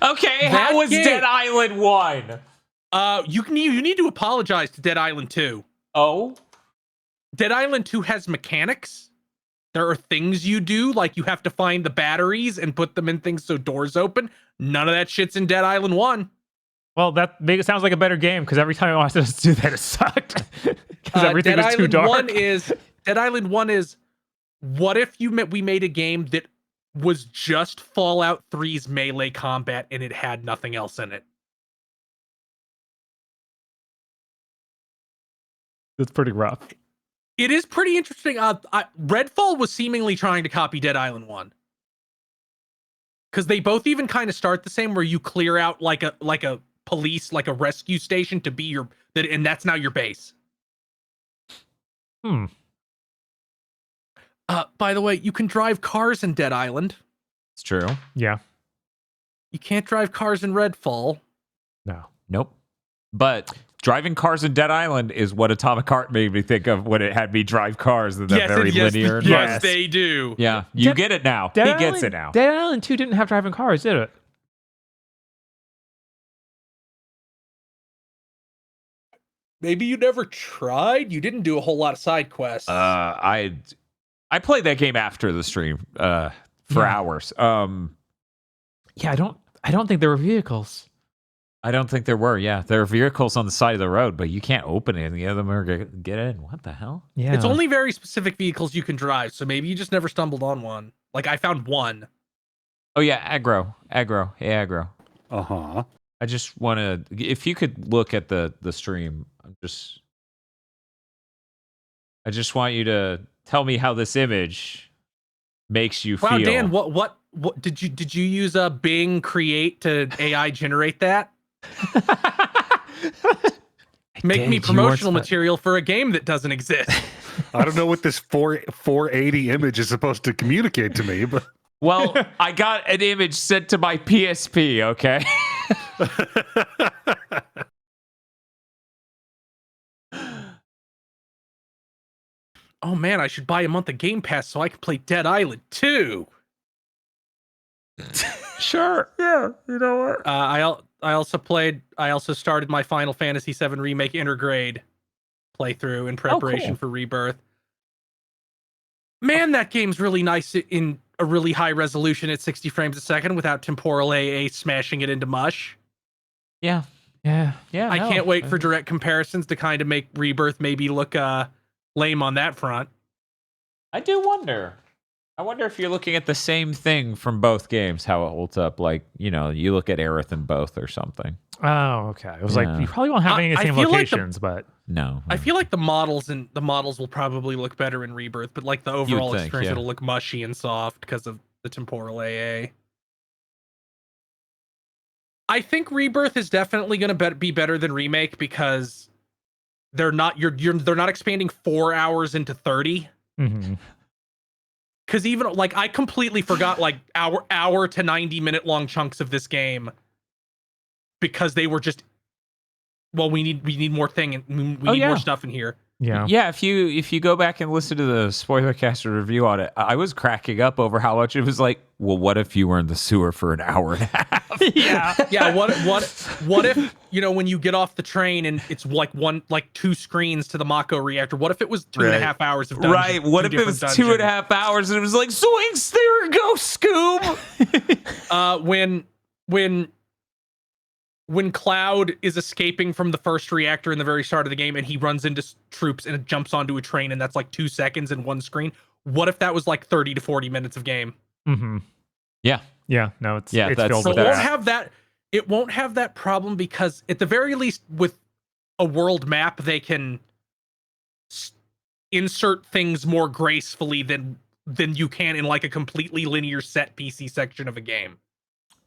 Okay, how was game- Dead Island 1? You need to apologize to Dead Island 2. Oh? Dead Island 2 has mechanics. There are things you do, like you have to find the batteries and put them in things so doors open. None of that shit's in Dead Island 1. Well, it sounds like a better game because every time I wanted to do that, it sucked. Because everything Dead was too Island dark. 1 is Dead Island 1 is, what if we made a game that was just Fallout 3's melee combat and it had nothing else in it? It's pretty rough. It is pretty interesting. Redfall was seemingly trying to copy Dead Island 1. Because they both even kind of start the same, where you clear out like a police, like a rescue station to be and that's now your base. By the way, you can drive cars in Dead Island. It's true. Yeah. You can't drive cars in Redfall. No. Nope. But driving cars in Dead Island is what Atomic Heart made me think of when it had me drive cars. That they're very linear. And Yes, they do. Yeah, you get it now. He gets it now. Dead Island 2 didn't have driving cars, did it? Maybe you never tried. You didn't do a whole lot of side quests. I played that game after the stream for hours. Yeah, I don't think there were vehicles. I don't think there were. Yeah, there are vehicles on the side of the road, but you can't open any of them or get in. What the hell? Yeah, it's only very specific vehicles you can drive, so maybe you just never stumbled on one. Like I found one. Oh yeah, aggro. Hey, aggro. Uh-huh. I just want to. If you could look at the stream, I just want you to tell me how this image makes you feel. Wow, Dan, what did you use a Bing Create to AI generate that? Make me promotional material for a game that doesn't exist. I don't know what this 480 image is supposed to communicate to me, but Well, I got an image sent to my PSP, okay? Oh man, I should buy a month of Game Pass so I can play Dead Island 2. Sure. Yeah, you know what? I also started my Final Fantasy VII Remake Intergrade playthrough in preparation for Rebirth. Man, that game's really nice in a really high resolution at 60 frames a second without temporal AA smashing it into mush. Yeah. Yeah. I can't wait for direct comparisons to kind of make Rebirth maybe look lame on that front. I do wonder. I wonder if you're looking at the same thing from both games, how it holds up. Like, you look at Aerith in both or something. Oh, okay. I was like, you probably won't have any of the same locations, but no. I feel like the models will probably look better in Rebirth, but like the overall experience, it'll look mushy and soft because of the temporal AA. I think Rebirth is definitely going to be better than Remake because they're not they're not expanding 4 hours into 30. Mm-hmm. Because even like I completely forgot like hour to 90-minute long chunks of this game because they were just we need more thing and we need more stuff in here. Yeah. If you go back and listen to the Spoilercaster review on it, I was cracking up over how much it was like. Well, what if you were in the sewer for an hour and a half? Yeah. What if when you get off the train and it's like two screens to the Mako reactor? What if it was 2.5 hours of dungeon? Right. What if it was 2.5 hours and it was like swings? There you go, Scoob. When Cloud is escaping from the first reactor in the very start of the game and he runs into troops and jumps onto a train and that's like 2 seconds in one screen. What if that was like 30 to 40 minutes of game? Mm-hmm. Yeah. No, it's filled with that. It won't have that problem because at the very least with a world map, they can insert things more gracefully than you can in like a completely linear set PC section of a game.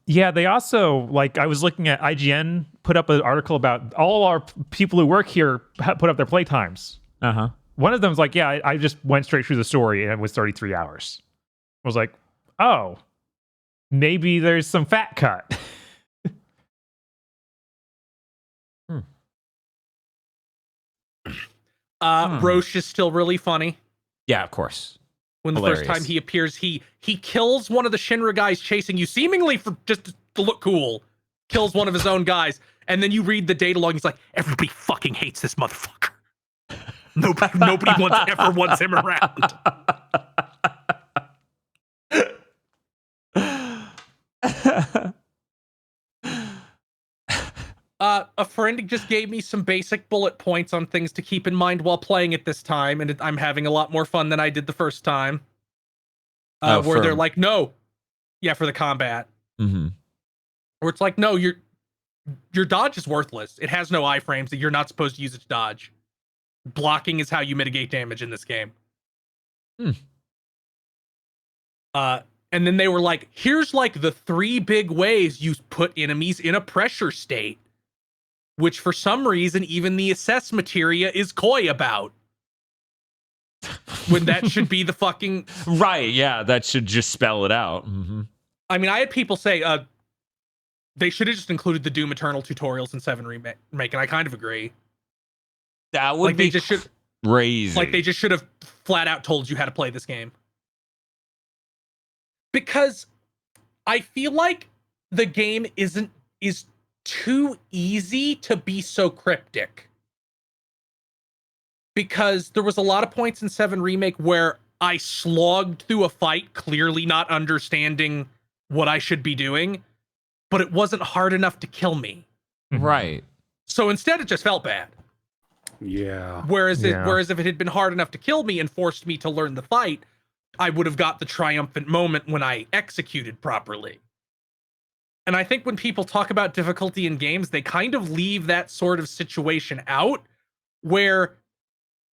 Yeah, they also, like, I was looking at IGN put up an article about all our people who work here put up their playtimes. Uh-huh. One of them was like, yeah, I just went straight through the story and it was 33 hours. I was like, oh, maybe there's some fat cut. Roche is still really funny. Yeah, of course. When the first time he appears, he kills one of the Shinra guys chasing you, seemingly for just to look cool. Kills one of his own guys, and then you read the data log. He's like, everybody fucking hates this motherfucker. Nobody ever wants him around. A friend just gave me some basic bullet points on things to keep in mind while playing it this time, and I'm having a lot more fun than I did the first time. Where they're like, no, for the combat. Mm-hmm. Where it's like, no, your dodge is worthless. It has no iframes. That you're not supposed to use it to dodge. blocking is how you mitigate damage in this game. And then they were like, here's like the 3 big ways you put enemies in a pressure state, which for some reason even the assess materia is coy about. When that should be the fucking Right, yeah, that should just spell it out. I mean, I had people say they should have just included the Doom Eternal tutorials in 7 Remake, and I kind of agree. That would Like be they just should crazy. Like they just should have flat out told you how to play this game. Because I feel like the game is too easy to be so cryptic. Because there was a lot of points in 7 Remake where I slogged through a fight, clearly not understanding what I should be doing, but it wasn't hard enough to kill me. Right. So instead, it just felt bad. Yeah. Whereas if it had been hard enough to kill me and forced me to learn the fight, I would have got the triumphant moment when I executed properly. And I think when people talk about difficulty in games, they kind of leave that sort of situation out where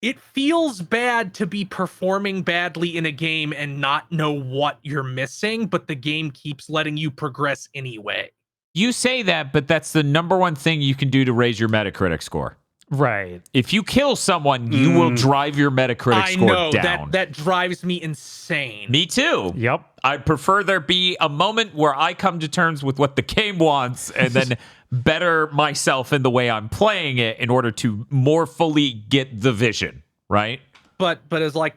it feels bad to be performing badly in a game and not know what you're missing, but the game keeps letting you progress anyway. You say that, but that's the number one thing you can do to raise your Metacritic score. Right. If you kill someone, you will drive your Metacritic score down. That drives me insane. Me too. Yep. I'd prefer there be a moment where I come to terms with what the game wants and then better myself in the way I'm playing it in order to more fully get the vision, right? But as like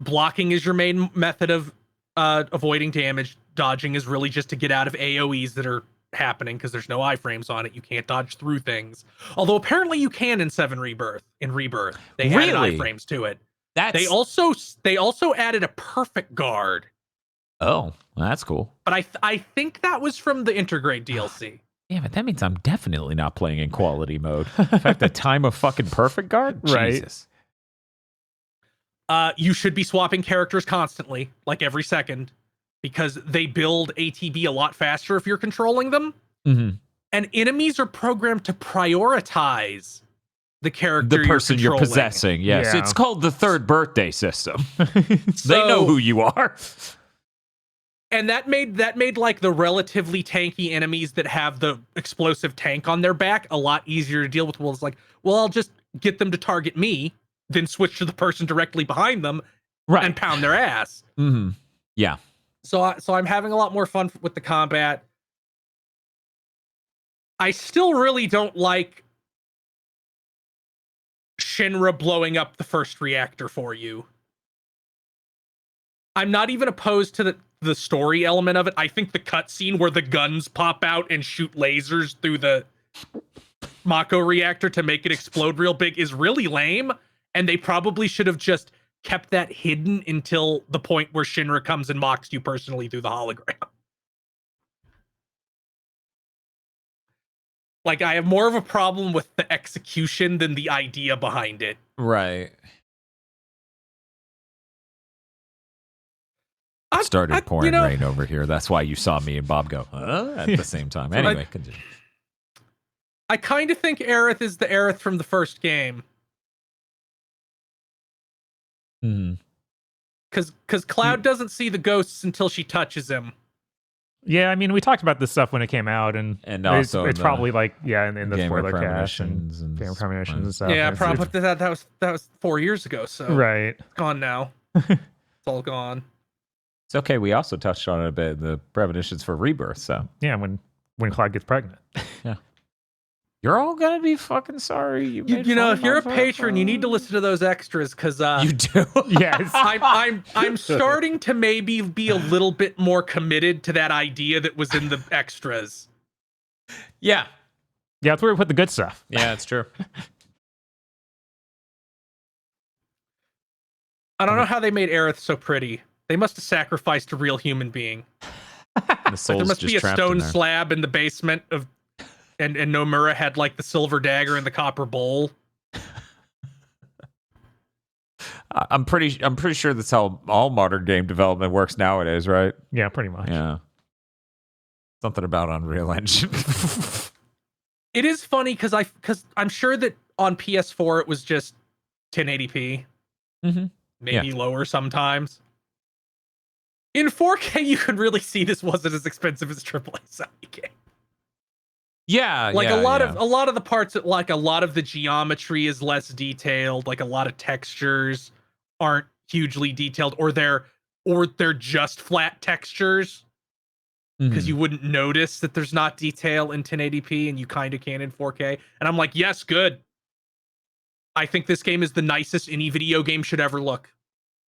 blocking is your main method of avoiding damage, dodging is really just to get out of AoEs that are happening because there's no iframes on it. You can't dodge through things. Although apparently you can in 7 Rebirth. In Rebirth, they added iframes to it. They also added a perfect guard. Oh, well, that's cool. But I think that was from the Intergrade DLC. Yeah, but that means I'm definitely not playing in quality mode. In fact, the time of fucking perfect guard? Right. Jesus. You should be swapping characters constantly, like every second, because they build ATB a lot faster if you're controlling them. Mm-hmm. And enemies are programmed to prioritize the character The person you're controlling. possessing, yes. Yeah. It's called the third birthday system. They know who you are. And that made like the relatively tanky enemies that have the explosive tank on their back a lot easier to deal with. Well, it's like, well, I'll just get them to target me, then switch to the person directly behind them and pound their ass. Mm-hmm. Yeah. So I'm having a lot more fun with the combat. I still really don't like Shinra blowing up the first reactor for you. I'm not even opposed to the story element of it. I think the cutscene where the guns pop out and shoot lasers through the Mako reactor to make it explode real big is really lame, and they probably should have just kept that hidden until the point where Shinra comes and mocks you personally through the hologram. Like, I have more of a problem with the execution than the idea behind it. Right. Started pouring rain over here. That's why you saw me and Bob go at the same time. Anyway, continue. I kind of think Aerith is the Aerith from the first game. Mm-hmm. Because Cloud doesn't see the ghosts until she touches him. Yeah, I mean, we talked about this stuff when it came out, and also it's probably like in the spoiler cache and and game premonitions and stuff. Yeah, probably that was 4 years ago, so right. It's gone now. It's all gone. It's okay. We also touched on it a bit, the premonitions for Rebirth. So yeah, when Cloud gets pregnant. Yeah. You're all gonna be fucking sorry. You know, if you're a patron, you need to listen to those extras because you do. Yes, I'm starting to maybe be a little bit more committed to that idea that was in the extras. Yeah, that's where we put the good stuff. Yeah, it's true. I don't know how they made Aerith so pretty. They must have sacrificed a real human being. The soul's there must just be a trapped stone in there. slab in the basement of. And Nomura had like the silver dagger and the copper bowl. I'm pretty sure that's how all modern game development works nowadays, right? Yeah, pretty much. Yeah. Something about Unreal Engine. It is funny because I'm sure that on PS4 it was just 1080p, Mm-hmm. maybe lower sometimes. In 4K, you could really see this wasn't as expensive as AAA Sony game. Yeah, Like yeah, a lot yeah. of the parts, like a lot of the geometry is less detailed. Like a lot of textures aren't hugely detailed, or they're just flat textures because Mhm. you wouldn't notice that there's not detail in 1080p, and you kind of can in 4K. And I'm like, yes, good. I think this game is the nicest any video game should ever look.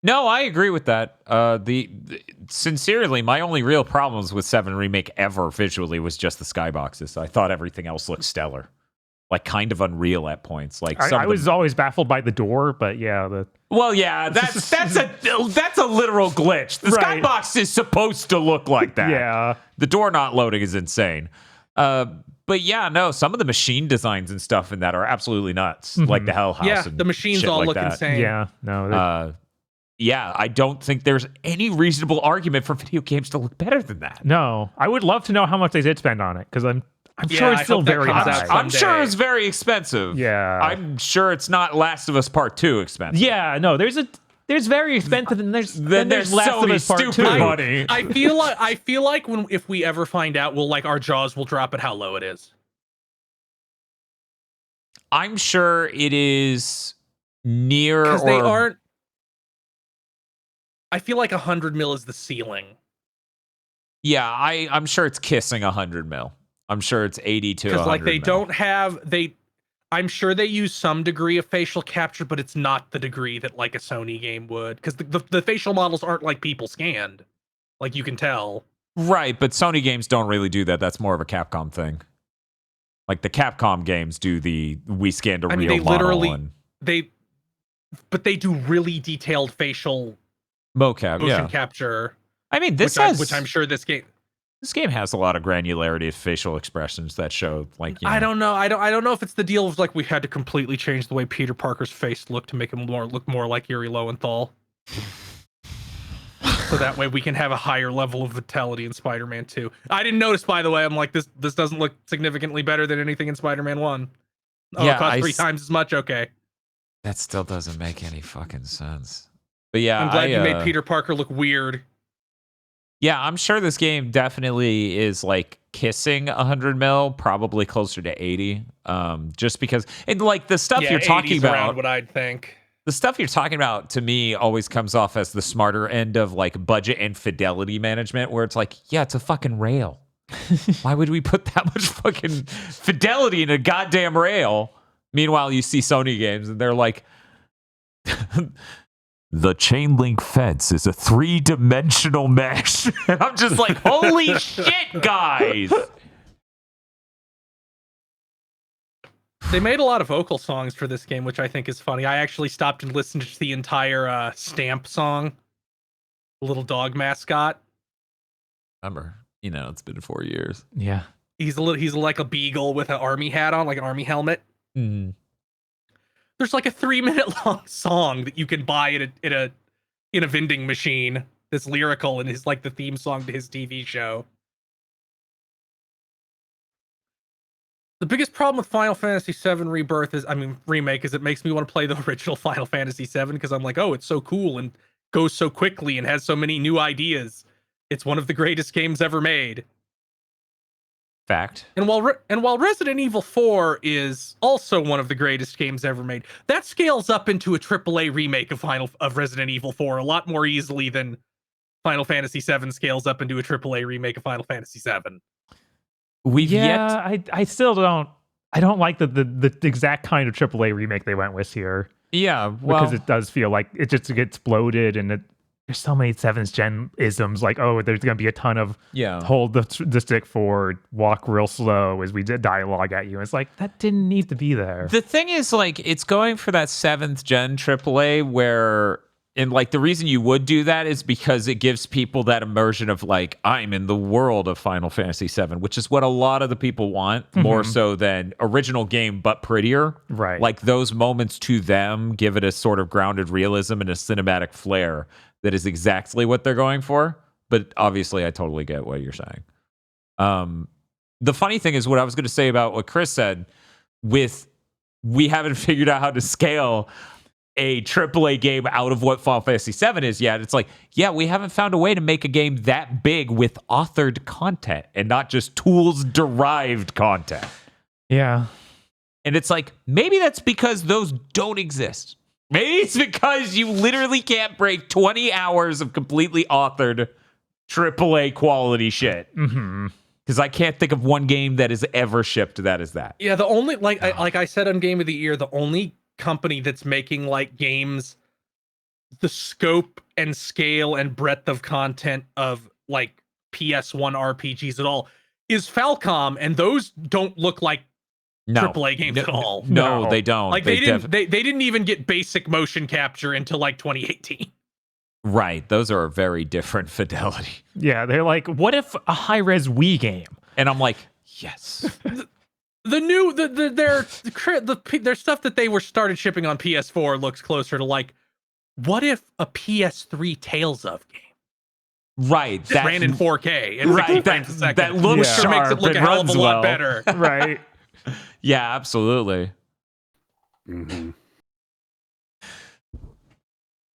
No, I agree with that. Sincerely, my only real problems with 7 Remake ever visually was just the skyboxes. I thought everything else looked stellar, like kind of unreal at points. Like I was always baffled by the door, but yeah, well, yeah, that's a literal glitch. The Right. skybox is supposed to look like that. Yeah. The door not loading is insane. But yeah, no, some of the machine designs and stuff in that are absolutely nuts, like the Hell House. Yeah, and the machines shit all like look that. insane. yeah, no, Yeah, I don't think there's any reasonable argument for video games to look better than that. no. I would love to know how much they did spend on it because I'm Yeah, sure it's I still hope that very comes high. out I'm sure someday. it's very expensive. Yeah. I'm sure it's not Last of Us Part 2 expensive. Yeah, no, there's very expensive and there's Last of Sony Us Part stupid 2. money. I feel like if we ever find out, our jaws will drop at how low it is. I'm sure it is near Because or they aren't. I feel like 100 mil is the ceiling. yeah, I'm sure it's kissing 100 mil. I'm sure it's 80 to 100 Because like they mil. don't have I'm sure they use some degree of facial capture, but it's not the degree that like a Sony game would. Because the facial models aren't like people scanned, like you can tell. Right, but Sony games don't really do that. That's more of a Capcom thing. Like the Capcom games do we scanned a I mean, real they model literally and but they do really detailed facial mocap. motion Yeah, capture. I mean this Which I'm sure this game. This game has a lot of granularity of facial expressions that show, like, you know. I don't know. I don't know if it's the deal of like we had to completely change the way Peter Parker's face looked to make him look more like Yuri Lowenthal. So that way we can have a higher level of vitality in Spider-Man 2. I didn't notice, by the way. I'm like, this doesn't look significantly better than anything in Spider-Man 1. Oh, Yeah, it costs 3 times as much. Okay. That still doesn't make any fucking sense. But yeah, I'm glad you made Peter Parker look weird. Yeah, I'm sure this game definitely is like kissing 100 mil, probably closer to 80. Just because, and like the stuff you're talking 80's about, around what I'd think. the stuff you're talking about to me always comes off as the smarter end of like budget and fidelity management, where it's like, yeah, it's a fucking rail. Why would we put that much fucking fidelity in a goddamn rail? Meanwhile, you see Sony games and they're like, the chain link fence is a 3-dimensional mesh. And I'm just like, holy shit, guys. They made a lot of vocal songs for this game, which I think is funny. I actually stopped and listened to the entire Stamp song, the little dog mascot. Remember, it's been 4 years. Yeah. He's like a beagle with an army hat on, like an army helmet. Mm. There's like a 3-minute long song that you can buy in a vending machine that's lyrical and is like the theme song to his TV show. The biggest problem with Final Fantasy VII Remake is it makes me want to play the original Final Fantasy VII because I'm like, oh, it's so cool and goes so quickly and has so many new ideas. It's one of the greatest games ever made. Fact. And while Resident Evil 4 is also one of the greatest games ever made, that scales up into a AAA remake of Resident Evil 4 a lot more easily than Final Fantasy VII scales up into a AAA remake of Final Fantasy VII. I still don't. I don't like the exact kind of AAA remake they went with here. Yeah, well, because it does feel like it just gets bloated and there's so many 7th gen isms. Like, oh, there's going to be a ton of hold the stick forward, walk real slow as we did dialogue at you. It's like, that didn't need to be there. The thing is, like, it's going for that 7th gen AAA where, and like the reason you would do that is because it gives people that immersion of like, I'm in the world of Final Fantasy VII, which is what a lot of the people want, more so than original game, but prettier. Right. Like those moments to them give it a sort of grounded realism and a cinematic flair that is exactly what they're going for. But obviously, I totally get what you're saying. The funny thing is what I was going to say about what Chris said we haven't figured out how to scale. a AAA game out of what Final Fantasy VII is yet. It's like, yeah, we haven't found a way to make a game that big with authored content and not just tools-derived content. Yeah. And it's like, maybe that's because those don't exist. Maybe it's because you literally can't break 20 hours of completely authored AAA quality shit. Because I can't think of one game that has ever shipped that is that. Yeah, the only like I said on Game of the Year, the only company that's making like games the scope and scale and breadth of content of like PS1 RPGs at all is Falcom, and those don't look like AAA games at all. No, they don't. Like they didn't even get basic motion capture until like 2018. Right. Those are a very different fidelity. Yeah, they're like, what if a high-res Wii game? And I'm like, yes. Their stuff that they were started shipping on PS4 looks closer to like, what if a PS3 Tales of game? Right. That ran in 4K. And right. That looks sure makes it look a hell of a lot better. Right. Yeah, absolutely. But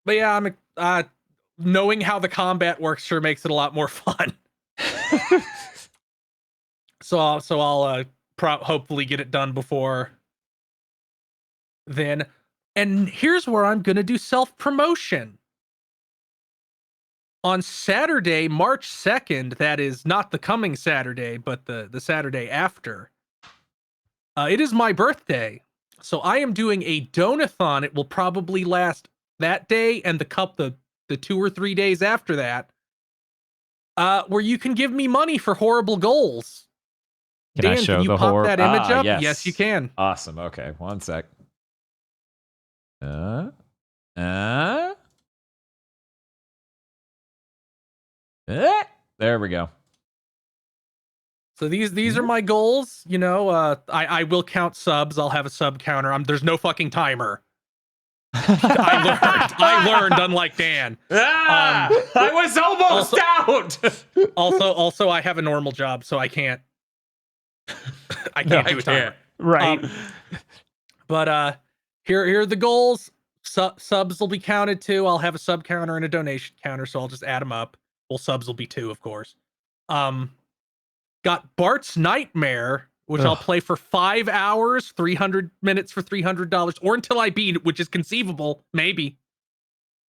yeah, I'm knowing how the combat works sure makes it a lot more fun. so I'll hopefully get it done before then. And here's where I'm gonna do self-promotion. On Saturday, March 2nd, that is not the coming Saturday, but the Saturday after, it is my birthday. So I am doing a donathon. It will probably last that day and the 2 or 3 days after that, where you can give me money for horrible goals. Can Dan, I show can you the pop that image up? Yes. Yes, you can. Awesome. Okay, one sec. There we go. So these are my goals. You know, I will count subs. I'll have a sub counter. There's no fucking timer. I learned, unlike Dan. I was almost out. Also, I have a normal job, so I can't. I can't do a timer. Right. But here are the goals. Subs will be counted too. I'll have a sub counter and a donation counter, so I'll just add them up. Well, subs will be 2, of course. Got Bart's Nightmare, which I'll play for 5 hours, 300 minutes for $300, or until I beat it, which is conceivable, maybe.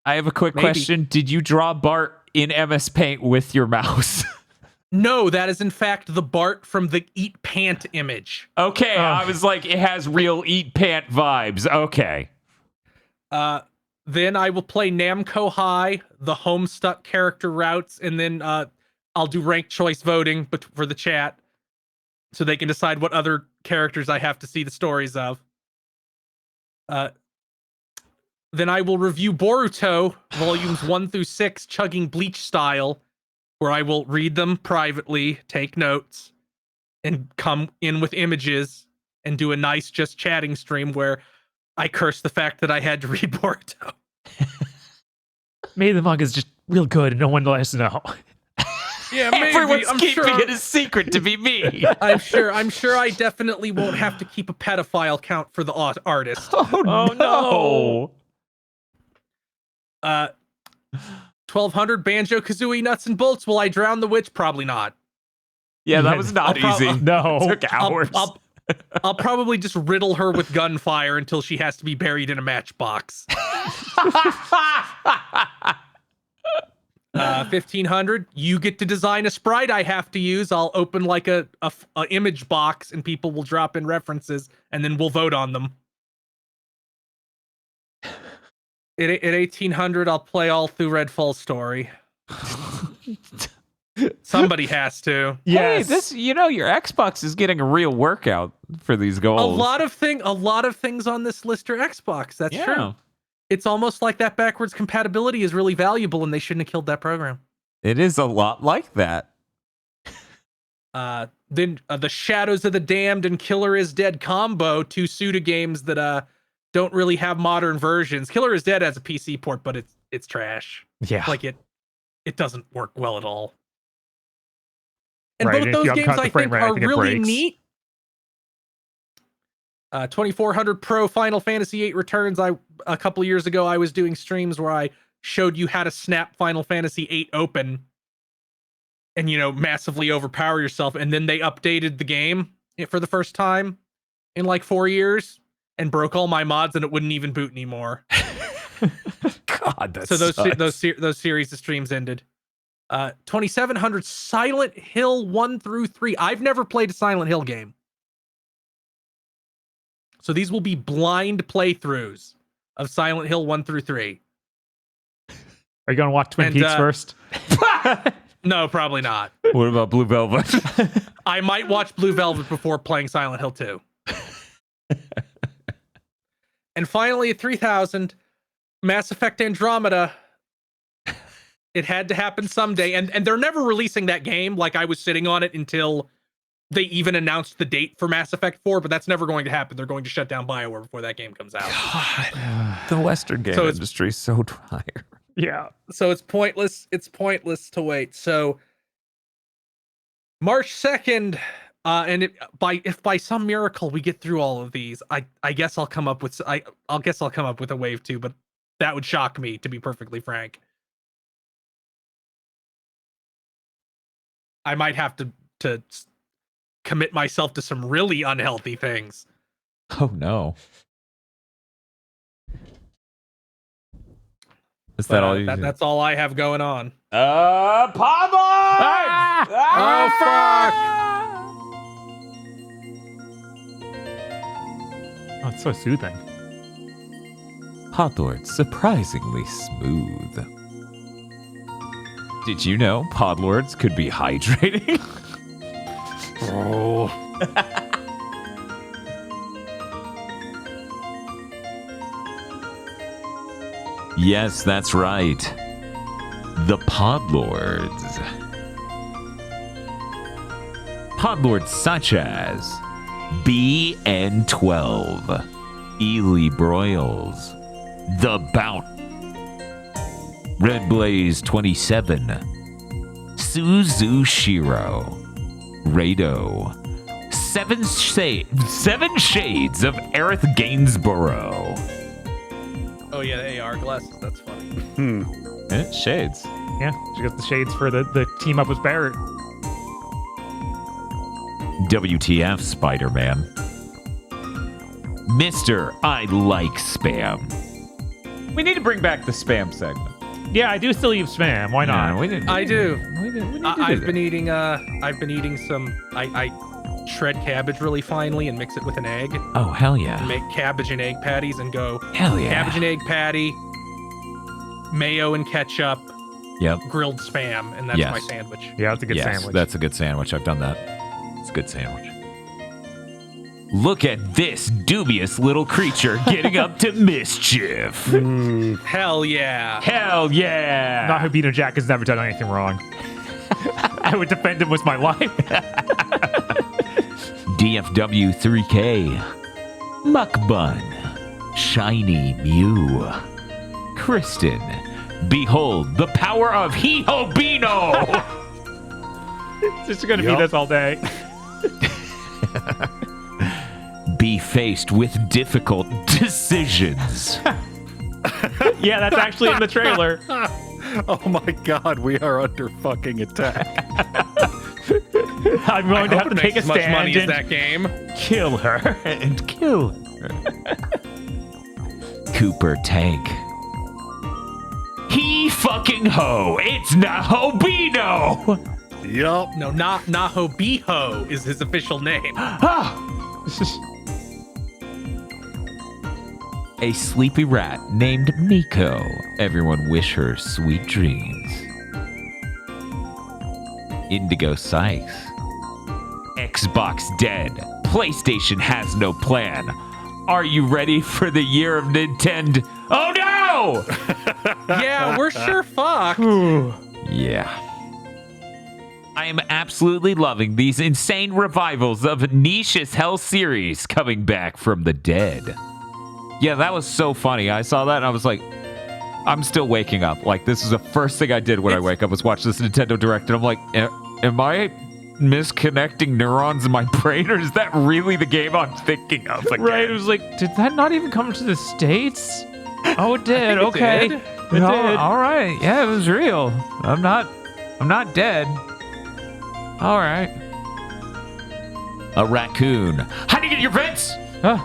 I have a quick question. Did you draw Bart in MS Paint with your mouse? No, that is in fact the Bart from the Eat Pant image. Okay, I was like, it has real Eat Pant vibes. Okay. Then I will play Namco High, the Homestuck character routes, and then I'll do ranked choice voting for the chat, so they can decide what other characters I have to see the stories of. Then I will review Boruto, volumes 1 through 6, chugging Bleach style, where I will read them privately, take notes, and come in with images, and do a nice just chatting stream where I curse the fact that I had to read Boruto. Maybe the manga's just real good and no one lets us know. Yeah, maybe. Everyone's I'm keeping sure, it a secret to be me. I'm sure I definitely won't have to keep a pedophile count for the artist. Oh no. 1200 Banjo Kazooie Nuts and Bolts. Will I drown the witch? Probably not. Yeah, that was not easy. No. It took hours. I'll probably just riddle her with gunfire until she has to be buried in a matchbox. 1500. You get to design a sprite I have to use. I'll open like a image box and people will drop in references and then we'll vote on them. At 1800, I'll play all through Redfall Story. Somebody has to. Yes. Hey, this, your Xbox is getting a real workout for these goals. A lot of things on this list are Xbox. That's true. It's almost like that backwards compatibility is really valuable and they shouldn't have killed that program. It is a lot like that. Then the Shadows of the Damned and Killer is Dead combo, 2 Suda games that don't really have modern versions. Killer is Dead has a PC port, but it's trash. Yeah. Like it doesn't work well at all. And Right, both if those you games upcut the I frame think rate, I are think it really breaks. neat. 2400 Pro Final Fantasy VIII Returns. A couple years ago, I was doing streams where I showed you how to snap Final Fantasy VIII open and, massively overpower yourself. And then they updated the game for the first time in like 4 years and broke all my mods, and it wouldn't even boot anymore. God, that's So those series of streams ended. 2700 Silent Hill 1 through 3. I've never played a Silent Hill game. So these will be blind playthroughs of Silent Hill 1 through 3. Are you going to watch Twin Peaks first? No, probably not. What about Blue Velvet? I might watch Blue Velvet before playing Silent Hill 2. And finally, at 3000, Mass Effect Andromeda. It had to happen someday. And they're never releasing that game. Like, I was sitting on it until they even announced the date for Mass Effect 4, but that's never going to happen. They're going to shut down BioWare before that game comes out. God, the Western game industry is so dry. Yeah. So it's pointless. It's pointless to wait. So March 2nd, and if by some miracle we get through all of these, I guess I'll come up with I'll come up with a wave 2, but that would shock me, to be perfectly frank. I might have to commit myself to some really unhealthy things. Oh no. Is that all you do? That's all I have going on. Pablo! Oh fuck! Oh, it's so soothing. Podlord, surprisingly smooth. Did you know Podlords could be hydrating? Oh. Yes, that's right. The Podlords. Podlords such as BN12, Ely Broyles, The Bout, Red Blaze 27, Suzu Shiro, Rado, Seven Shades of Aerith Gainsborough. Oh yeah, the AR glasses. That's funny. Shades. Yeah, she got the shades for the team up with Barrett. WTF, Spider-Man. Mr. I like spam. We need to bring back the spam segment. Yeah, I do still eat spam. Why not? Yeah, we didn't. I do. We need to I've do been that. eating. I've been eating some. I shred cabbage really finely and mix it with an egg. Oh hell yeah! Make cabbage and egg patties and go Hell yeah! cabbage and egg patty, mayo and ketchup, Yep. grilled spam, and that's Yes. my sandwich. Yeah, it's a good sandwich. That's a good sandwich. I've done that. It's a good sandwich. Look at this dubious little creature getting up to mischief. Hell yeah! Hell yeah! Not Habino Jack has never done anything wrong. I would defend him with my life. DFW 3K, Muckbun, Shiny Mew, Kristen, behold the power of Hee-Ho-Bino! It's just going to be Yup. this all day. Be faced with difficult decisions. Yeah, that's actually in the trailer. Oh my god, we are under fucking attack. I'm going to have to take a as much money stand as and that game. kill her. And kill her. Cooper Tank. He fucking ho! It's Nahobino! Yup. No, not Nahobiho is his official name. A sleepy rat named Miko. Everyone wish her sweet dreams. Indigo Sykes. Xbox dead. PlayStation has no plan. Are you ready for the year of Nintendo? Oh no! Yeah, we're sure fucked. Yeah. I am absolutely loving these insane revivals of niche as hell series coming back from the dead. Yeah, that was so funny. I saw that and I was like, I'm still waking up. Like, this is the first thing I did when I wake up was watch this Nintendo Direct. And I'm like, am I misconnecting neurons in my brain, or is that really the game I'm thinking of again? Right, it was like, did that not even come to the States? Oh, it did. Okay. did. It did. All right. Yeah, it was real. I'm not dead. All right. A raccoon. How do you get your vents? Ugh.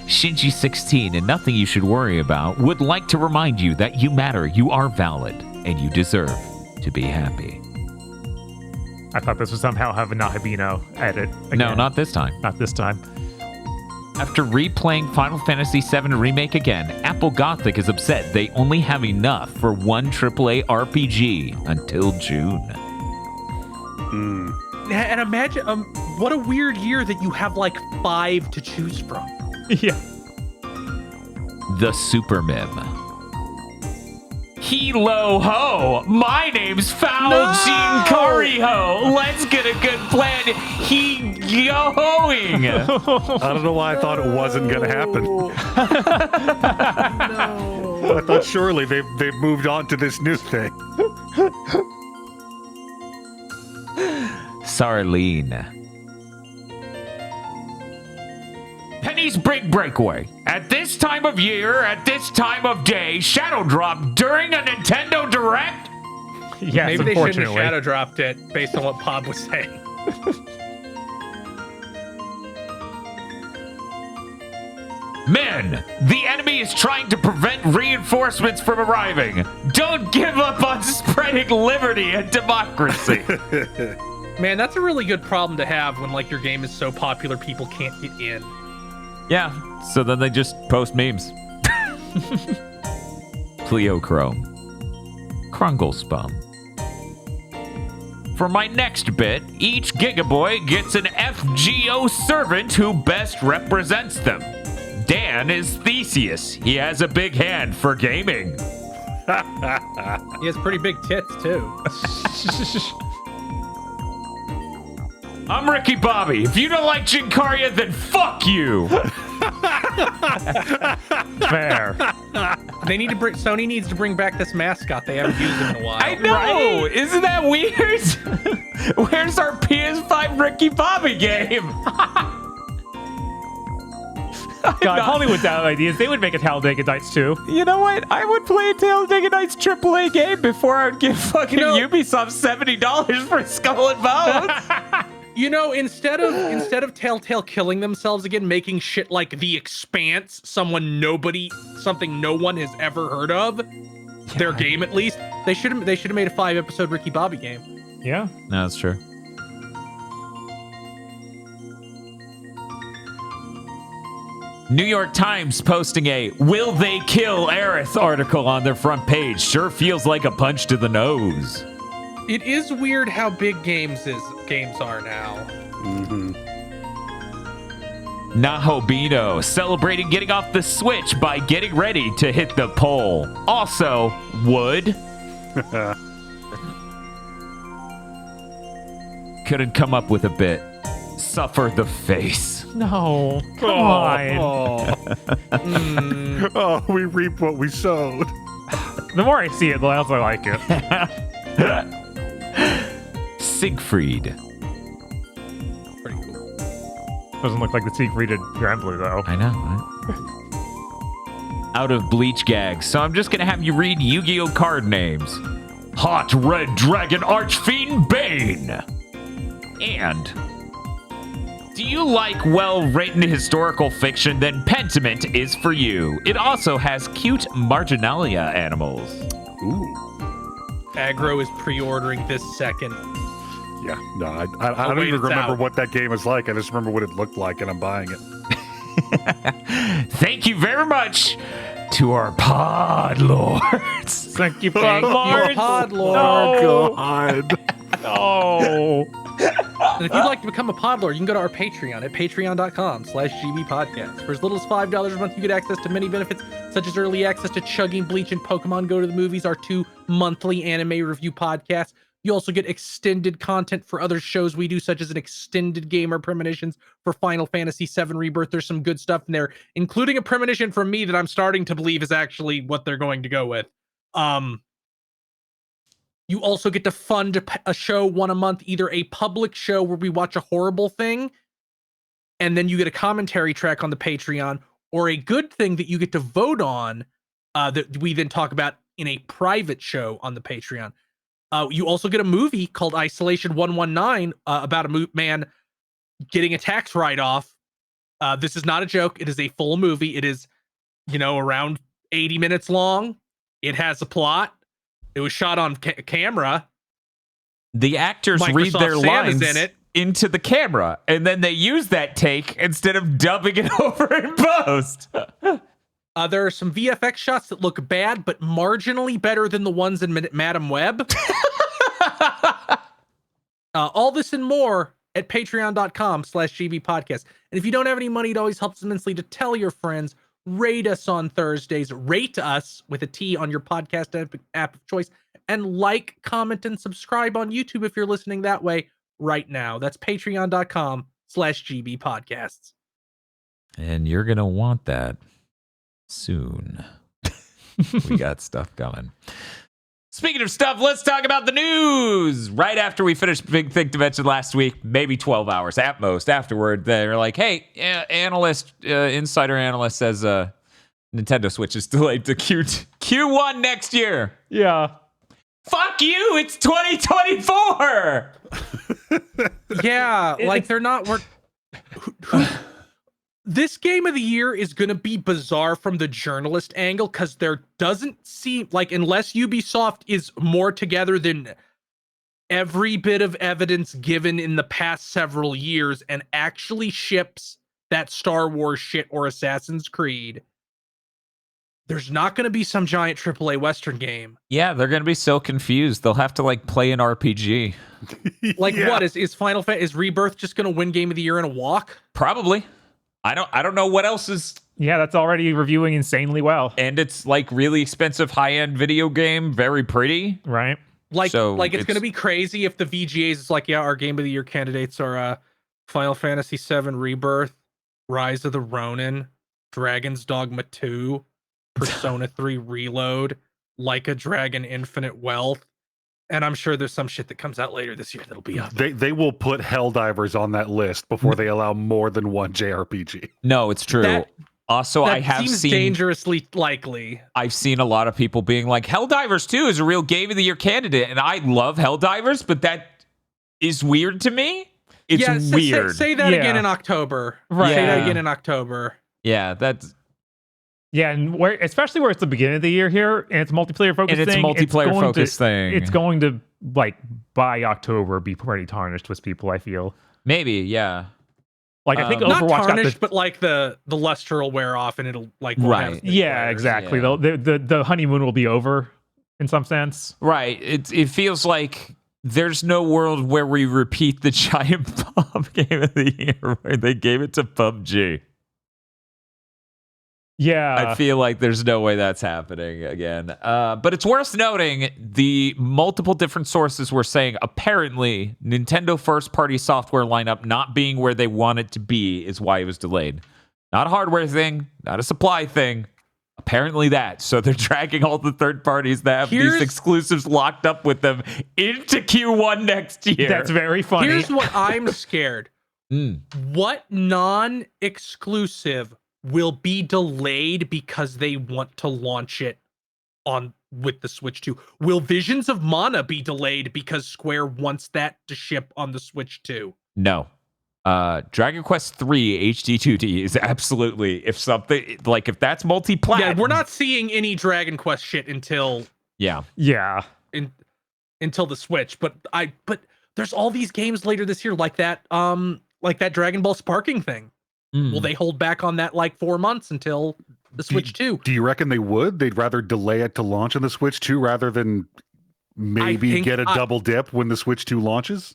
Shinji 16 and nothing you should worry about would like to remind you that you matter, you are valid, and you deserve to be happy. I thought this would somehow have a Nahabino edit. Again. No, not this time. Not this time. After replaying Final Fantasy VII Remake again, Apple Gothic is upset they only have enough for one AAA RPG until June. And imagine, what a weird year that you have like 5 to choose from. Yeah. The Super Mim. Hilo ho! My name's Foul Jinkari ho! Let's get a good plan. He going. I don't know why I thought it wasn't going to happen. No. I thought surely they've moved on to this new thing. Sarlene. Penny's Big Breakaway. At this time of year, at this time of day, Shadow Drop during a Nintendo Direct? Yes, Maybe they shouldn't have unfortunately. shadow dropped it based on what Bob was saying. Men, the enemy is trying to prevent reinforcements from arriving. Don't give up on spreading liberty and democracy. Man, that's a really good problem to have when like your game is so popular people can't get in. Yeah, so then they just post memes. Cleochrome. Krunglespum. For my next bit, each Gigaboy gets an FGO servant who best represents them. Dan is Theseus. He has a big hand for gaming. He has pretty big tits too. I'm Ricky Bobby. If you don't like Jinkaria, then fuck you. Fair. They need to bring. Sony needs to bring back this mascot. They haven't used him in a while. I know. Isn't that weird? Where's our PS5 Ricky Bobby game? God, Hollywood's out of ideas. They would make a Talladega Nights too. You know what? I would play a Talladega Nights AAA game before I would give fucking Ubisoft $70 for Skull and Bones. You know, instead of Telltale killing themselves again, making shit like The Expanse, something no one has ever heard of, their game at least, they should have made a 5-episode Ricky Bobby game. Yeah. No, that's true. New York Times posting a "Will they kill Aerith" article on their front page. Sure feels like a punch to the nose. It is weird how big games are now. Nahobino celebrating getting off the Switch by getting ready to hit the pole. Also, wood. Couldn't come up with a bit. Suffer the face. No. Come on. Oh, we reap what we sowed. The more I see it, the less I like it. Siegfried. Pretty cool. Doesn't look like the Siegfried in Grand Blue, though. I know, right? Out of bleach gags, so I'm just gonna have you read Yu-Gi-Oh card names. Hot Red Dragon Archfiend Bane. And do you like well-written historical fiction? Then Pentiment is for you. It also has cute marginalia animals. Ooh. Aggro is pre-ordering this second. Yeah, no, I don't wait, even it's remember out. what that game was like. I just remember what it looked like, and I'm buying it. Thank you very much to our pod lords. Thank you, Thank you, Lord. Podlord. No. God. No. And if you'd like to become a Podlord, you can go to our Patreon at patreon.com/gbpodcast. For as little as $5 a month, you get access to many benefits, such as early access to Chugging, Bleach, and Pokemon Go to the Movies, our 2 monthly anime review podcasts. You also get extended content for other shows we do, such as an extended gamer premonitions for Final Fantasy VII Rebirth. There's some good stuff in there, including a premonition from me that I'm starting to believe is actually what they're going to go with. You also get to fund a show one a month, either a public show where we watch a horrible thing, and then you get a commentary track on the Patreon, or a good thing that you get to vote on that we then talk about in a private show on the Patreon. You also get a movie called Isolation 119 about a man getting a tax write-off. This is not a joke. It is a full movie. It is, around 80 minutes long. It has a plot. It was shot on camera. The actors read their Sam lines is in it. into the camera, and then they use that take instead of dubbing it over in post. There are some VFX shots that look bad, but marginally better than the ones in Madam Web. All this and more at patreon.com/GB podcast. And if you don't have any money, it always helps immensely to tell your friends. Rate us on Thursdays. Rate us with a T on your podcast app of choice. And like, comment, and subscribe on YouTube if you're listening that way right now. That's patreon.com/GB podcasts. And you're going to want that soon. We got stuff coming. Speaking of stuff, let's talk about the news. Right after we finished Big Think Dimension last week, maybe 12 hours at most afterward, they're like, hey, insider analyst says Nintendo Switch is delayed to Q1 next year. Yeah. Fuck you, it's 2024. Yeah, they're not... This game of the year is going to be bizarre from the journalist angle, because there doesn't seem like, unless Ubisoft is more together than every bit of evidence given in the past several years and actually ships that Star Wars shit or Assassin's Creed, there's not going to be some giant AAA Western game. Yeah, they're going to be so confused. They'll have to play an RPG. What is Final Fantasy? Is Rebirth just going to win Game of the Year in a walk? Probably. I don't know what else is. Yeah, that's already reviewing insanely well. And it's really expensive high-end video game, very pretty. Right. It's going to be crazy if the VGAs is our Game of the Year candidates are Final Fantasy VII Rebirth, Rise of the Ronin, Dragon's Dogma 2, Persona 3 Reload, Like a Dragon Infinite Wealth. And I'm sure there's some shit that comes out later this year that'll be up. They will put Helldivers on that list before they allow more than one JRPG. No, it's true. Also, I have seen dangerously likely. I've seen a lot of people being like, Helldivers 2 is a real Game of the Year candidate, and I love Helldivers, but that is weird to me. It's weird. Say that again in October. Right. Say that again in October. Yeah, that's... Yeah, and especially where it's the beginning of the year here, and it's a multiplayer focused thing. And it's a multiplayer focused thing. It's going to, by October, be pretty tarnished with people, I feel. Maybe, yeah. I think Overwatch not tarnished, got but the luster will wear off and it'll right. Yeah, exactly. Yeah. The honeymoon will be over in some sense. Right. It feels like there's no world where we repeat the giant bomb Game of the Year where they gave it to PUBG. Yeah. I feel like there's no way that's happening again. But it's worth noting the multiple different sources were saying apparently Nintendo first-party software lineup not being where they want it to be is why it was delayed. Not a hardware thing, not a supply thing. Apparently that. So they're dragging all the third parties that have these exclusives locked up with them into Q1 next year. That's very funny. Here's what I'm scared. What non-exclusive will be delayed because they want to launch it with the Switch 2? Will Visions of Mana be delayed because Square wants that to ship on the Switch 2? No. Dragon Quest 3 HD 2D is absolutely, if that's multi-plat. Yeah, we're not seeing any Dragon Quest shit until Yeah. until the Switch, but there's all these games later this year like that Dragon Ball Sparking thing. Will they hold back on that 4 months until the Switch 2? Do you reckon they would? They'd rather delay it to launch on the Switch 2 rather than maybe get a double dip when the Switch 2 launches?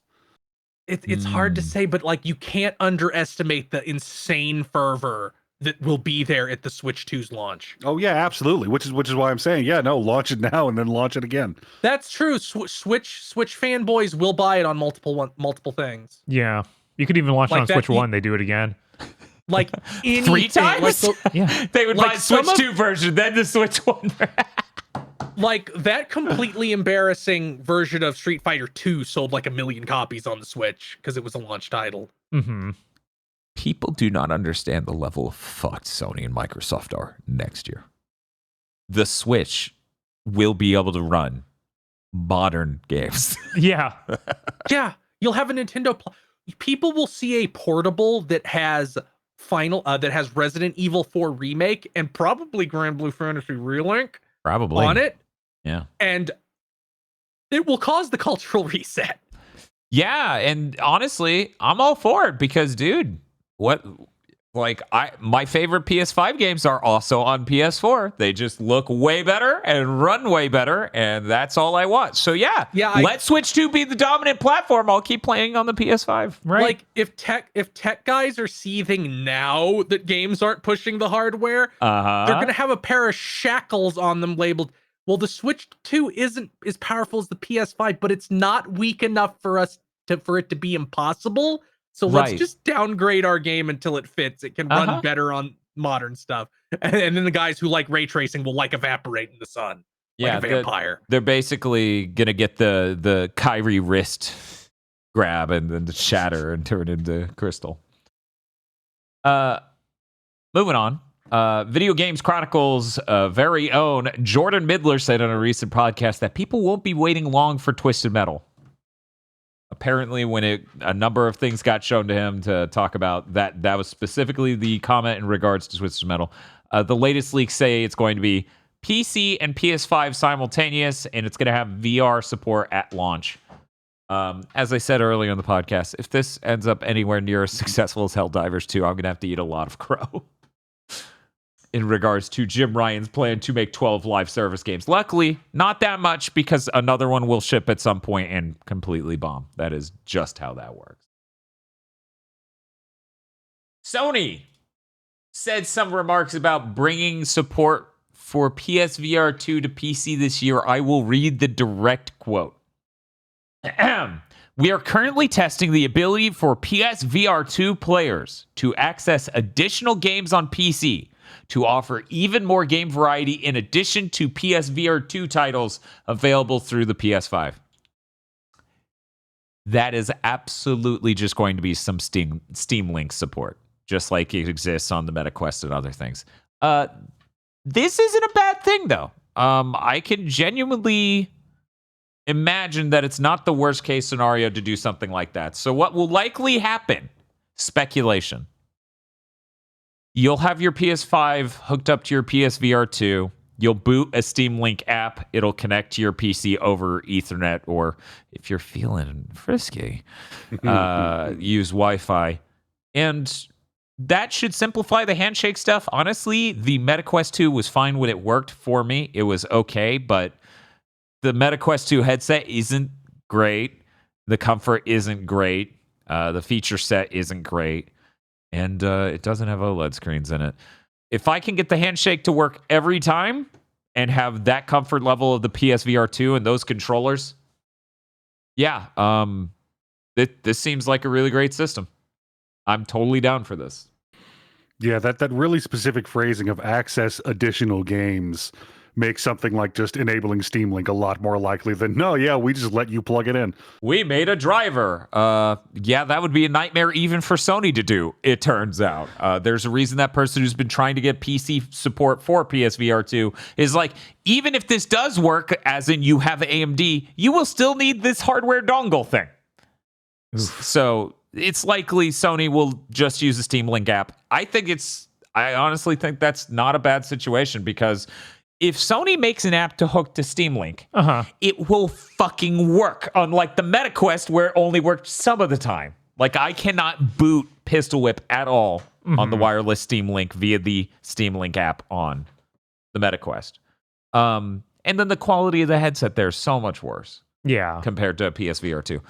It's hard to say, but you can't underestimate the insane fervor that will be there at the Switch 2's launch. Oh yeah, absolutely. Which is why I'm saying, launch it now and then launch it again. That's true. Switch fanboys will buy it on multiple things. Yeah. You could even launch it on Switch 1, they do it again. Three times? Yeah. They would buy Switch 2 version, then the Switch 1 version. Like that completely embarrassing version of Street Fighter 2 sold like 1 million copies on the Switch because it was a launch title. Mm-hmm. People do not understand the level of fucked Sony and Microsoft are next year. The Switch will be able to run modern games. Yeah. Yeah, you'll have a Nintendo. People will see a portable that has that has Resident Evil 4 remake and probably Grand Blue Fantasy Relink Probably. on it, Yeah. and it will cause the cultural reset. Yeah, and honestly, I'm all for it because, dude, my favorite PS5 games are also on PS4. They just look way better and run way better, and that's all I want. So yeah, let Switch 2 be the dominant platform. I'll keep playing on the PS5. Right. Like if tech guys are seething now that games aren't pushing the hardware, they're gonna have a pair of shackles on them labeled, well, the Switch 2 isn't as powerful as the PS5, but it's not weak enough for it to be impossible. So let's just downgrade our game until it fits. It can run better on modern stuff. And then the guys who like ray tracing will like evaporate in the sun. Like a vampire. They're basically going to get the Kyrie wrist grab and then shatter and turn into crystal. Moving on. Video Games Chronicles' very own Jordan Midler said on a recent podcast that people won't be waiting long for Twisted Metal. Apparently, when a number of things got shown to him to talk about, that was specifically the comment in regards to Twisted Metal. The latest leaks say it's going to be PC and PS5 simultaneous, and it's going to have VR support at launch. As I said earlier in the podcast, if this ends up anywhere near as successful as Helldivers 2, I'm going to have to eat a lot of crow. In regards to Jim Ryan's plan to make 12 live service games. Luckily, not that much because another one will ship at some point and completely bomb. That is just how that works. Sony said some remarks about bringing support for PSVR 2 to PC this year. I will read the direct quote. We are currently testing the ability for PSVR 2 players to access additional games on PC to offer even more game variety in addition to PSVR 2 titles available through the PS5. That is absolutely just going to be some Steam Link support, just like it exists on the MetaQuest and other things. This isn't a bad thing, though. I can genuinely imagine that it's not the worst case scenario to do something like that. So what will likely happen? Speculation. You'll have your PS5 hooked up to your PSVR 2. You'll boot a Steam Link app. It'll connect to your PC over Ethernet, or if you're feeling frisky, use Wi-Fi. And that should simplify the handshake stuff. Honestly, the MetaQuest 2 was fine when it worked for me. It was okay, but the MetaQuest 2 headset isn't great. The comfort isn't great. The feature set isn't great. And it doesn't have OLED screens in it. If I can get the handshake to work every time and have that comfort level of the PSVR 2 and those controllers, yeah, this seems like a really great system. I'm totally down for this. Yeah, that really specific phrasing of access additional games makes something like just enabling Steam Link a lot more likely than, no, yeah, we just let you plug it in. We made a driver. Yeah, that would be a nightmare even for Sony to do, it turns out. There's a reason that person who's been trying to get PC support for PSVR 2 is like, even if this does work, as in you have AMD, you will still need this hardware dongle thing. So it's likely Sony will just use the Steam Link app. I honestly think that's not a bad situation because if Sony makes an app to hook to Steam Link, it will fucking work. Unlike the MetaQuest, where it only worked some of the time. Like, I cannot boot Pistol Whip at all on the wireless Steam Link via the Steam Link app on the MetaQuest. And then the quality of the headset there is so much worse. Yeah. Compared to PSVR 2.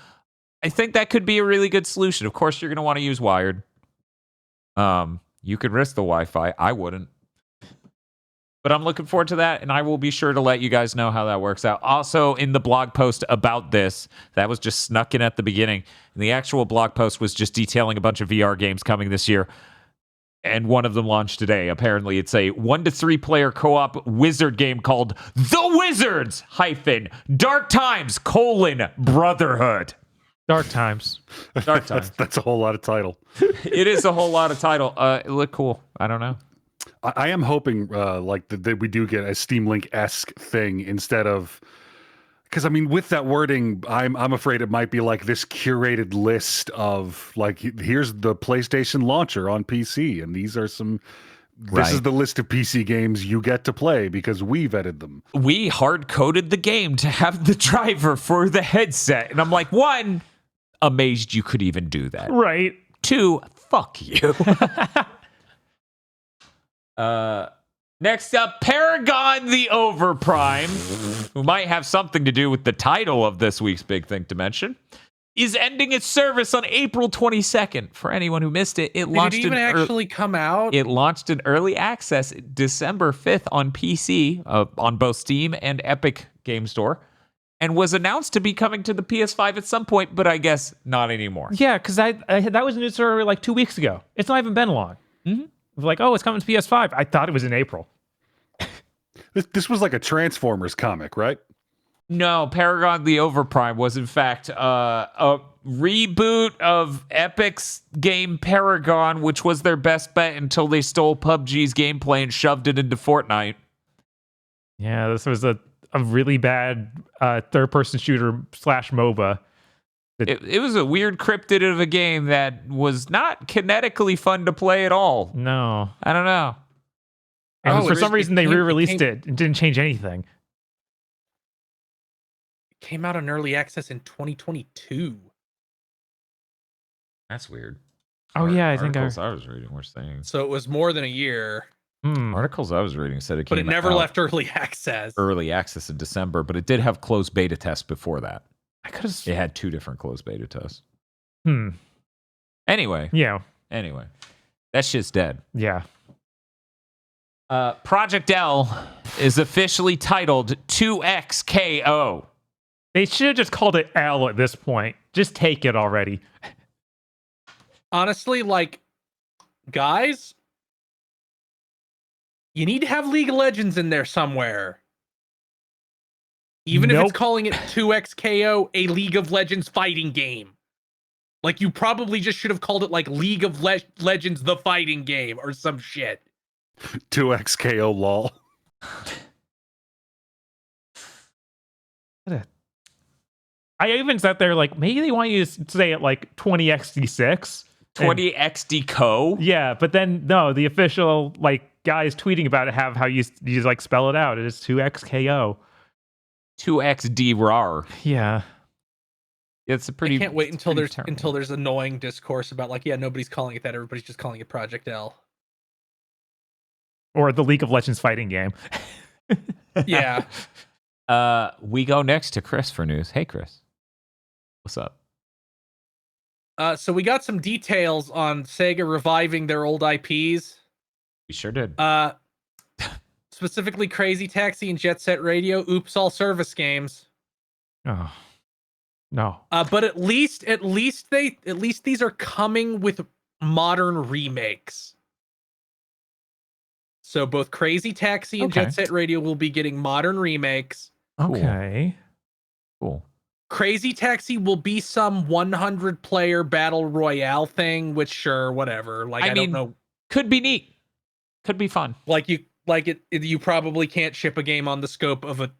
I think that could be a really good solution. Of course, you're going to want to use wired. You could risk the Wi-Fi. I wouldn't. But I'm looking forward to that, and I will be sure to let you guys know how that works out. Also, in the blog post about this, that was just snuck in at the beginning. And the actual blog post was just detailing a bunch of VR games coming this year. and one of them launched today. Apparently, it's a 1 to 3 player co-op wizard game called The Wizards Dark Times Brotherhood. Dark times. Dark Times. That's a whole lot of title. It is a whole lot of title. It looked cool. I don't know. I am hoping that we do get a Steam Link-esque thing instead of, because I mean, with that wording, I'm afraid it might be like this curated list of like, here's the PlayStation launcher on PC, and these are some. This is the list of PC games you get to play because we vetted them. We hard coded the game to have the driver for the headset, and I'm like, 1, amazed you could even do that. Right. 2, fuck you. Next up, Paragon the Overprime, who might have something to do with the title of this week's Big Thing to mention, is ending its service on April 22nd. For anyone who missed it, Did it even actually come out? It launched in early access December 5th on PC, on both Steam and Epic Game Store, and was announced to be coming to the PS5 at some point, but I guess not anymore. Yeah, because that was news story like 2 weeks ago. It's not even been long. Mm-hmm. Like, oh, it's coming to PS5. I thought it was in April. This was like a Transformers comic, right? No, Paragon the Overprime was in fact a reboot of Epic's game Paragon, which was their best bet until they stole PUBG's gameplay and shoved it into Fortnite. Yeah, this was a really bad third-person shooter / MOBA. It was a weird cryptid of a game that was not kinetically fun to play at all. No. I don't know. And for some reason, they re-released it and didn't change anything. It came out on early access in 2022. That's weird. Oh, yeah, I think I was reading were saying. So it was more than a year. Articles I was reading said it came But it never left early access. Early access in December, but it did have closed beta tests before that. It It had 2 different closed beta tests. Yeah. Anyway. That shit's dead. Yeah. Project L is officially titled 2XKO. They should have just called it L at this point. Just take it already. Honestly, like, guys, you need to have League of Legends in there somewhere. Even if it's calling it 2XKO, a League of Legends fighting game. Like, you probably just should have called it, like, League of Legends the fighting game or some shit. 2XKO lol. I even sat there like, maybe they want you to say it like 20XD6. 20XD Co. Yeah, but then no, the official like guys tweeting about it have how you like spell it out. It is 2XKO. 2XD RAR. Yeah. It's a pretty. I can't wait until there's annoying discourse about like, yeah, nobody's calling it that. Everybody's just calling it Project L. Or the League of Legends fighting game. Yeah. We go next to Chris for news. Hey, Chris. What's up? So we got some details on Sega reviving their old IPs. We sure did. Specifically Crazy Taxi and Jet Set Radio. Oops, all service games. Oh. No. But at least these are coming with modern remakes. So both Crazy Taxi and Jet Set Radio will be getting modern remakes. Okay. Cool. Crazy Taxi will be some 100 player battle royale thing, which sure, whatever. Like I don't know. Could be neat. Could be fun. You probably can't ship a game on the scope of a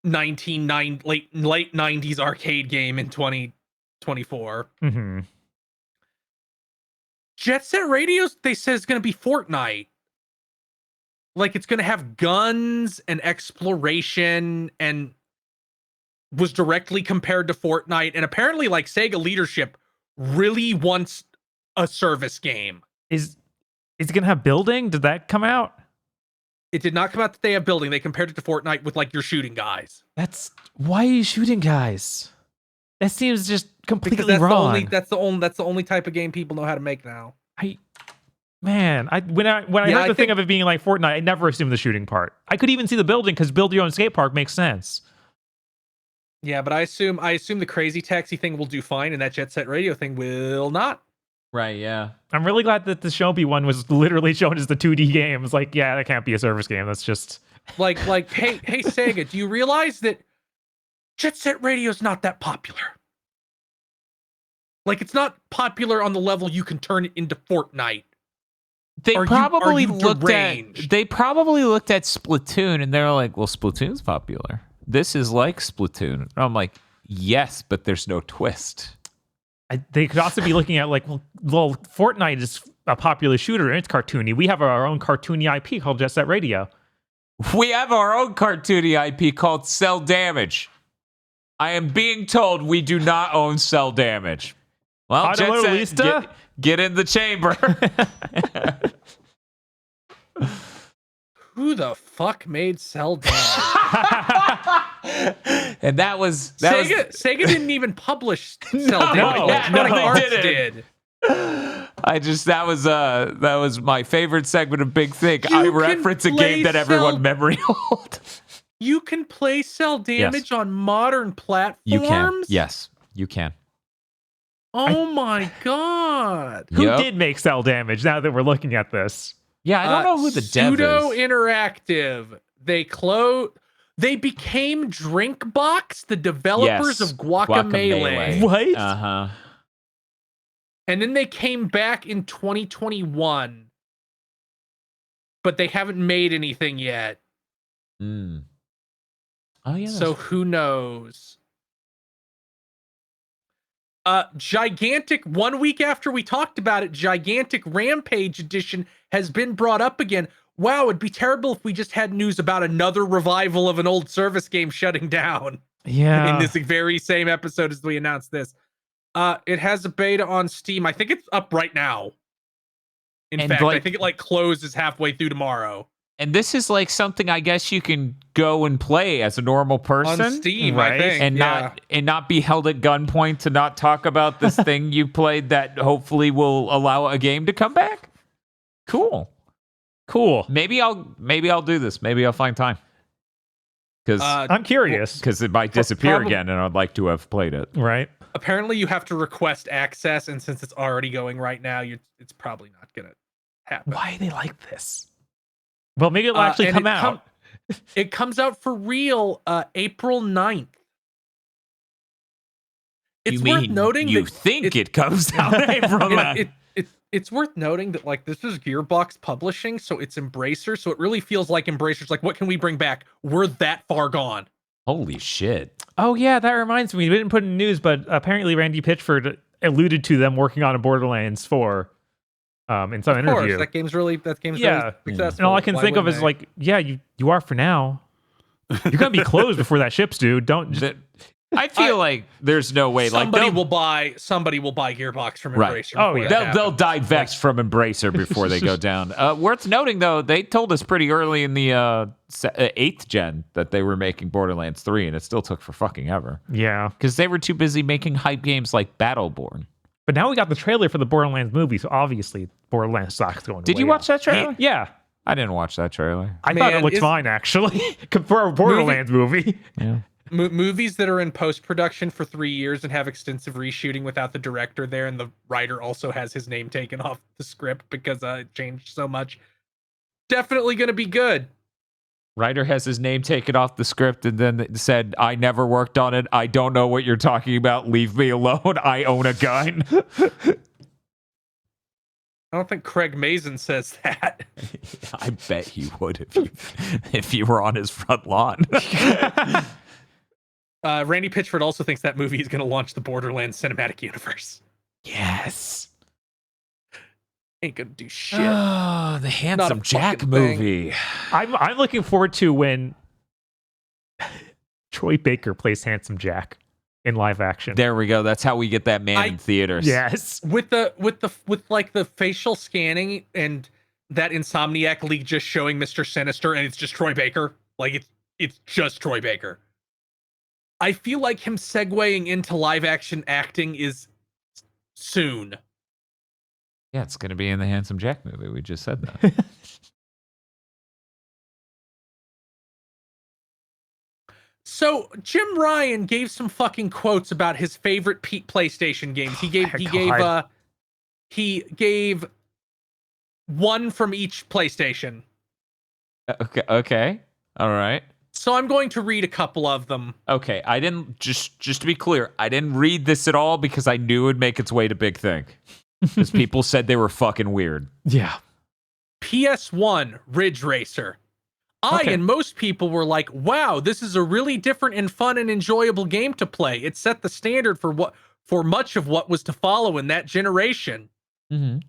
late 90s arcade game in 2024. Mm-hmm. Jet Set Radio, they said it's going to be Fortnite. Like it's going to have guns and exploration and was directly compared to Fortnite. And apparently like Sega leadership really wants a service game. Is it going to have building? Did that come out? It did not come out that they have building. They compared it to Fortnite with like you're shooting guys. Why are you shooting guys? That seems just completely wrong. That's the only type of game people know how to make now. When I heard the thing of it being like Fortnite, I never assumed the shooting part. I could even see the building because build your own skate park makes sense. Yeah, but I assume the Crazy Taxi thing will do fine, and that Jet Set Radio thing will not. Right, yeah. I'm really glad that the Shopee one was literally shown as the 2D game. It's like, yeah, that can't be a service game. That's just Like, hey, Sega, do you realize that Jet Set Radio's not that popular? Like, it's not popular on the level you can turn it into Fortnite. They Are probably you looked deranged? at Splatoon and they're like, well, Splatoon's popular. This is like Splatoon. And I'm like, yes, but there's no twist. they could also be looking at like, well, Fortnite is a popular shooter and it's cartoony. We have our own cartoony IP called Jet Set Radio. We have our own cartoony IP called Cell Damage. I am being told we do not own Cell Damage. Well, Jet Set, get in the chamber. Who the fuck made Cell Damage? And that was Sega didn't even publish Cell Damage. no, Electronic they Arts didn't. did. that was my favorite segment of Big Thing. You I can reference a play game that everyone memory hold. You can play Cell Damage on modern platforms? You can. Yes, you can. Oh my god. Who Yep. did make Cell Damage now that we're looking at this? Yeah, I don't know who the dev Pseudo is. Interactive. They became Drinkbox, the developers Yes, of Guacamelee. What? Uh-huh. And then they came back in 2021. But they haven't made anything yet. Mm. Oh yeah. So who knows? Gigantic, 1 week after we talked about it, Gigantic Rampage Edition has been brought up again. Wow, it'd be terrible if we just had news about another revival of an old service game shutting down Yeah. in this very same episode as we announced this. It has a beta on Steam. I think it's up right now. In And fact, I like- think it closes halfway through tomorrow. And this is like something I guess you can go and play as a normal person. On Steam, right? I think. And not be held at gunpoint to not talk about this thing you played that hopefully will allow a game to come back. Cool. Maybe I'll do this. Maybe I'll find time. Because I'm curious. it might disappear Probably- again, and I'd like to have played it. Right? Apparently you have to request access, and since it's already going right now, it's probably not gonna happen. Why are they like this? Well, maybe it'll actually and come it out. It comes out for real April 9th. It's worth noting you that think it comes out April 9th. it's worth noting that this is Gearbox Publishing, so it's Embracer, so it really feels like Embracer's like, what can we bring back? We're that far gone. Holy shit. Oh, yeah, that reminds me. We didn't put in news, but apparently Randy Pitchford alluded to them working on a Borderlands 4 in some Of course, interview. that game's really Yeah. successful. And all I can Why think of wouldn't is they? like, yeah, you are for now. You're going to be closed before that ships, dude. Don't just... I feel like there's no way. somebody like will buy Gearbox from Right. Embracer. Oh, before yeah. that they'll happens. divest from Embracer before they go down. Worth noting, though, they told us pretty early in the 8th gen that they were making Borderlands 3, and it still took for fucking ever. Yeah. Because they were too busy making hype games like Battleborn. But now we got the trailer for the Borderlands movie, so obviously Borderlands stock's going Did way you watch up. that trailer? Yeah. I didn't watch that trailer. I thought it Man, looked is- fine, actually, for a Borderlands movie. Yeah. Movies that are in post-production for 3 years and have extensive reshooting without the director there, and the writer also has his name taken off the script because it changed so much. Definitely going to be good. Writer has his name taken off the script and then said, I never worked on it. I don't know what you're talking about. Leave me alone. I own a gun. I don't think Craig Mazin says that. I bet he would if you were on his front lawn. Randy Pitchford also thinks that movie is going to launch the Borderlands cinematic universe. Yes. Ain't going to do shit. Oh, the Handsome a Jack fucking thing. movie. I'm looking forward to when Troy Baker plays Handsome Jack in live action. There we go. That's how we get that man I- in theaters. Yes. With like the facial scanning and that Insomniac leak just showing Mr. Sinister, and it's just Troy Baker. Like it's just Troy Baker. I feel like him segueing into live action acting is soon. Yeah, it's going to be in the Handsome Jack movie. We just said that. So Jim Ryan gave some fucking quotes about his favorite PlayStation games. He gave he gave one from each PlayStation. Okay. All right. So I'm going to read a couple of them. Okay, I didn't just to be clear, I didn't read this at all because I knew it would make its way to Big Think. Because people said they were fucking weird. Yeah. PS1 Ridge Racer. Okay. And most people were like, wow, this is a really different and fun and enjoyable game to play. It set the standard for much of what was to follow in that generation.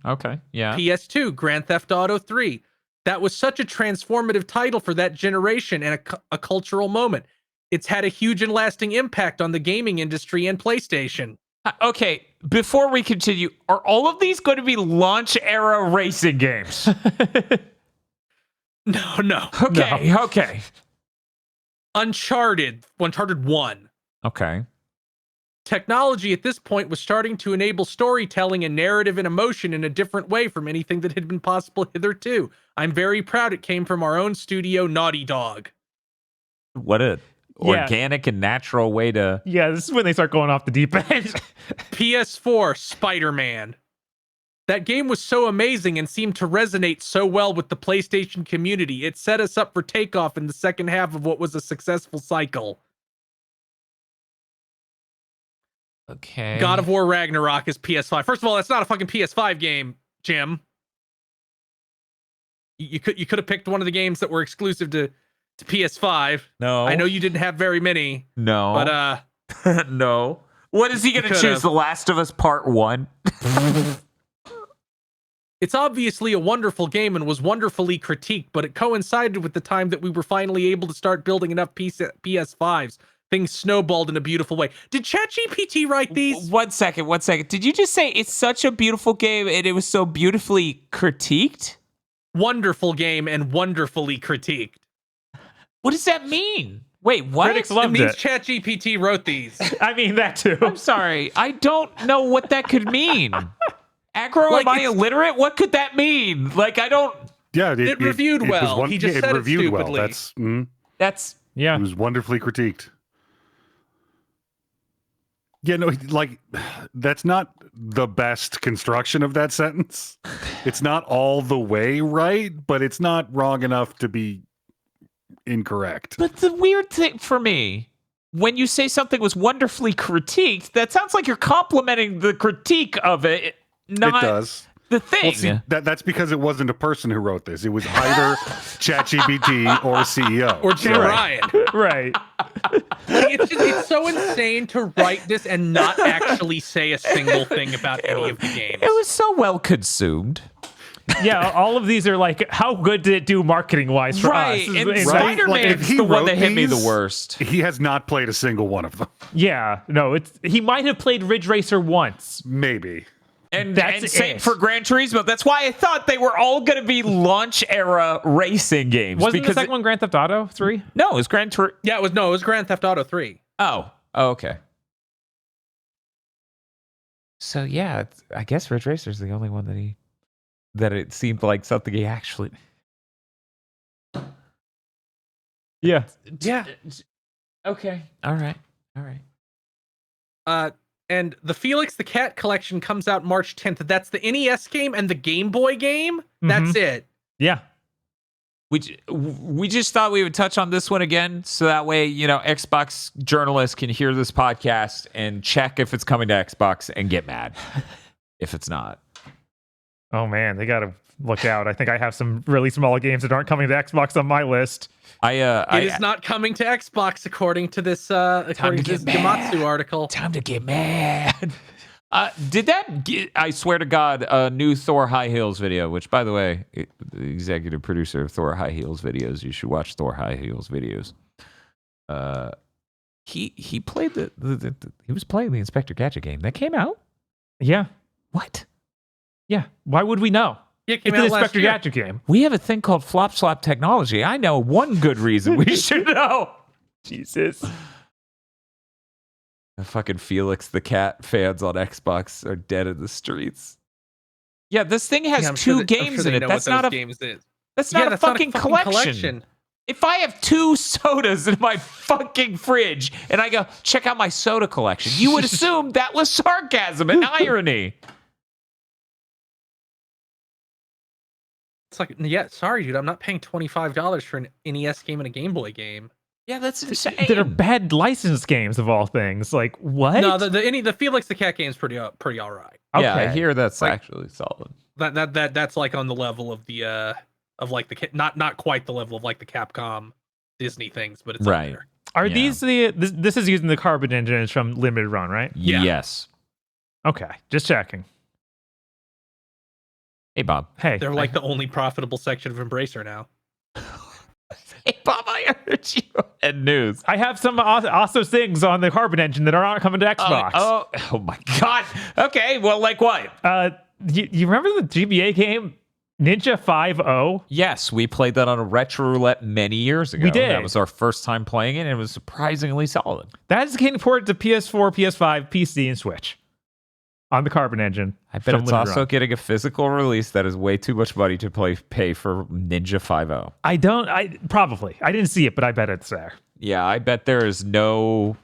Okay, yeah. PS2 Grand Theft Auto 3. That was such a transformative title for that generation and a cultural moment. It's had a huge and lasting impact on the gaming industry and PlayStation. Okay, before we continue, are all of these going to be launch era racing games? No. Okay. Uncharted 1. Okay. Technology at this point was starting to enable storytelling and narrative and emotion in a different way from anything that had been possible hitherto. I'm very proud it came from our own studio, Naughty Dog. What a organic and natural way to... Yeah, this is when they start going off the deep end. PS4 Spider-Man. That game was so amazing and seemed to resonate so well with the PlayStation community. It set us up for takeoff in the second half of what was a successful cycle. Okay. God of War Ragnarok is PS5. First of all, that's not a fucking PS5 game, Jim. You could have picked one of the games that were exclusive to PS5. No. I know you didn't have very many. No. But no. What is he going to choose? could've. The Last of Us Part 1? It's obviously a wonderful game and was wonderfully critiqued, but it coincided with the time that we were finally able to start building enough PS5s. Things snowballed in a beautiful way. Did ChatGPT write these? One second. Did you just say it's such a beautiful game and it was so beautifully critiqued? Wonderful game and wonderfully critiqued. What does that mean? Wait, what? Critics loved It means it. ChatGPT wrote these. I mean, that too. I'm sorry. I don't know what that could mean. Aggro, Like, am I it's- illiterate? What could that mean? Like, I don't... Yeah, It reviewed was well. He just said it reviewed well. stupidly. That's That's... Yeah. it was wonderfully critiqued. Yeah, no, like that's not the best construction of that sentence. It's not all the way right, but it's not wrong enough to be incorrect. But the weird thing for me, when you say something was wonderfully critiqued, that sounds like you're complimenting the critique of it, not It does. the thing. Well, see, that's because it wasn't a person who wrote this. It was either ChatGPT or CEO. Or Jim So- Ryan. Right. Like, it's so insane to write this and not actually say a single thing about any of the games. It was so well consumed. Yeah, all of these are like, how good did it do marketing wise for Right, us? and And- Spider-Man's Like, if he the one wrote that hit me the these- worst. He has not played a single one of them. yeah, no, he might have played Ridge Racer once. Maybe. And That's same it. for Gran Turismo. That's why I thought they were all going to be launch era racing games. Wasn't the because second one Grand Theft Auto 3? No, it was Gran Turismo. Yeah, it was Grand Theft Auto 3. Oh, okay. So yeah, I guess Ridge Racer is the only one that it seemed like something he actually. Yeah. Yeah. Okay. All right. And the Felix the Cat collection comes out March 10th. That's the NES game and the Game Boy game. That's it. Yeah. We just thought we would touch on this one again, so that way, Xbox journalists can hear this podcast and check if it's coming to Xbox and get mad if it's not. Oh man, they got to look out. I think I have some really small games that aren't coming to Xbox on my list. It is not coming to Xbox according to this Gamatsu article. Time to get mad. I swear to God, a new Thor High Heels video, which, by the way, the executive producer of Thor High Heels videos, you should watch Thor High Heels videos. He played he was playing the Inspector Gadget game that came out. Yeah. What? Yeah. Why would we know? Yeah, it came It's an out last Inspector year. Gadget game. We have a thing called flop slop technology. I know one good reason we should know. Jesus. The fucking Felix the Cat fans on Xbox are dead in the streets. Yeah, this thing has Yeah, I'm sure two they- I'm games sure they in it. know That's what not those a games is. that's Yeah, not a that's not fucking collection. If I have 2 sodas in my fucking fridge and I go, check out my soda collection, you would assume that was sarcasm and irony. it's like, yeah, sorry, dude, I'm not paying $25 for an NES game and a Game Boy game. Yeah, that's insane. that are bad licensed games of all things. Like what? No, the Felix the Cat game's pretty all right. Yeah, I Okay. hear that's Like- actually solid. That's like on the level of the of like the not quite the level of like the Capcom Disney things, but it's up Right. there. Are Yeah. these this is using the Carbon engine from Limited Run, right? Yeah. Yes. Okay, just checking. Hey, Bob. Hey, They're like the only profitable section of Embracer now. Hey, Bob, I heard you. And news. I have some also things on the Carbon engine that are not coming to Xbox. Oh my God. Okay, well, like what? You remember the GBA game Ninja 5.0? Yes, we played that on a retro roulette many years ago. We did. That was our first time playing it, and it was surprisingly solid. That is getting ported to PS4, PS5, PC, and Switch on the Carbon engine. I bet from it's Limited also Run. getting a physical release that is way too much money to pay for Ninja 5.0. I didn't see it, but I bet it's there. Yeah, I bet there is no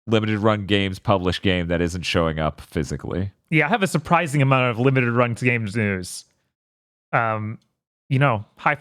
limited run games published game that isn't showing up physically. Yeah, I have a surprising amount of Limited Run games news. Hi-Fi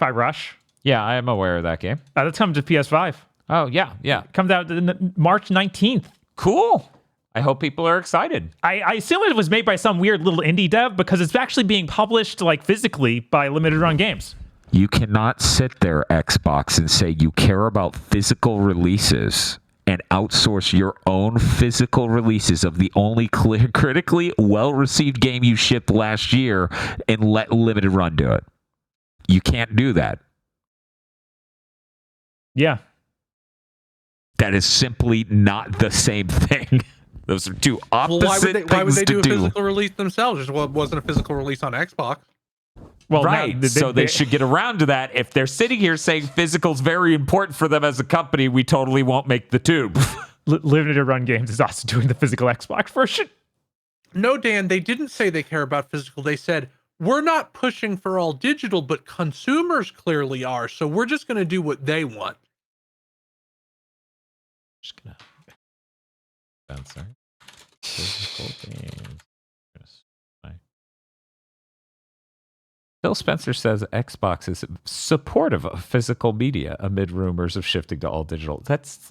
Rush. Yeah, I am aware of that game. That's coming to PS5. Oh, yeah. Comes out March 19th. Cool. I hope people are excited. I assume it was made by some weird little indie dev because it's actually being published like physically by Limited Run Games. You cannot sit there, Xbox, and say you care about physical releases and outsource your own physical releases of the only critically well-received game you shipped last year and let Limited Run do it. You can't do that. Yeah. That is simply not the same thing. Those are two Well, opposite why would things they do to a physical release themselves? Just wasn't a physical release on Xbox. Well, Right. no, So they should get around to that. If they're sitting here saying physical's very important for them as a company, we totally won't make the tube. Limited Run Games is also doing the physical Xbox version. No, Dan, they didn't say they care about physical. They said, we're not pushing for all digital, but consumers clearly are. So we're just going to do what they want. Just gonna bounce, sorry. Physical games. Phil Spencer says Xbox is supportive of physical media amid rumors of shifting to all digital. That's.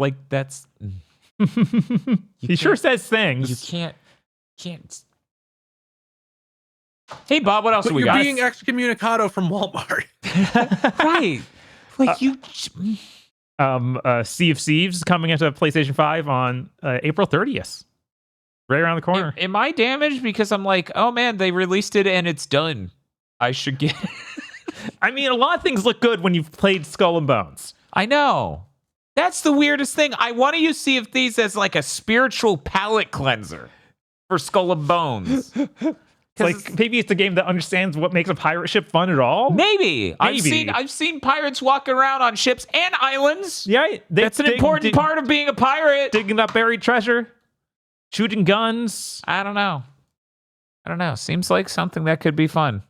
He sure says things. You can't. Hey, Bob, what else But do we you're got? being excommunicado from Walmart. Right. Like you. Sea of Thieves coming into PlayStation 5 on April 30th. Right around the corner. Am I damaged because I'm like, oh man, they released it and it's done. I should get. I mean, a lot of things look good when you've played Skull and Bones. I know. That's the weirdest thing. I want to use Sea of Thieves as like a spiritual palate cleanser for Skull and Bones. It's like maybe it's a game that understands what makes a pirate ship fun at all. Maybe. Maybe. I've seen pirates walking around on ships and islands. Yeah, That's an important part of being a pirate. Digging up buried treasure, shooting guns. I don't know. Seems like something that could be fun.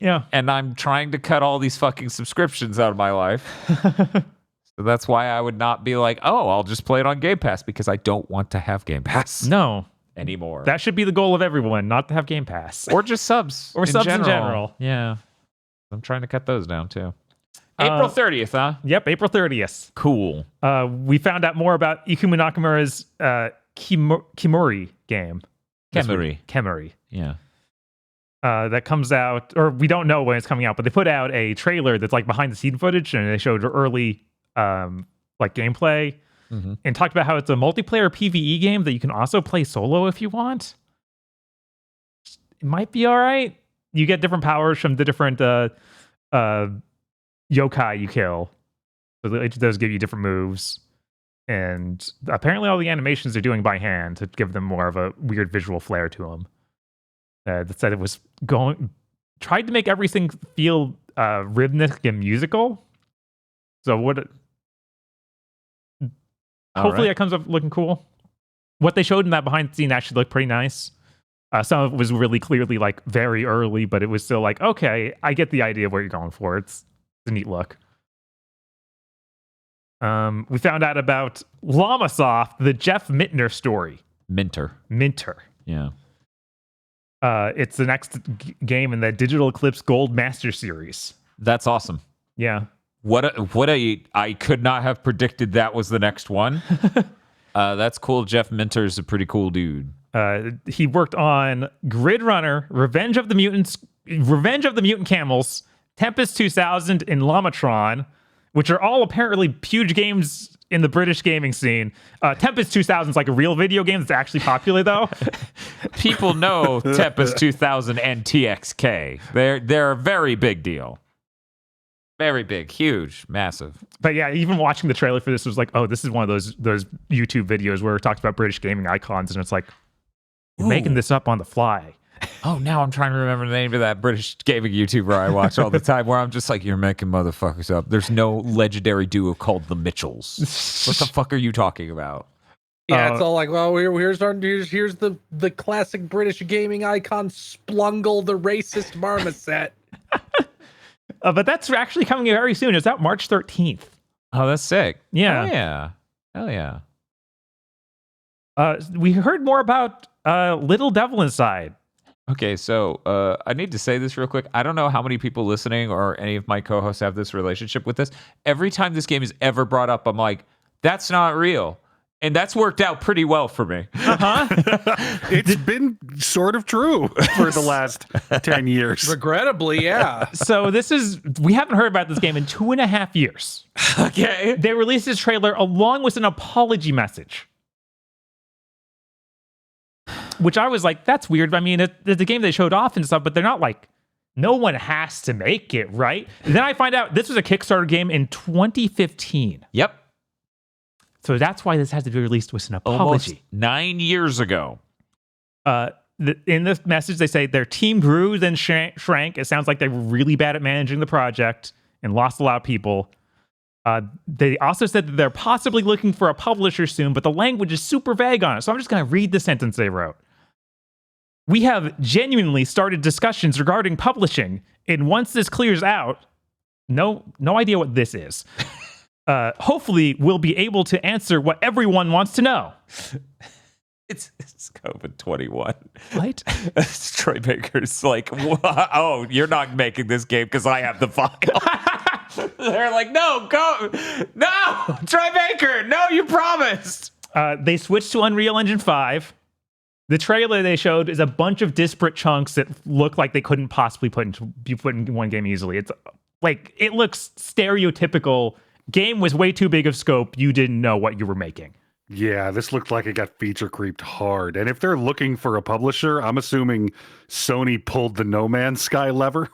Yeah. And I'm trying to cut all these fucking subscriptions out of my life. So that's why I would not be like, oh, I'll just play it on Game Pass because I don't want to have Game Pass No, anymore. that should be the goal of everyone, not to have Game Pass. Or just subs. Or subs in general. Yeah. I'm trying to cut those down too. April 30th, huh? Yep, April 30th. Cool. We found out more about Ikumi Nakamura's Kimuri game. Kemuri. Kemuri. Yeah. That comes out, or we don't know when it's coming out, but they put out a trailer that's like behind the scene footage, and they showed early like gameplay and talked about how it's a multiplayer PvE game that you can also play solo if you want. It might be all right. You get different powers from the different yokai you kill. So each of those give you different moves. And apparently all the animations are doing by hand to give them more of a weird visual flair to them. That said it was tried to make everything feel rhythmic and musical. So hopefully that comes up looking cool. What they showed in that behind the scene actually looked pretty nice. Some of it was really clearly like very early, but it was still like, okay, I get the idea of what you're going for. It's a neat look. We found out about Llamasoft, the Jeff Mintner story. Minter. Minter. Yeah. It's the next game in the Digital Eclipse Gold Master Series. That's awesome. Yeah. I could not have predicted that was the next one. That's cool. Jeff Minter's a pretty cool dude. He worked on Grid Runner, Revenge of the Mutant Camels, Tempest 2000, and Lamatron, which are all apparently huge games in the British gaming scene. Tempest 2000 is like a real video game that's actually popular, though. People know Tempest 2000 and TXK. They're a very big deal. Very big, huge, massive. But yeah, even watching the trailer for this was like, oh, this is one of those YouTube videos where it talks about British gaming icons, and it's like, you're making this up on the fly. Oh, now I'm trying to remember the name of that British gaming YouTuber I watch all the time, where I'm just like, you're making motherfuckers up. There's no legendary duo called the Mitchells. What the fuck are you talking about? Yeah, it's all like, well, here's the classic British gaming icon, Splungle, the racist marmoset. But that's actually coming very soon. It's out March 13th. Oh, that's sick. Yeah. Oh, yeah. Hell yeah. We heard more about Little Devil Inside. Okay, so I need to say this real quick. I don't know how many people listening or any of my co-hosts have this relationship with this. Every time this game is ever brought up, I'm like, that's not real. And that's worked out pretty well for me. It's been sort of true for the last 10 years. Regrettably, yeah. So we haven't heard about this game in 2.5 years. Okay. They released this trailer along with an apology message. Which I was like, that's weird. I mean, it's a game they showed off and stuff, but they're not like, no one has to make it, right? And then I find out this was a Kickstarter game in 2015. Yep. So that's why this has to be released with an apology. Almost 9 years ago. In this message, they say their team grew, then shrank. It sounds like they were really bad at managing the project and lost a lot of people. They also said that they're possibly looking for a publisher soon, but the language is super vague on it. So I'm just going to read the sentence they wrote. We have genuinely started discussions regarding publishing, and once this clears out, no idea what this is. Hopefully, we'll be able to answer what everyone wants to know. It's COVID-21. What? Troy Baker's like, oh, you're not making this game because I have the file. They're like, no, go. No, Troy Baker. No, you promised. They switched to Unreal Engine 5. The trailer they showed is a bunch of disparate chunks that look like they couldn't possibly be put in one game easily. It's like, it looks stereotypical. Game was way too big of scope. You didn't know what you were making. Yeah, this looked like it got feature creeped hard. And if they're looking for a publisher, I'm assuming Sony pulled the No Man's Sky lever.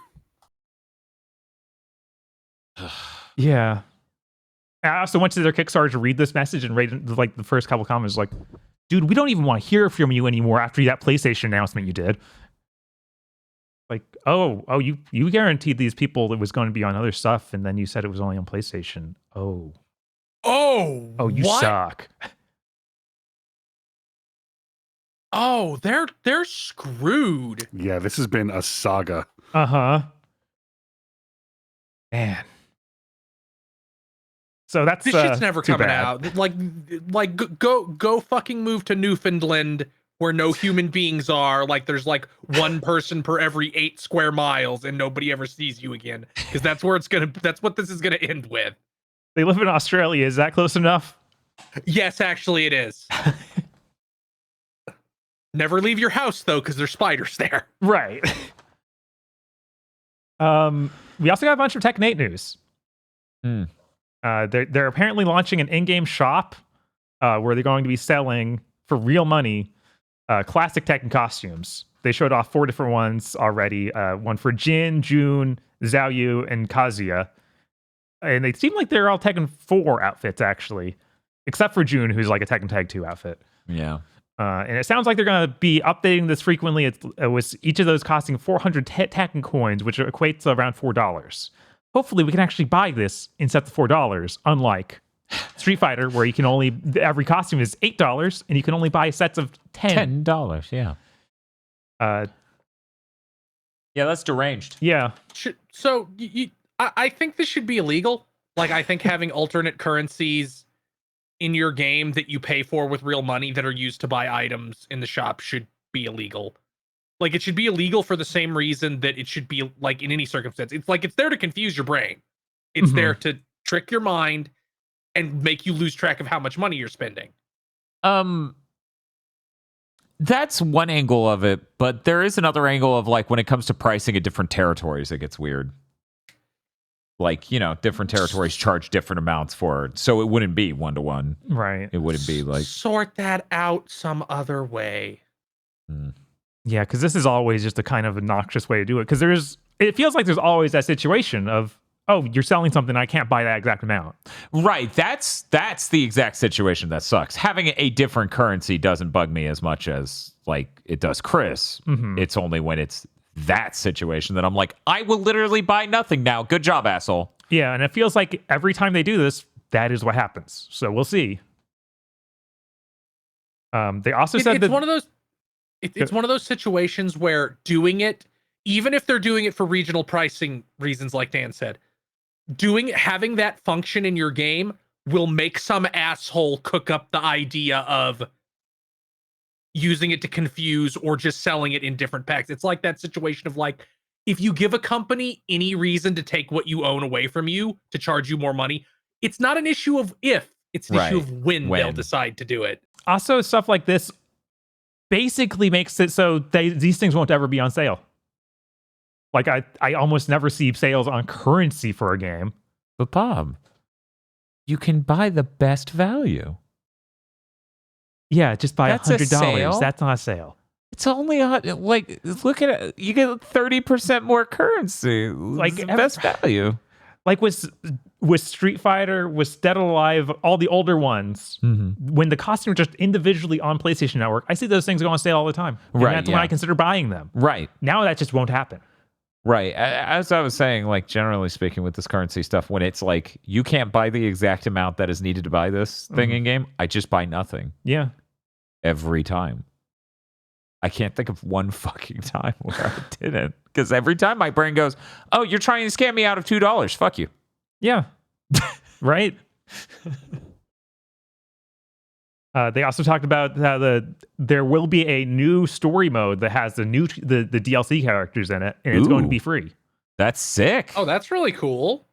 Yeah. I also went to their Kickstarter to read this message and read like the first couple comments like, dude, we don't even want to hear from you anymore after that PlayStation announcement you did. Like, oh, you guaranteed these people it was going to be on other stuff, and then you said it was only on PlayStation. Oh, you what? suck. Oh, they're screwed. Yeah, this has been a saga. Uh-huh. Man. So that's This shit's never too coming bad. out. Like go fucking move to Newfoundland where no human beings are. Like there's like one person per every 8 square miles and nobody ever sees you again. Because that's what this is gonna end with. They live in Australia. Is that close enough? Yes, actually it is. Never leave your house though, because there's spiders there. Right. We also got a bunch of Tekken 8 news. They're apparently launching an in-game shop where they're going to be selling for real money classic Tekken costumes. They showed off 4 different ones already. One for Jin, Jun, Xiaoyu, and Kazuya. And they seem like they're all Tekken 4 outfits, actually. Except for Jun, who's like a Tekken Tag 2 outfit. Yeah. And it sounds like they're going to be updating this frequently. It was each of those costing 400 Tekken coins, which equates to around $4. Hopefully, we can actually buy this in sets of $4, unlike Street Fighter, where you can only every costume is $8, and you can only buy sets of $10. Yeah. Yeah, that's deranged. Yeah. So I think this should be illegal. Like I think having alternate currencies in your game that you pay for with real money that are used to buy items in the shop should be illegal. Like it should be illegal for the same reason that it should be like in any circumstance. It's like it's there to confuse your brain. It's there to trick your mind and make you lose track of how much money you're spending. That's one angle of it, but there is another angle of like when it comes to pricing in different territories, it gets weird. Like, you know, different territories charge different amounts for it. So it wouldn't be 1-to-1. Right. It wouldn't be like sort that out some other way. Yeah, because this is always just a kind of obnoxious way to do it. Because it feels like there's always that situation of, oh, you're selling something, I can't buy that exact amount. Right. That's the exact situation that sucks. Having a different currency doesn't bug me as much as like it does Chris. It's only when it's that situation that I'm like, I will literally buy nothing now. Good job, asshole. Yeah, and it feels like every time they do this, that is what happens. So we'll see. They also said that one of those. It's one of those situations where doing it, even if they're doing it for regional pricing reasons, like Dan said, having that function in your game will make some asshole cook up the idea of using it to confuse or just selling it in different packs. It's like that situation of like, if you give a company any reason to take what you own away from you to charge you more money, it's not an issue of if, it's an issue of when they'll decide to do it. Also, stuff like this basically makes it so these things won't ever be on sale. Like I almost never see sales on currency for a game. But Bob, you can buy the best value. Yeah, just buy That's a $100. sale? That's not a sale. It's only like look at it. You get 30% more currency. Like It's the best value. Like with Street Fighter, with Dead or Alive, all the older ones, when the costumes are just individually on PlayStation Network, I see those things go on sale all the time. And Right, that's when I consider buying them. Right. Now that just won't happen. Right. As I was saying, like generally speaking with this currency stuff, when it's like you can't buy the exact amount that is needed to buy this thing in game, I just buy nothing. Yeah. Every time. I can't think of one fucking time where I didn't. Because every time my brain goes, oh, you're trying to scam me out of $2. Fuck you. Yeah. Right. They also talked about how there will be a new story mode that has the DLC characters in it, and it's going to be free. That's sick. Oh, that's really cool.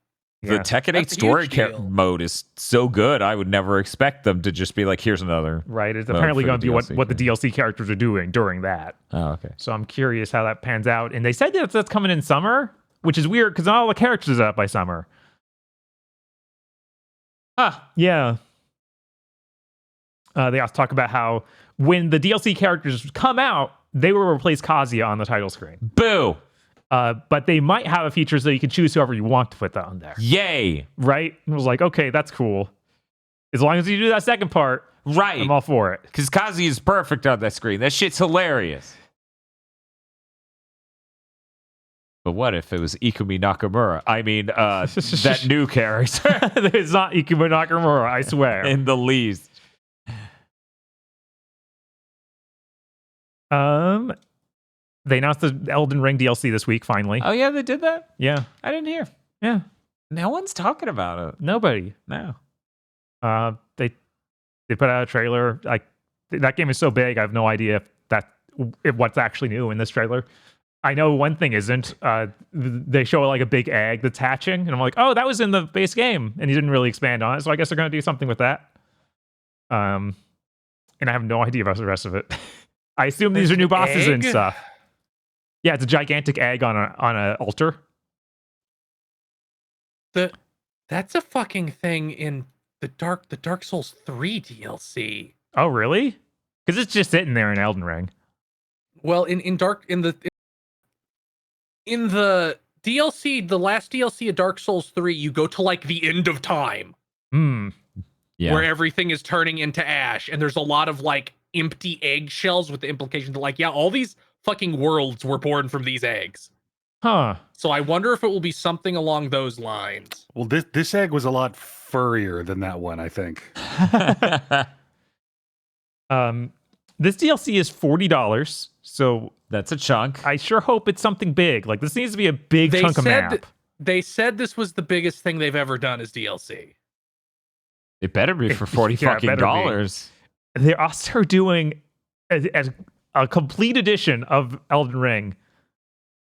The Tekken 8 That's a story huge deal. mode is so good. I would never expect them to just be like, here's another. Right. It's mode apparently for going the to be DLC what the DLC characters are doing during that. Oh, okay. So I'm curious how that pans out. And they said that that's coming in summer, which is weird because not all the characters are out by summer. Huh. Yeah. They also talk about how when the DLC characters come out, they will replace Kazuya on the title screen. Boo. But they might have a feature so you can choose whoever you want to put that on there. Yay. Right? And it was like, okay, that's cool. As long as you do that second part, Right. I'm all for it. Because Kazuya is perfect on that screen. That shit's hilarious. But what if it was Ikumi Nakamura? I mean, that new character. It's not Ikumi Nakamura, I swear. In the least. They announced the Elden Ring DLC this week, finally. Oh, yeah, they did that? Yeah. I didn't hear. Yeah. No one's talking about it. Nobody. No. They put out a trailer. That game is so big, I have no idea if what's actually new in this trailer. I know one thing isn't. They show like a big egg that's hatching, and I'm like, oh, that was in the base game, and he didn't really expand on it. So I guess they're going to do something with that. And I have no idea about the rest of it. I assume these are new bosses and stuff. Yeah, it's a gigantic egg on a altar. That's a fucking thing in the Dark Souls 3 DLC. Oh, really? Because it's just sitting there in Elden Ring. Well, in the DLC, the last DLC of Dark Souls 3, you go to like the end of time. Yeah. Where everything is turning into ash, and there's a lot of like empty eggshells with the implication that like, yeah, all these fucking worlds were born from these eggs. Huh. So I wonder if it will be something along those lines. Well, this egg was a lot furrier than that one, I think. This DLC is $40, so That's a chunk. I sure hope it's something big. Like, this needs to be a big chunk of map. They said this was the biggest thing they've ever done as DLC. It better be for $40 Yeah, it fucking better be. dollars. They're also doing as a complete edition of Elden Ring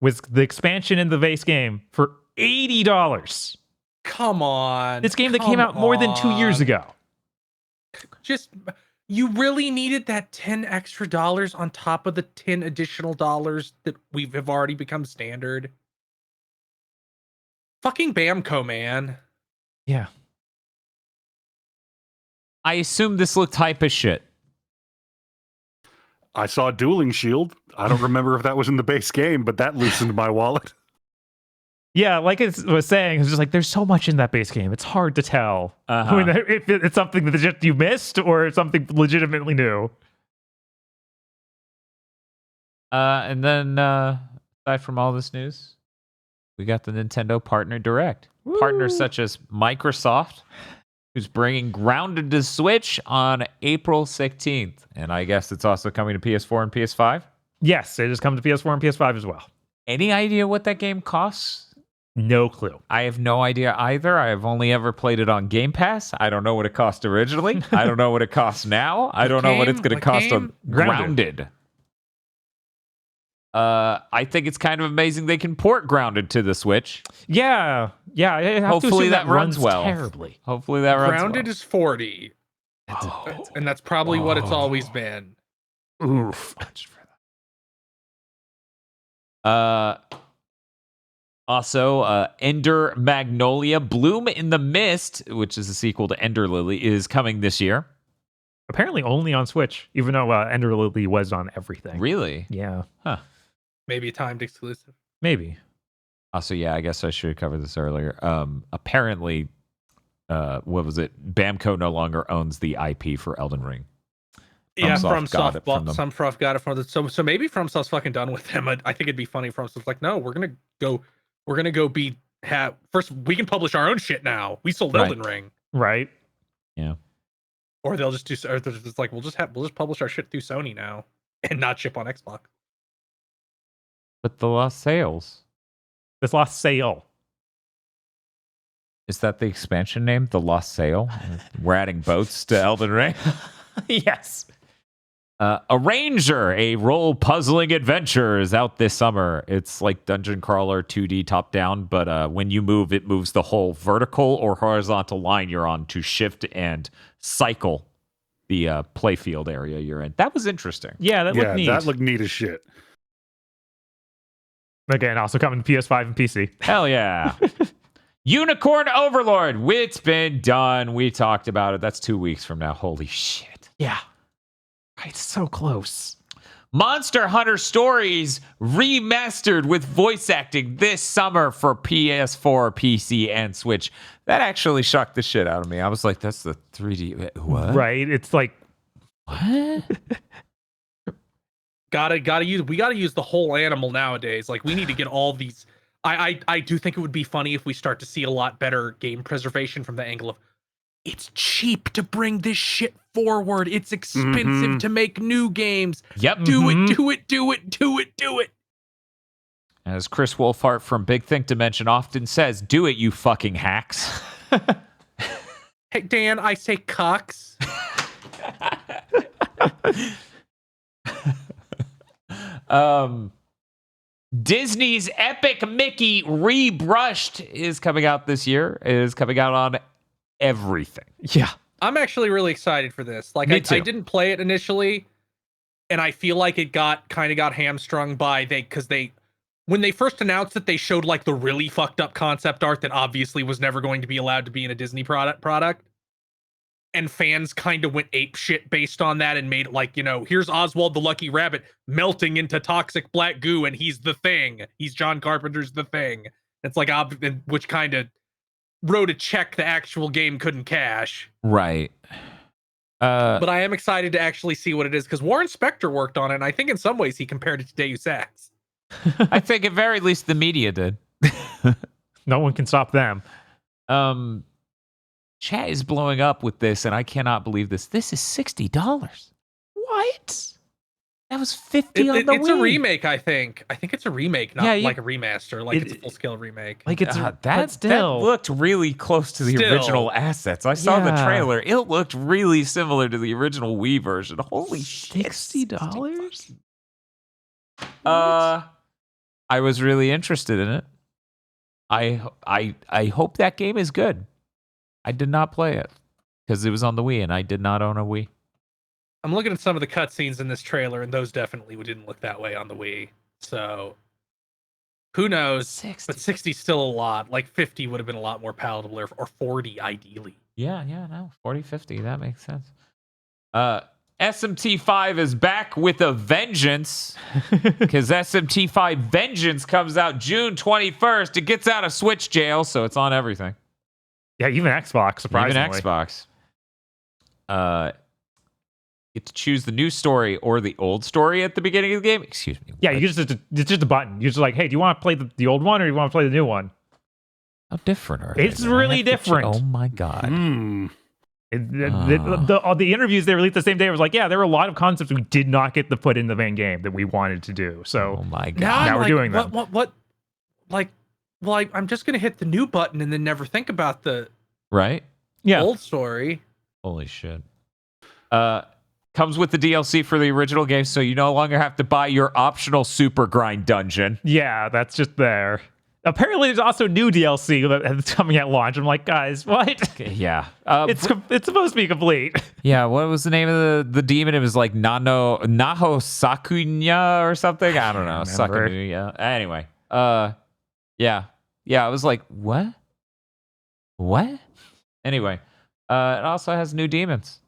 with the expansion in the base game for $80. Come on. This game that came out more than 2 years ago. Just, you really needed that $10 extra on top of the $10 additional that have already become standard. Fucking Bamco, man. Yeah. I assume this looked hype as shit. I saw Dueling Shield. I don't remember if that was in the base game, but that loosened my wallet. Yeah, like I was saying, it's just like there's so much in that base game. It's hard to tell if it's something that just you missed or something legitimately new. And then, aside from all this news, we got the Nintendo Partner Direct. Woo. Partners such as Microsoft, who's bringing Grounded to Switch on April 16th. And I guess it's also coming to PS4 and PS5. Yes, it is coming to PS4 and PS5 as well. Any idea what that game costs? No clue. I have no idea either. I have only ever played it on Game Pass. I don't know what it cost originally. I don't know what it costs now. I don't know what it's going to cost on Grounded. I think it's kind of amazing they can port Grounded to the Switch. Yeah. I have Hopefully to assume that runs well. terribly. Hopefully that runs Grounded well. is $40. And that's probably what it's always been. Oof. Also, Ender Magnolia Bloom in the Mist, which is a sequel to Ender Lily, is coming this year. Apparently only on Switch, even though Ender Lily was on everything. Really? Yeah. Huh. Maybe a timed exclusive. Maybe. Also, yeah, I guess I should have covered this earlier. Apparently, what was it? Bamco no longer owns the IP for Elden Ring. FromSoft got it from them. So maybe FromSoft's fucking done with them. I think it'd be funny if FromSoft's like, no, we're gonna go first we can publish our own shit now. We sold Elden Ring. Right. Yeah. Or they'll just or they're just like, we'll just publish our shit through Sony now and not ship on Xbox. But the lost sales. This Lost Sale. Is that the expansion name? The Lost Sale? We're adding boats to Elden Ring? Yes. Arranger, a role puzzling adventure, is out this summer. It's like Dungeon Crawler 2D top down, but when you move, it moves the whole vertical or horizontal line you're on to shift and cycle the playfield area you're in. That was interesting. Yeah, that looked neat. That looked neat as shit. Again, also coming to PS5 and PC. Hell yeah. Unicorn Overlord, it's been done. We talked about it. That's 2 weeks from now. Holy shit. Yeah. It's so close. Monster Hunter Stories remastered with voice acting this summer for PS4, PC, and Switch. That actually shocked the shit out of me. I was like, that's the 3D. What? Right. It's like, what? We gotta use the whole animal nowadays. Like, we need to get all these. I do think it would be funny if we start to see a lot better game preservation from the angle of, it's cheap to bring this shit forward. It's expensive to make new games. Yep. Do it. As Chris Wolfhart from Big Think Dimension often says, do it, you fucking hacks. Hey, Dan, I say cucks. Disney's Epic Mickey Rebrushed is coming out this year. It is coming out on everything. yeah. I'm actually really excited for this. Like, Me I too. didn't play it initially, and I feel like it got hamstrung by when they first announced it, they showed like the really fucked up concept art that obviously was never going to be allowed to be in a Disney product. And fans kind of went ape shit based on that and made it like, here's Oswald the Lucky Rabbit melting into toxic black goo, and he's the Thing. He's John Carpenter's The Thing. It's like, which kind of wrote a check the actual game couldn't cash. Right. But I am excited to actually see what it is, because Warren Spector worked on it, and I think in some ways he compared it to Deus Ex. I think at very least the media did. No one can stop them. Chat is blowing up with this, and I cannot believe this. This is $60. What? That was $50 on the It's Wii. a remake, I think. I think it's a remake, not like a remaster. Like, it's a full-scale remake. Like, it's that still looked really close to the original assets. I saw the trailer. It looked really similar to the original Wii version. Holy shit. $60? I was really interested in it. I hope that game is good. I did not play it because it was on the Wii, and I did not own a Wii. I'm looking at some of the cutscenes in this trailer, and those definitely didn't look that way on the Wii. So who knows? 60. But 60 is still a lot. Like 50 would have been a lot more palatable, or 40 ideally. Yeah, no, 40, 50. That makes sense. SMT5 is back with a vengeance because SMT5 Vengeance comes out June 21st. It gets out of Switch jail, so it's on everything. Yeah, even Xbox, surprisingly. Even Xbox. Get to choose the new story or the old story at the beginning of the game. Excuse me. Yeah, it's just a button. You're just like, hey, do you want to play the old one or do you want to play the new one? How different are they? It's really different. Oh my god. The interviews they released the same day was like, yeah, there were a lot of concepts we did not get to put in the main game that we wanted to do. So Oh my god. Now I'm we're doing them. What? Like, well, I'm just gonna hit the new button and then never think about the Right? yeah, old story. Holy shit. Comes with the DLC for the original game, so you no longer have to buy your optional super grind dungeon. yeah, that's just there. Apparently, there's also new DLC that's coming at launch. I'm like, guys, what? Yeah. It's supposed to be complete. Yeah, what was the name of the demon? It was like Naho Sakunya or something. I don't know. remember. Sakunya. Anyway. Yeah. I was like, what? Anyway. It also has new demons.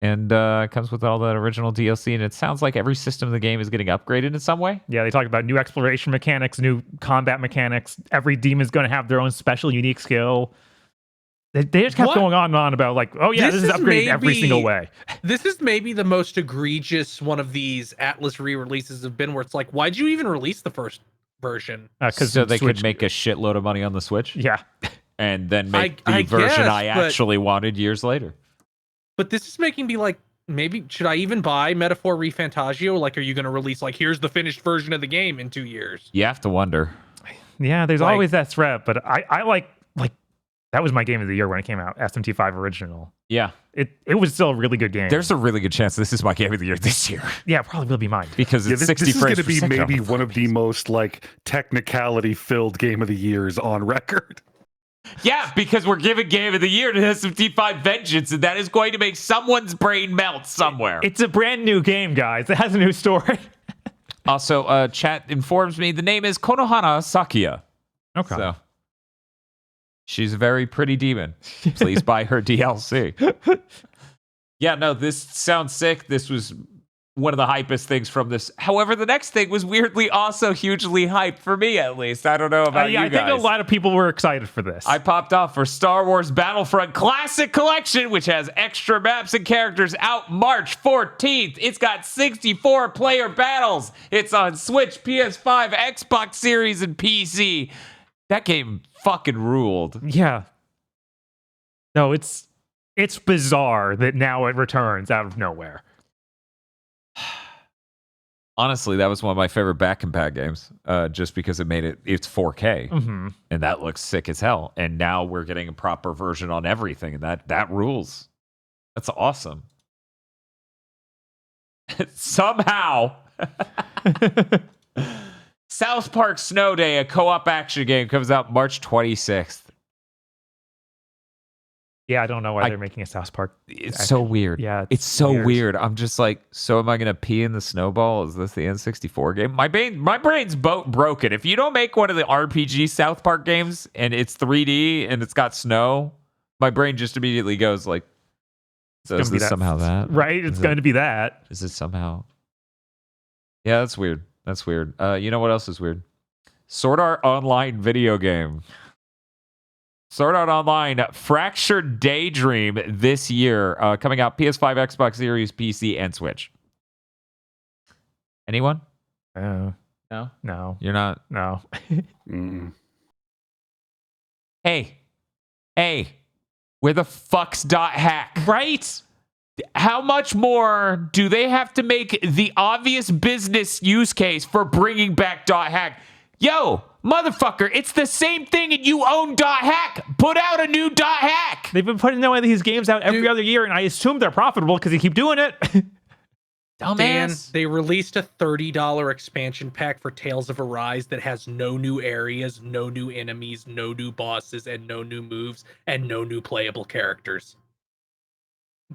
And it comes with all that original DLC, and it sounds like every system of the game is getting upgraded in some way. Yeah, they talked about new exploration mechanics, new combat mechanics. Every demon's going to have their own special, unique skill. They just kept going on and on about like, oh yeah, this is upgraded every single way. This is maybe the most egregious one of these Atlas re-releases have been, where it's like, why'd you even release the first version? Because So they could make a shitload of money on the Switch, yeah. and then make the I version guess, I but- actually wanted years later. But this is making me like, maybe should I even buy Metaphor ReFantagio? Like, are you going to release like, here's the finished version of the game in 2 years? You have to wonder. Yeah, there's Like- always that threat, but I like that was my game of the year when it came out, SMT5 original. Yeah. It was still a really good game. There's a really good chance this is my game of the year this year yeah, probably will be mine. because Yeah, it's this 60 is frames going to be per second. maybe one of the most like technicality filled game of the years on record. Yeah, because we're giving game of the year to SMT5 Vengeance, and that is going to make someone's brain melt somewhere. It's a brand new game, guys. It has a new story. Also, chat informs me the name is Konohana Sakuya. Okay. So she's a very pretty demon. Please buy her DLC. Yeah, no, this sounds sick. This was one of the hypest things from this. However, the next thing was weirdly also hugely hyped for me, at least. I don't know about you I guys. think a lot of people were excited for this. I popped off for Star Wars Battlefront Classic Collection, which has extra maps and characters out March 14th. It's got 64 player battles. It's on Switch, PS5, Xbox Series, and PC. That game fucking ruled. Yeah. No, it's bizarre that now it returns out of nowhere. Honestly, that was one of my favorite back compat games, just because it's 4K, Mm-hmm. and that looks sick as hell. And now we're getting a proper version on everything, and that rules. That's awesome. Somehow, South Park Snow Day, a co-op action game, comes out March 26th. Yeah, I don't know why they're making a South Park. It's so weird. Yeah, it's so weird. I'm just like, so am I gonna pee in the snowball? Is this the N64 game? My brain's broken. If you don't make one of the RPG South Park games and it's 3D and it's got snow, my brain just immediately goes like, so is this somehow that? Right? It's going to be that. Is it somehow? Yeah, that's weird. That's weird. You know what else is weird? Sword Art Online video game. Sword Art Online Fractured Daydream this year, coming out PS5, Xbox Series, PC, and Switch. Anyone? No. No? You're not? No. Mm. Hey, where the fuck's Dot Hack? Right? How much more do they have to make the obvious business use case for bringing back Dot Hack? Yo, motherfucker, it's the same thing and you own Dot Hack. Put out a new Dot Hack. They've been putting one of these games out every other year, and I assume they're profitable because they keep doing it. Dumbass. Dan, they released a $30 expansion pack for Tales of Arise that has no new areas, no new enemies, no new bosses, and no new moves, and no new playable characters.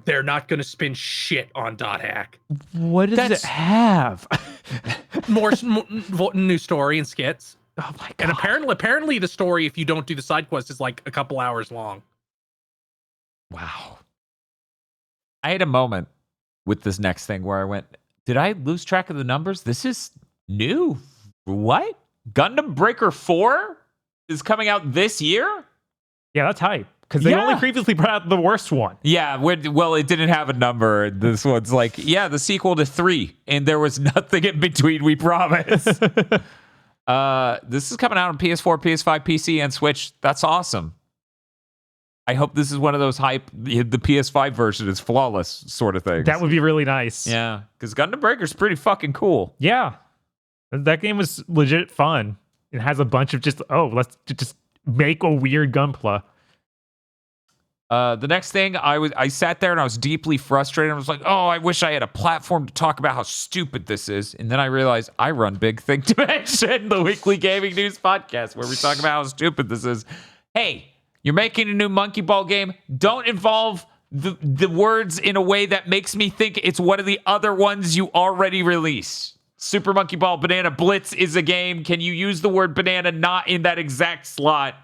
They're not going to spend shit on .hack. What does it have? More new story and skits. Oh my god! And apparently the story, if you don't do the side quest, is like a couple hours long. Wow. I had a moment with this next thing where I went, did I lose track of the numbers? This is new. What? Gundam Breaker 4 is coming out this year? Yeah, that's hype. Because they only previously put out the worst one. Yeah, well, it didn't have a number. This one's like, yeah, the sequel to 3. And there was nothing in between, we promise. This is coming out on PS4, PS5, PC, and Switch. That's awesome. I hope this is one of those hype, the PS5 version is flawless sort of things. That would be really nice. Yeah, because Gundam Breaker's pretty fucking cool. Yeah. That game was legit fun. It has a bunch of let's just make a weird Gunpla. The next thing, I sat there and I was deeply frustrated. I was like, oh, I wish I had a platform to talk about how stupid this is. And then I realized I run Big Thing Dimension, the weekly gaming news podcast, where we talk about how stupid this is. Hey, you're making a new Monkey Ball game. Don't involve the words in a way that makes me think it's one of the other ones you already released. Super Monkey Ball Banana Blitz is a game. Can you use the word banana not in that exact slot?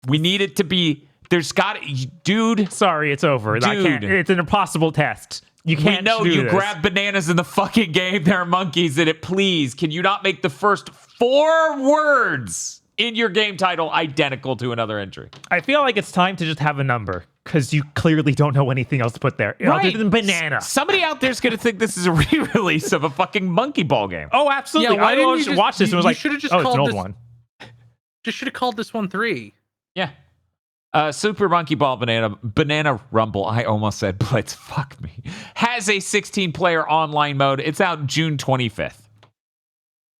We need it to be... There's got dude. Sorry, it's over. Dude. I can't. It's an impossible test. You can't. We know do you this. grab bananas in the fucking game. There are monkeys in it. Please, can you not make the first 4 words in your game title identical to another entry? I feel like it's time to just have a number because you clearly don't know anything else to put there other than banana. Somebody out there's gonna think this is a re-release of a fucking Monkey Ball game. Oh, absolutely. Yeah, why didn't you just watch this and was like, should have just oh, it's called an old this one. Just should have called this one 3. Yeah. Super Monkey Ball Banana Rumble, I almost said Blitz, fuck me, has a 16-player online mode. It's out June 25th.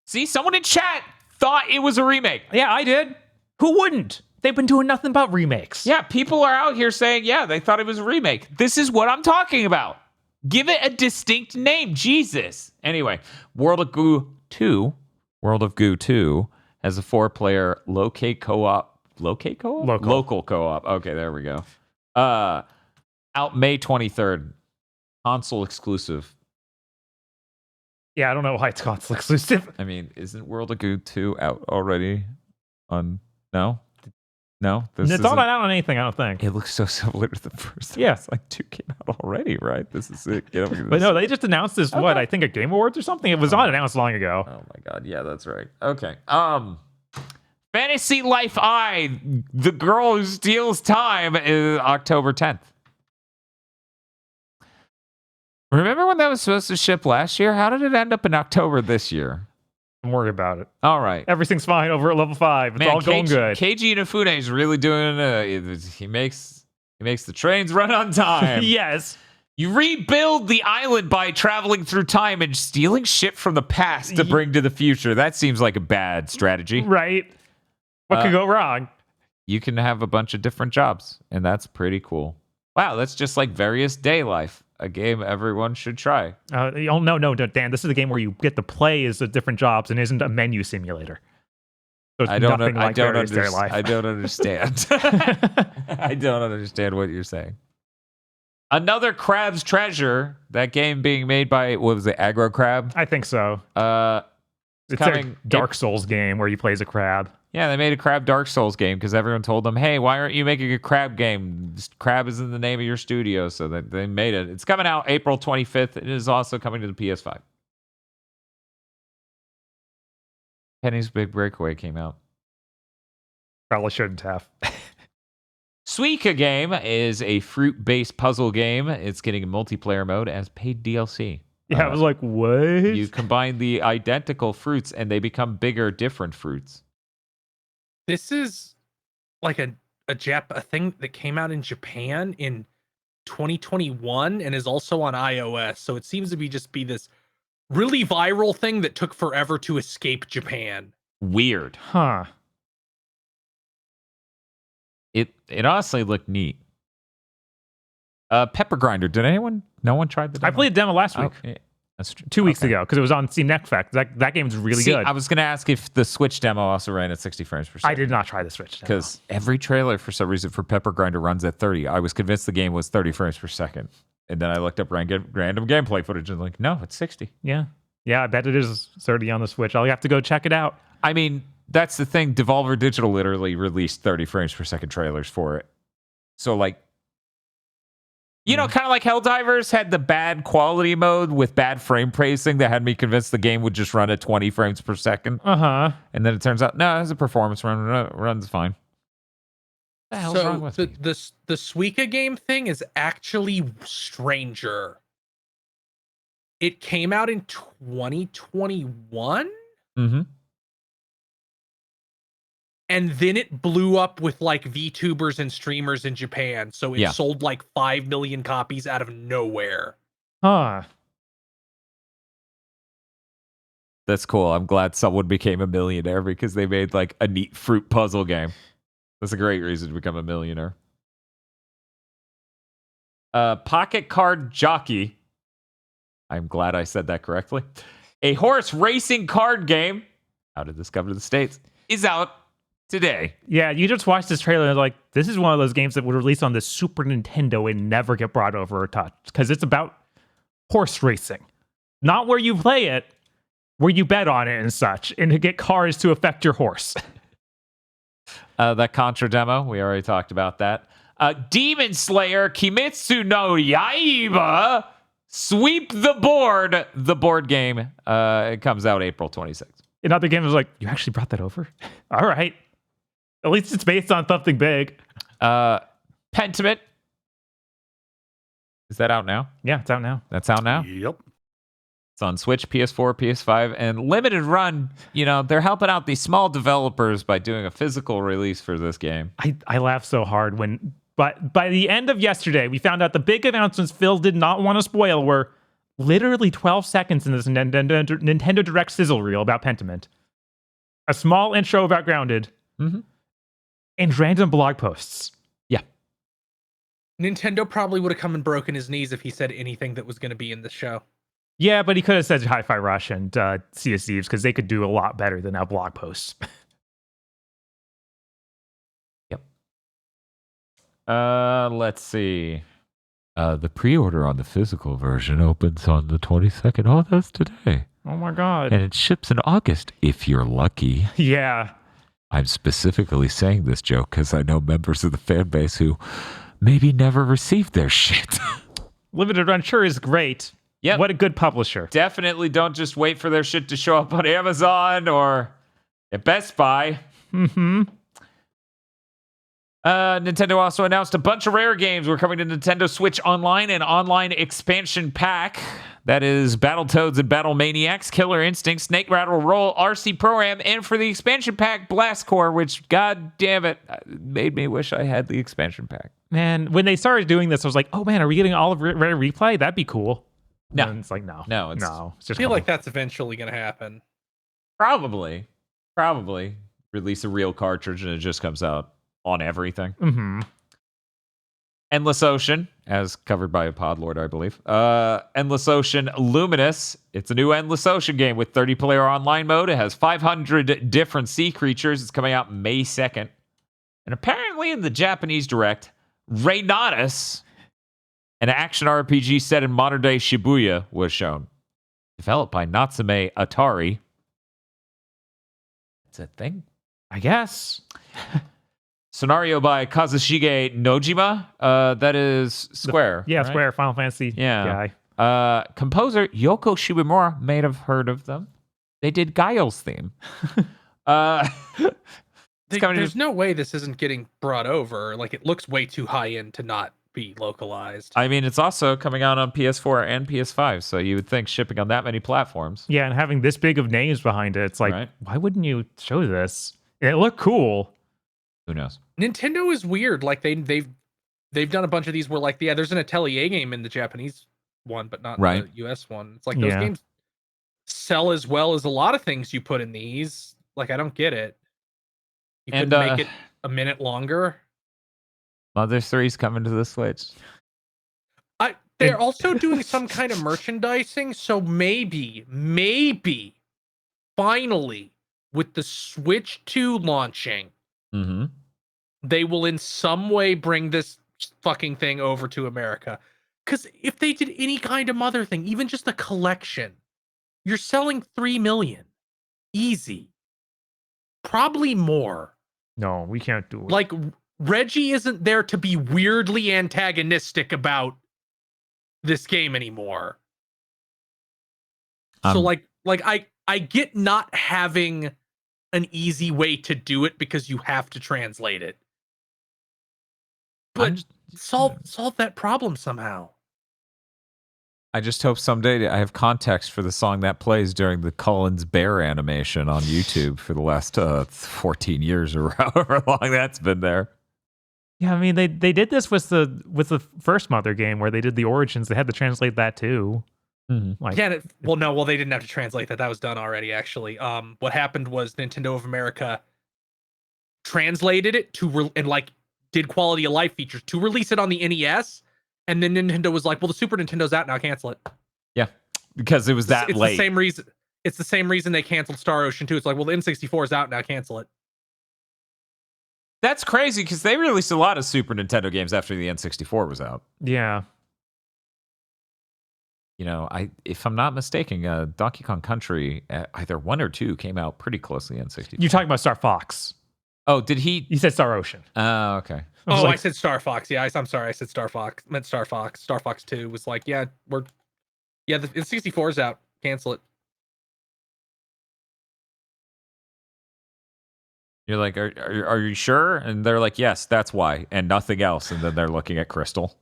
See, someone in chat thought it was a remake. Yeah, I did. Who wouldn't? They've been doing nothing but remakes. Yeah, people are out here saying, yeah, they thought it was a remake. This is what I'm talking about. Give it a distinct name, Jesus. Anyway, World of Goo 2 has a 4-player local co-op. Local co-op. Okay, there we go. Out May 23rd. Console exclusive. Yeah, I don't know why it's console exclusive. I mean, isn't World of Goo 2 out already? No? It's not out on anything, I don't think. It looks so similar to the first. Yeah. It's like 2 came out already, right? This is it. But no, they just announced this, I think at Game Awards or something? It was not announced long ago. Oh my god, yeah, that's right. Okay. Fantasy Life I, the girl who steals time, is October 10th. Remember when that was supposed to ship last year? How did it end up in October this year? Don't worry about it. All right. Everything's fine over at level 5. It's all going good. Keiji Inafune is really doing he makes the trains run on time. Yes. You rebuild the island by traveling through time and stealing shit from the past to bring to the future. That seems like a bad strategy. Right. What could go wrong? You can have a bunch of different jobs, and that's pretty cool. Wow, that's just like Various Day Life, a game everyone should try. No, Dan. This is a game where you get to play as the different jobs and isn't a menu simulator. So it's nothing like Various Day Life. I don't understand. I don't understand what you're saying. Another Crab's Treasure, that game being made by, what was it, Aggro Crab? I think so. It's coming a Dark Souls game where you play as a crab. Yeah, they made a Crab Dark Souls game because everyone told them, hey, why aren't you making a crab game? Crab is in the name of your studio, so they made it. It's coming out April 25th. It is also coming to the PS5. Penny's Big Breakaway came out. Probably shouldn't have. Suika Game is a fruit-based puzzle game. It's getting a multiplayer mode as paid DLC. Yeah, I was like, what? You combine the identical fruits and they become bigger, different fruits. This is like a thing that came out in Japan in 2021 and is also on iOS. So it seems to be this really viral thing that took forever to escape Japan. Weird. Huh. It honestly looked neat. Pepper Grinder. No one tried the demo? I played a demo last week. Oh, That's true. 2 weeks Okay. ago because it was on Steam Next Effect. That game's really See, good. I was going to ask if the Switch demo also ran at 60 frames per second. I did not try the Switch demo. Because every trailer, for some reason, for Pepper Grinder runs at 30. I was convinced the game was 30 frames per second. And then I looked up random gameplay footage and like, no, it's 60. Yeah, I bet it is 30 on the Switch. I'll have to go check it out. I mean, that's the thing. Devolver Digital literally released 30 frames per second trailers for it. So, like, you know, kind of like Helldivers had the bad quality mode with bad frame pacing that had me convinced the game would just run at 20 frames per second. Uh-huh. And then it turns out, no, it's a performance run. Runs fine. What the hell's wrong with me? The Suika game thing is actually stranger. It came out in 2021? Mm-hmm. And then it blew up with like VTubers and streamers in Japan. So it sold like 5 million copies out of nowhere. Huh. That's cool. I'm glad someone became a millionaire because they made like a neat fruit puzzle game. That's a great reason to become a millionaire. Pocket Card Jockey. I'm glad I said that correctly. A horse racing card game. How did this come to the States? Is out today. Yeah, you just watched this trailer and like, this is one of those games that would release on the Super Nintendo and never get brought over or touched because it's about horse racing. Not where you play it, where you bet on it and such, and to get cars to affect your horse. That Contra demo, we already talked about that. Demon Slayer Kimetsu no Yaiba Sweep the board game. It comes out April 26th. Another game was like, you actually brought that over? All right. At least it's based on something big. Pentiment. Is that out now? Yeah, it's out now. That's out now? Yep. It's on Switch, PS4, PS5, and limited run. You know, they're helping out these small developers by doing a physical release for this game. I laughed so hard when, but by the end of yesterday, we found out the big announcements Phil did not want to spoil were literally 12 seconds in this Nintendo Direct sizzle reel about Pentiment. A small intro about Grounded. Mm-hmm. And random blog posts. Yeah. Nintendo probably would have come and broken his knees if he said anything that was going to be in the show. Yeah, but he could have said Hi-Fi Rush and Sea of Thieves because they could do a lot better than our blog posts. Yep. Let's see. The pre-order on the physical version opens on the 22nd. Oh, that's today. Oh my god. And it ships in August, if you're lucky. Yeah. I'm specifically saying this joke because I know members of the fan base who maybe never received their shit. Limited Run sure is great. Yep. What a good publisher. Definitely don't just wait for their shit to show up on Amazon or at Best Buy. Mm-hmm. Nintendo also announced a bunch of rare games were coming to Nintendo Switch Online and Online Expansion Pack. That is Battletoads and Battle Maniacs, Killer Instinct, Snake Rattle Roll, RC Pro-Am, and for the expansion pack, Blast Core, which, god damn it, made me wish I had the expansion pack. Man, when they started doing this, I was like, oh man, are we getting all of Rare Replay? That'd be cool. No. And it's like, no. It's just I feel like that's eventually going to happen. probably release a real cartridge and it just comes out on everything. Mm-hmm. Endless Ocean, as covered by a Podlord, I believe. Endless Ocean Luminous. It's a new Endless Ocean game with 30-player online mode. It has 500 different sea creatures. It's coming out May 2nd. And apparently in the Japanese Direct, Reynatus, an action RPG set in modern-day Shibuya, was shown. Developed by Natsume Atari. It's a thing? I guess. Scenario by Kazushige Nojima. That is Square. Yeah, right? Square, Final Fantasy guy. Composer Yoko Shimomura may have heard of them. They did Guile's theme. There's no way this isn't getting brought over. Like, it looks way too high end to not be localized. I mean, it's also coming out on PS4 and PS5, so you would think shipping on that many platforms. Yeah, and having this big of names behind it, it's like, Right. why wouldn't you show this? It looked cool. Who knows? Nintendo is weird. Like they've done a bunch of these where like, yeah, there's an Atelier game in the Japanese one, but not Right. the US one. It's like those games sell as well as a lot of things you put in these. Like, I don't get it. You could make it a minute longer. Mother 3's coming to the Switch. they're also doing some kind of merchandising, so maybe, finally, with the Switch 2 launching, Mm-hmm. they will in some way bring this fucking thing over to America. Because if they did any kind of mother thing, even just a collection, you're selling 3 million. Easy. Probably more. No, we can't do it. Like, Reggie isn't there to be weirdly antagonistic about this game anymore. So like I get not having an easy way to do it because you have to translate it. But solve that problem somehow. I just hope someday I have context for the song that plays during the Cullen's Bear animation on YouTube for the last 14 years or however long that's been there. Yeah, I mean they did this with the first Mother game where they did the origins. They had to translate that too. Mm-hmm. Like, Yeah, they didn't have to translate that. That was done already, actually. What happened was Nintendo of America translated it did quality of life features to release it on the NES, and then Nintendo was like, "Well, the Super Nintendo's out now, cancel it." Yeah, because it was that it's late. The same reason. It's the same reason they canceled Star Ocean 2. It's like, well, the N64 is out now, cancel it. That's crazy because they released a lot of Super Nintendo games after the N64 was out. yeah. You know, if I'm not mistaken, Donkey Kong Country, either 1 or 2, came out pretty closely in N64. You're talking about Star Fox. Oh, did he? You said Star Ocean. Oh, okay. I said Star Fox. Yeah, I'm sorry. I said Star Fox. Meant Star Fox. Star Fox 2 was like, the N64 is out. Cancel it. You're like, are you sure? And they're like, yes, that's why, and nothing else. And then they're looking at Crystal.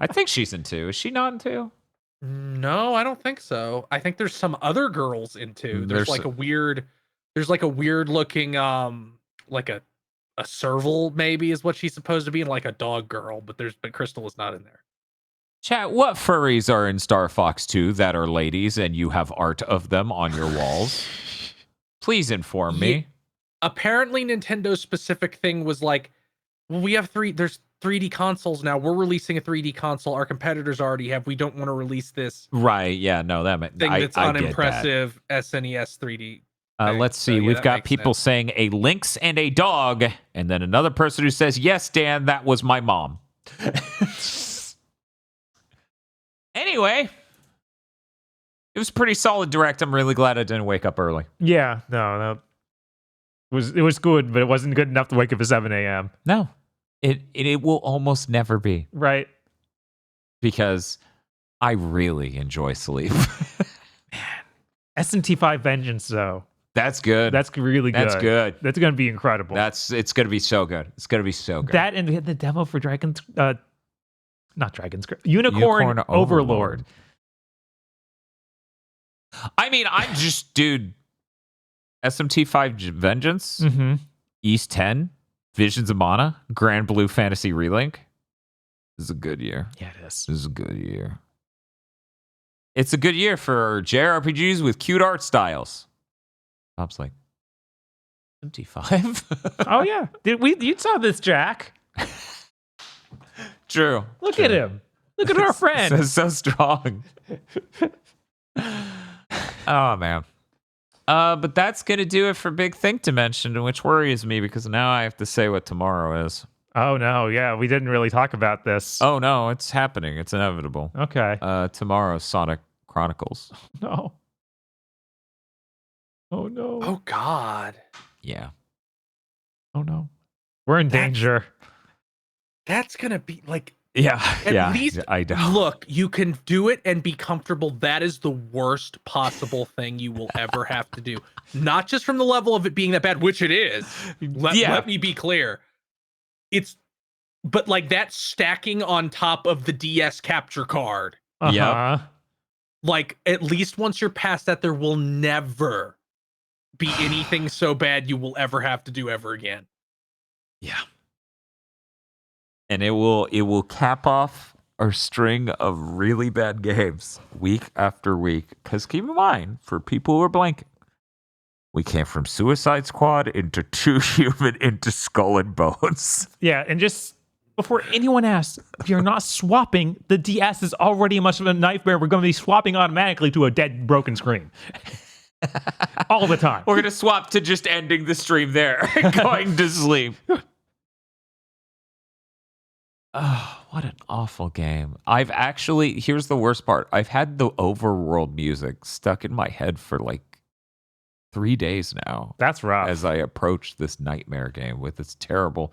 I think she's in 2. Is she not in 2? No, I don't think so. I think there's some other girls in 2. There's like a weird looking like a serval maybe is what she's supposed to be, and like a dog girl, but Crystal is not in there. Chat, what furries are in Star Fox 2 that are ladies and you have art of them on your walls? Please inform me. Apparently Nintendo's specific thing was like, well, there's 3D consoles now. We're releasing a 3D console. Our competitors already have. We don't want to release this Right, yeah, no, thing that's unimpressive SNES 3D. Let's see. We've got people saying a lynx and a dog, and then another person who says, yes, Dan, that was my mom. Anyway, it was pretty solid direct. I'm really glad I didn't wake up early. Yeah, no. It was good, but it wasn't good enough to wake up at 7 a.m. No, it will almost never be. Right. Because I really enjoy sleep. SMT5 Vengeance, though. That's good. That's really good. That's good. That's going to be incredible. It's going to be so good. It's going to be so good. That and we had the demo for Unicorn Overlord. I mean, dude, SMT5 Vengeance, East 10, Visions of Mana, Grand Blue Fantasy Relink. This is a good year. Yeah, it is. This is a good year. It's a good year for JRPGs with cute art styles. Bob's like, SMT5? Oh, yeah. You saw this, Jack. True. Look at him. Look at our friend. So strong. Oh, man. But that's going to do it for Big Think Dimension, which worries me because now I have to say what tomorrow is. Oh, no. Yeah, we didn't really talk about this. Oh, no, it's happening. It's inevitable. Okay. Tomorrow's Sonic Chronicles. No. Oh, no. Oh, God. Yeah. Oh, no. We're in danger. That's going to be like... Yeah, At least, I know. Look, you can do it and be comfortable. That is the worst possible thing you will ever have to do. Not just from the level of it being that bad, which it is. Let me be clear. But like that stacking on top of the DS capture card. Uh-huh. Like, at least once you're past that, there will never be anything so bad you will ever have to do ever again. Yeah. And it will cap off our string of really bad games week after week. Because keep in mind, for people who are blanking, we came from Suicide Squad into Too Human into Skull and Bones. Yeah, and just before anyone asks, we are not swapping. The DS is already much of a nightmare. We're going to be swapping automatically to a dead, broken screen. All the time. We're going to swap to just ending the stream there, going to sleep. Oh, what an awful game. Here's the worst part. I've had the overworld music stuck in my head for like 3 days now. That's rough. As I approach this nightmare game with its terrible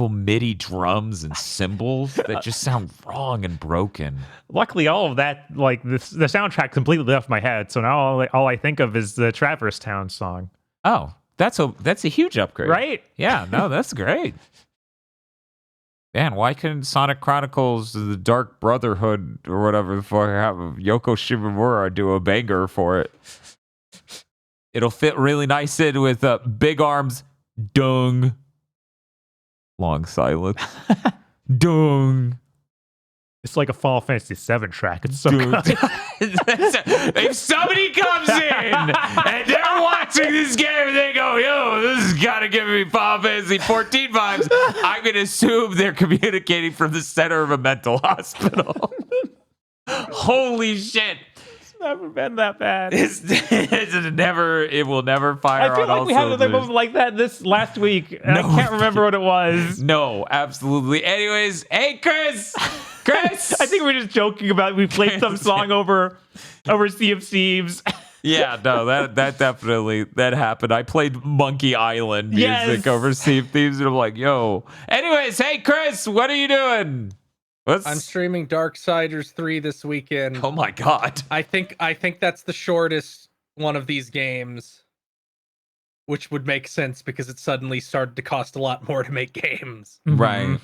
MIDI drums and cymbals that just sound wrong and broken. Luckily, all of that, like the soundtrack completely left my head. So now all I think of is the Traverse Town song. Oh, that's a huge upgrade. Right? Yeah, no, that's great. Man, why couldn't Sonic Chronicles The Dark Brotherhood or whatever the fuck have Yoko Shimomura do a banger for it? It'll fit really nice in with big arms, dung. Long silence. Dung. It's like a Final Fantasy VII track. It's so Dung. good. If somebody comes in and they're watching this game and they go, yo, this has got to give me Final Fantasy 14 vibes, I'm going to assume they're communicating from the center of a mental hospital. Holy shit. Never been that bad. It will never fire. I feel on like all we had another cylinders. moment like that this last week, and I No. can't remember what it was. No, absolutely. Anyways, hey Chris, I think we're just joking about we played some song over Sea of Thieves. Yeah, no, that definitely that happened. I played Monkey Island music Yes. over Sea of Thieves, and I'm like, yo. Anyways, hey Chris, what are you doing? I'm streaming Darksiders 3 this weekend. Oh my god. I think that's the shortest one of these games, which would make sense because it suddenly started to cost a lot more to make games. Right.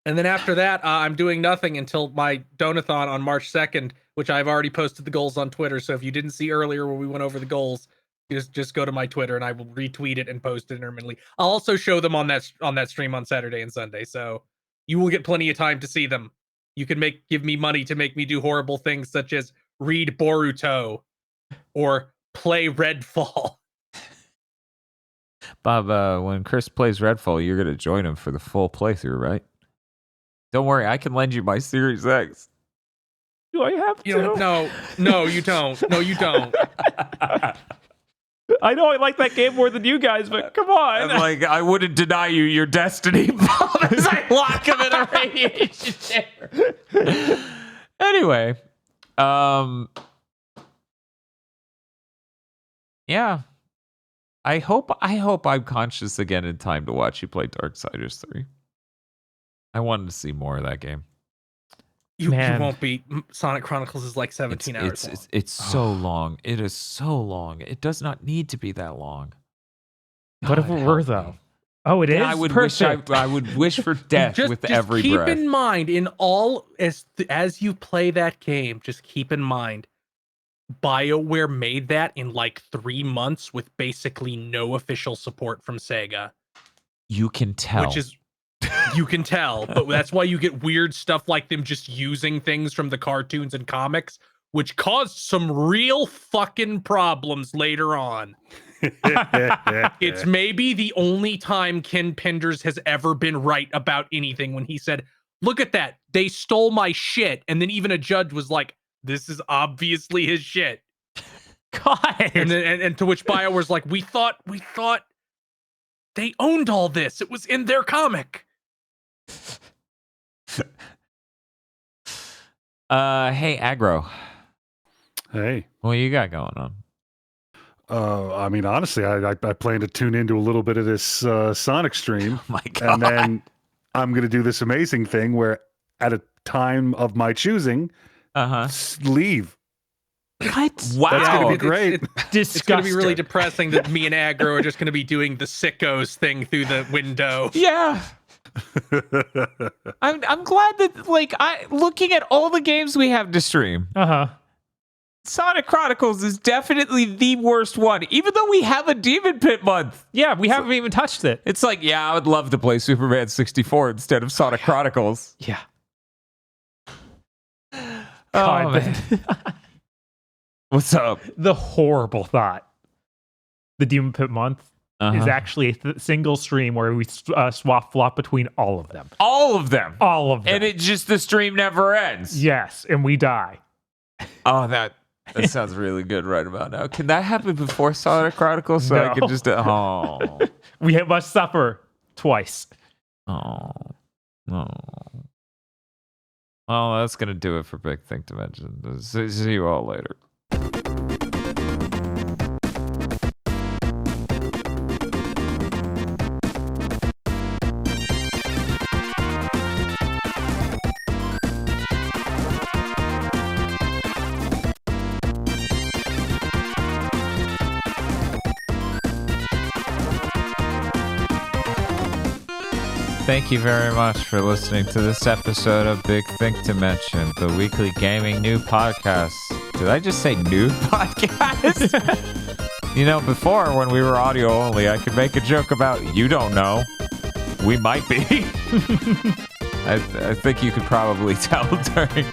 And then after that, I'm doing nothing until my Donathon on March 2nd, which I've already posted the goals on Twitter. So if you didn't see earlier where we went over the goals, just go to my Twitter and I will retweet it and post it intermittently. I'll also show them on that stream on Saturday and Sunday. So you will get plenty of time to see them. You can give me money to make me do horrible things such as read Boruto or play Redfall. Bob, when Chris plays Redfall, you're gonna join him for the full playthrough, right? Don't worry, I can lend you my Series X. Do I have to? You don't, no, you don't. No, you don't. I know I like that game more than you guys, but come on. I'm like, I wouldn't deny you your destiny, Bob, as I lock him in a radiation chair. Anyway, yeah. I hope I'm conscious again in time to watch you play Darksiders 3. I wanted to see more of that game. You Man. won't be. Sonic Chronicles is like 17 hours long. It's so long. It is so long. It does not need to be that long. What if God, it were help though? me. Oh, it is. I would perfect. I would wish for death with every keep breath. in mind, in all as you play that game, just keep in mind, BioWare made that in like 3 months with basically no official support from Sega, You can tell. which is you can tell, but that's why you get weird stuff like them just using things from the cartoons and comics, which caused some real fucking problems later on. It's maybe the only time Ken Penders has ever been right about anything when he said, look at that, they stole my shit. And then even a judge was like, this is obviously his shit. God. And then and to which BioWare's like, we thought they owned all this. It was in their comic. Hey, Aggro. Hey. What you got going on? I mean, honestly, I plan to tune into a little bit of this Sonic stream. Oh my god. And then I'm going to do this amazing thing where at a time of my choosing, leave. What? Wow. That's going to be great. It's going to be really depressing that me and Aggro are just going to be doing the sickos thing through the window. Yeah. I'm glad that looking at all the games we have to stream, Sonic Chronicles is definitely the worst one, even though we have a Demon Pit month. Yeah, we haven't even touched it. It's like, yeah, I would love to play Superman 64 instead of Sonic Chronicles. Yeah. God, oh, man. What's up? The horrible thought. The Demon Pit month. is actually a single stream where we flop between all of them. All of them. All of them. And the stream never ends. Yes, and we die. Oh, that sounds really good right about now. Can that happen before Sonic Chronicles? So I No. could just We must suffer twice. Oh. Well, that's gonna do it for Big Think Dimension. See you all later. Thank you very much for listening to this episode of Big Think Dimension, the weekly gaming new podcast. Did I just say new podcast? You know, before when we were audio only, I could make a joke about you don't know. We might be. I think you could probably tell during.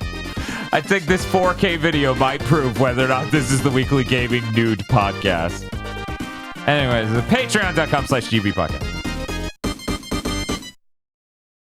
I think this 4K video might prove whether or not this is the weekly gaming nude podcast. Anyways, the patreon.com/GBpodcast.